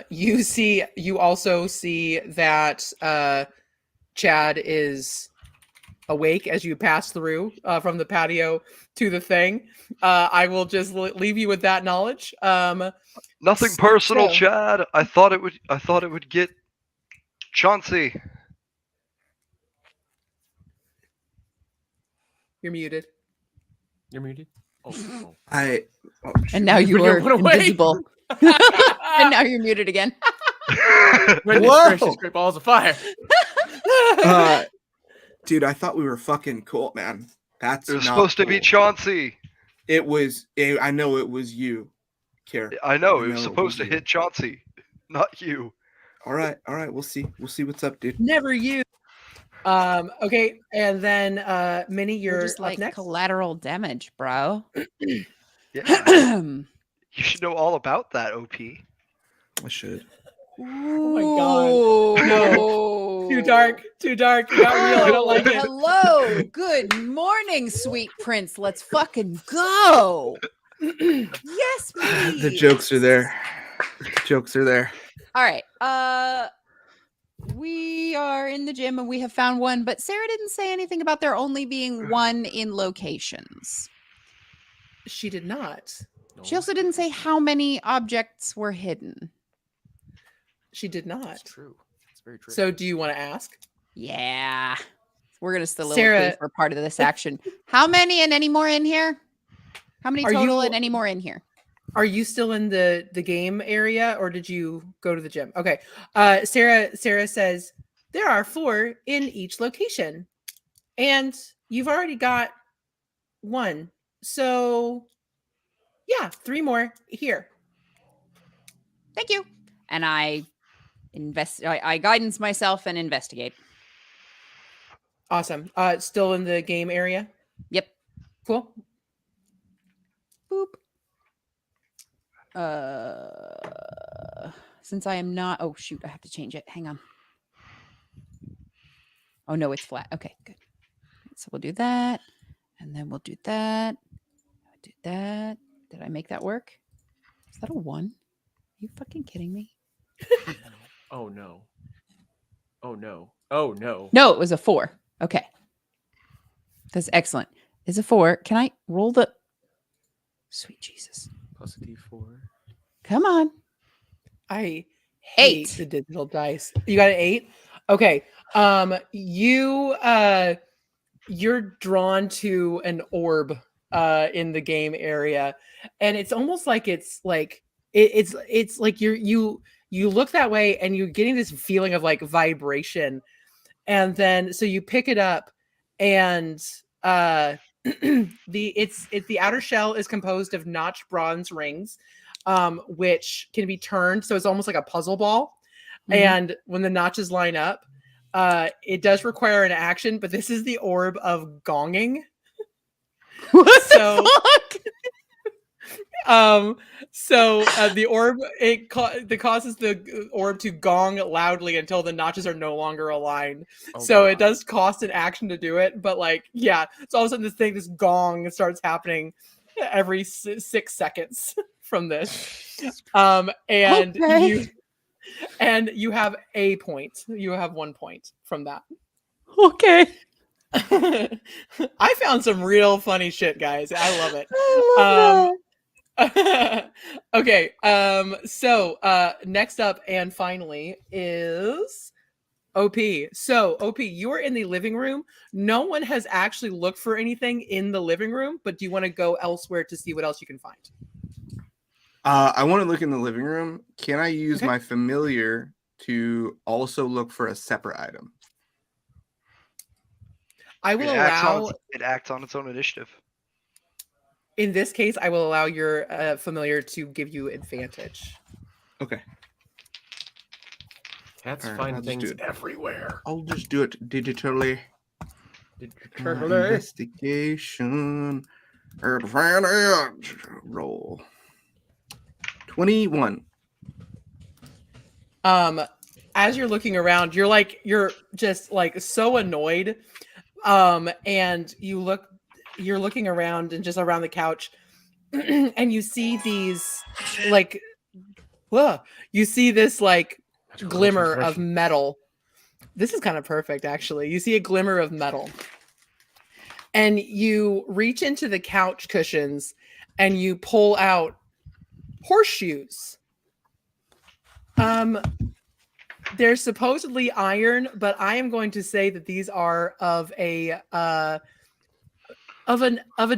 Speaker 1: You also see that Chad is awake as you pass through from the patio to the thing. I will just leave you with that knowledge.
Speaker 3: Nothing personal, Chad. I thought it would get Chauncey.
Speaker 1: You're muted.
Speaker 4: You're muted. Oh.
Speaker 2: And now you are invisible. And now you're muted again.
Speaker 4: Gracious, great balls of fire.
Speaker 5: Dude, I thought we were fucking cool, man. It
Speaker 3: was supposed to be Chauncey.
Speaker 5: It was. I know it was you, Kier.
Speaker 3: I know it was supposed to hit Chauncey, not you.
Speaker 5: All right. We'll see. We'll see what's up, dude.
Speaker 1: Never you. Okay, and then Minnie, you're
Speaker 2: just like
Speaker 1: up next.
Speaker 2: Collateral damage, bro.
Speaker 3: Yeah. You should know all about that, OP.
Speaker 5: I should.
Speaker 1: Oh my god. No. Too dark. You got real. I don't like it.
Speaker 2: Hello. Good morning, sweet prince. Let's fucking go. Yes, please.
Speaker 5: The jokes are there.
Speaker 2: All right. We are in the gym and we have found one, but Sarah didn't say anything about there only being one in locations.
Speaker 1: She did not.
Speaker 2: She also didn't say how many objects were hidden.
Speaker 1: She did not.
Speaker 4: That's true. It's very true.
Speaker 1: So do you want to ask?
Speaker 2: Yeah. We're going to soliloquy
Speaker 1: Sarah,
Speaker 2: for part of this action. How many and any more in here? How many total and any more in here?
Speaker 1: Are you still in the game area, or did you go to the gym? Okay. Sarah says there are 4 in each location, and you've already got 1. So yeah, 3 more here.
Speaker 2: Thank you. And I guidance myself and investigate.
Speaker 1: Awesome. Still in the game area?
Speaker 2: Yep.
Speaker 1: Cool.
Speaker 2: Boop. Since I am not. Oh shoot! I have to change it. Hang on. Oh no, it's flat. Okay, good. So we'll do that, and then we'll do that. Do that. Did I make that work? Is that a 1? Are you fucking kidding me?
Speaker 4: Oh no. Oh no. Oh no.
Speaker 2: No, it was a 4. Okay. That's excellent. It's a 4. Can I roll the sweet Jesus?
Speaker 4: Plus a D4.
Speaker 2: Come on.
Speaker 1: I hate
Speaker 2: 8.
Speaker 1: the digital dice. You got an 8? Okay. You're drawn to an orb in the game area, and it's almost like it's like it's like you look that way and you're getting this feeling of like vibration, and then so you pick it up, and the outer shell is composed of notched bronze rings, which can be turned, so it's almost like a puzzle ball. And when the notches line up, it does require an action, but this is the orb of gonging.
Speaker 2: What
Speaker 1: So-
Speaker 2: the fuck?
Speaker 1: The orb it causes the orb to gong loudly until the notches are no longer aligned.
Speaker 4: Oh,
Speaker 1: So
Speaker 4: God.
Speaker 1: it does cost an action to do it, but like yeah, so all of a sudden this gong starts happening every 6 seconds from this. And
Speaker 2: Okay.
Speaker 1: you have a point. You have 1 point from that.
Speaker 2: Okay.
Speaker 1: I found some real funny shit, guys. I love it.
Speaker 2: I love that.
Speaker 1: Okay. So next up and finally is OP. So OP, you are in the living room. No one has actually looked for anything in the living room, but do you want to go elsewhere to see what else you can find?
Speaker 5: I want to look in the living room. Can I use
Speaker 1: Okay.
Speaker 5: my familiar to also look for a separate item?
Speaker 1: I will allow,
Speaker 3: It acts on its own initiative.
Speaker 1: in this case, I will allow your familiar to give you advantage.
Speaker 5: Okay.
Speaker 4: Cats
Speaker 5: All right,
Speaker 4: find
Speaker 5: I'll just
Speaker 4: things
Speaker 5: do it.
Speaker 4: everywhere.
Speaker 5: I'll just do it digitally.
Speaker 4: Digitally.
Speaker 5: Investigation. Advantage. Roll. 21.
Speaker 1: As you're looking around, you're just like so annoyed. And you're looking around and just around the couch and you see these like you see this like glimmer of metal. This is kind of perfect, actually. You see a glimmer of metal and you reach into the couch cushions and you pull out horseshoes. They're supposedly iron, but I am going to say that these are of a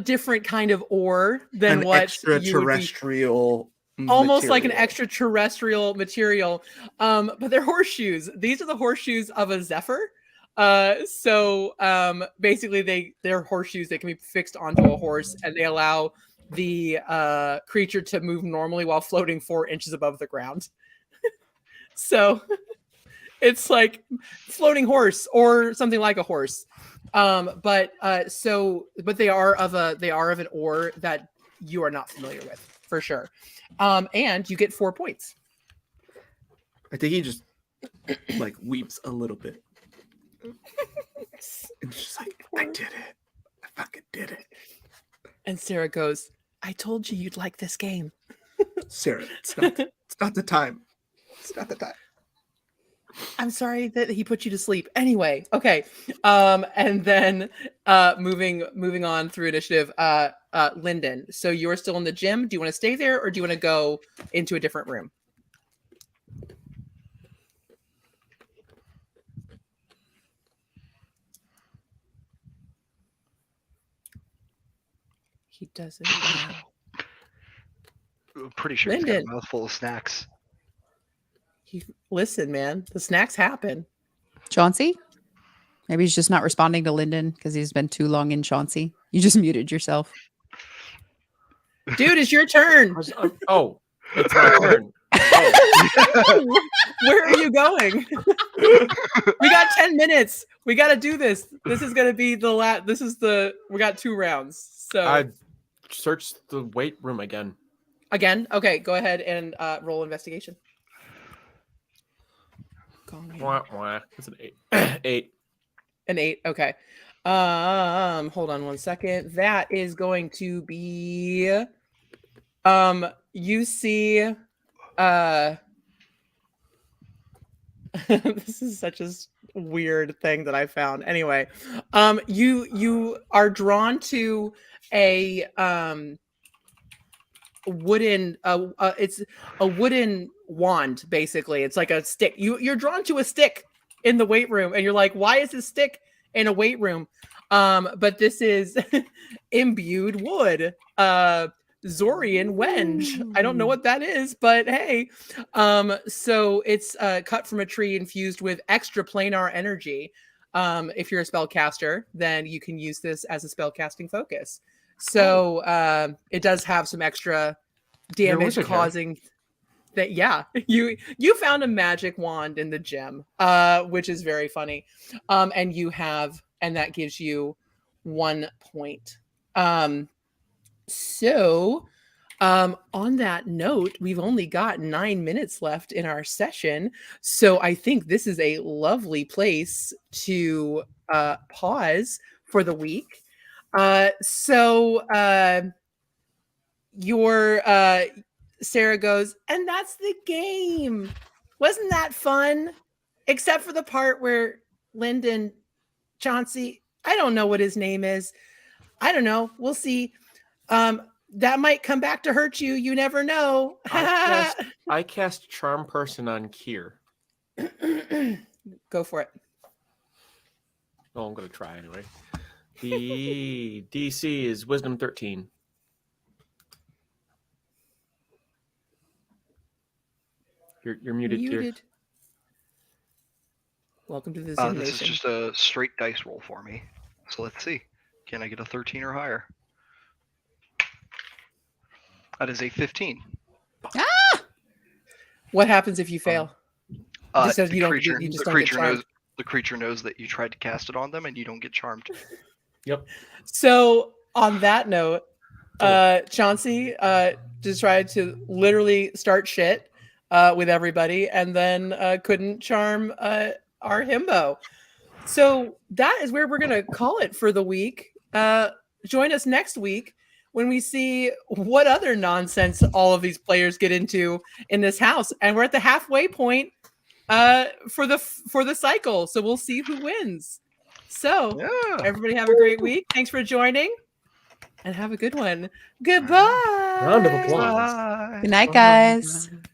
Speaker 1: different kind of ore than what
Speaker 5: extraterrestrial,
Speaker 1: almost like an
Speaker 5: material.
Speaker 1: extraterrestrial material. But they're horseshoes. These are the horseshoes of a zephyr. Basically they're horseshoes that can be fixed onto a horse, and they allow the creature to move normally while floating 4 inches above the ground. So it's like floating horse or something like a horse. But they are of an ore that you are not familiar with for sure. And you get 4 points.
Speaker 5: I think he just like weeps a little bit. And just like, I did it. I fucking did it.
Speaker 1: And Sarah goes, I told you you'd like this game.
Speaker 5: Sarah, it's not the time. It's not the time.
Speaker 1: I'm sorry that he put you to sleep. Anyway, okay. And then moving on through initiative, Lyndon. So you're still in the gym. Do you want to stay there or do you want to go into a different room? He doesn't know.
Speaker 3: I'm pretty sure he's got a
Speaker 1: Lyndon.
Speaker 3: mouthful of snacks.
Speaker 1: Listen, man, the snacks happen.
Speaker 2: Chauncey? Maybe he's just not responding to Lyndon because he's been too long in Chauncey. You just muted yourself.
Speaker 1: Dude, it's your turn.
Speaker 4: Oh, it's my turn. Oh.
Speaker 1: Where are you going? We got 10 minutes. We got to do this. This is going to be the last. We got 2 rounds. So
Speaker 4: I searched the weight room again.
Speaker 1: Again? Okay, go ahead and roll investigation.
Speaker 4: It's an 8. 8.
Speaker 1: An 8. Okay. Hold on one second. That is going to be you see this is such a weird thing that I found. Anyway, you are drawn to a wooden it's a wooden wand, basically. It's like a stick. You're drawn to a stick in the weight room, and you're like, why is this stick in a weight room? But this is imbued wood. Zorian Wenge. I don't know what that is, but hey. So it's cut from a tree infused with extra planar energy. If you're a spellcaster, then you can use this as a spellcasting focus. So it does have some extra damage causing that. Yeah, you found a magic wand in the gym, which is very funny. And that gives you 1 point. So on that note, we've only got 9 minutes left in our session. So I think this is a lovely place to pause for the week. Sarah goes, and that's the game. Wasn't that fun? Except for the part where Lyndon Chauncey, I don't know what his name is. I don't know. We'll see. That might come back to hurt you. You never know.
Speaker 4: I cast Charm Person on Kier.
Speaker 1: Go for it.
Speaker 4: Oh, I'm going to try anyway. The DC is Wisdom 13. You're muted, Kier.
Speaker 1: Welcome to the simulation.
Speaker 3: This is just a straight dice roll for me. So let's see. Can I get a 13 or higher? That is a 15.
Speaker 1: Ah! What happens if you fail?
Speaker 3: The creature knows that you tried to cast it on them, and you don't get charmed.
Speaker 4: Yep.
Speaker 1: So on that note, Chauncey just tried to literally start shit with everybody, and then couldn't charm our himbo. So that is where we're gonna call it for the week. Join us next week when we see what other nonsense all of these players get into in this house. And we're at the halfway point for the cycle. So we'll see who wins. So everybody have a great week. Thanks for joining and have a good one. Goodbye.
Speaker 4: Round of applause.
Speaker 3: Bye.
Speaker 2: Good night, guys.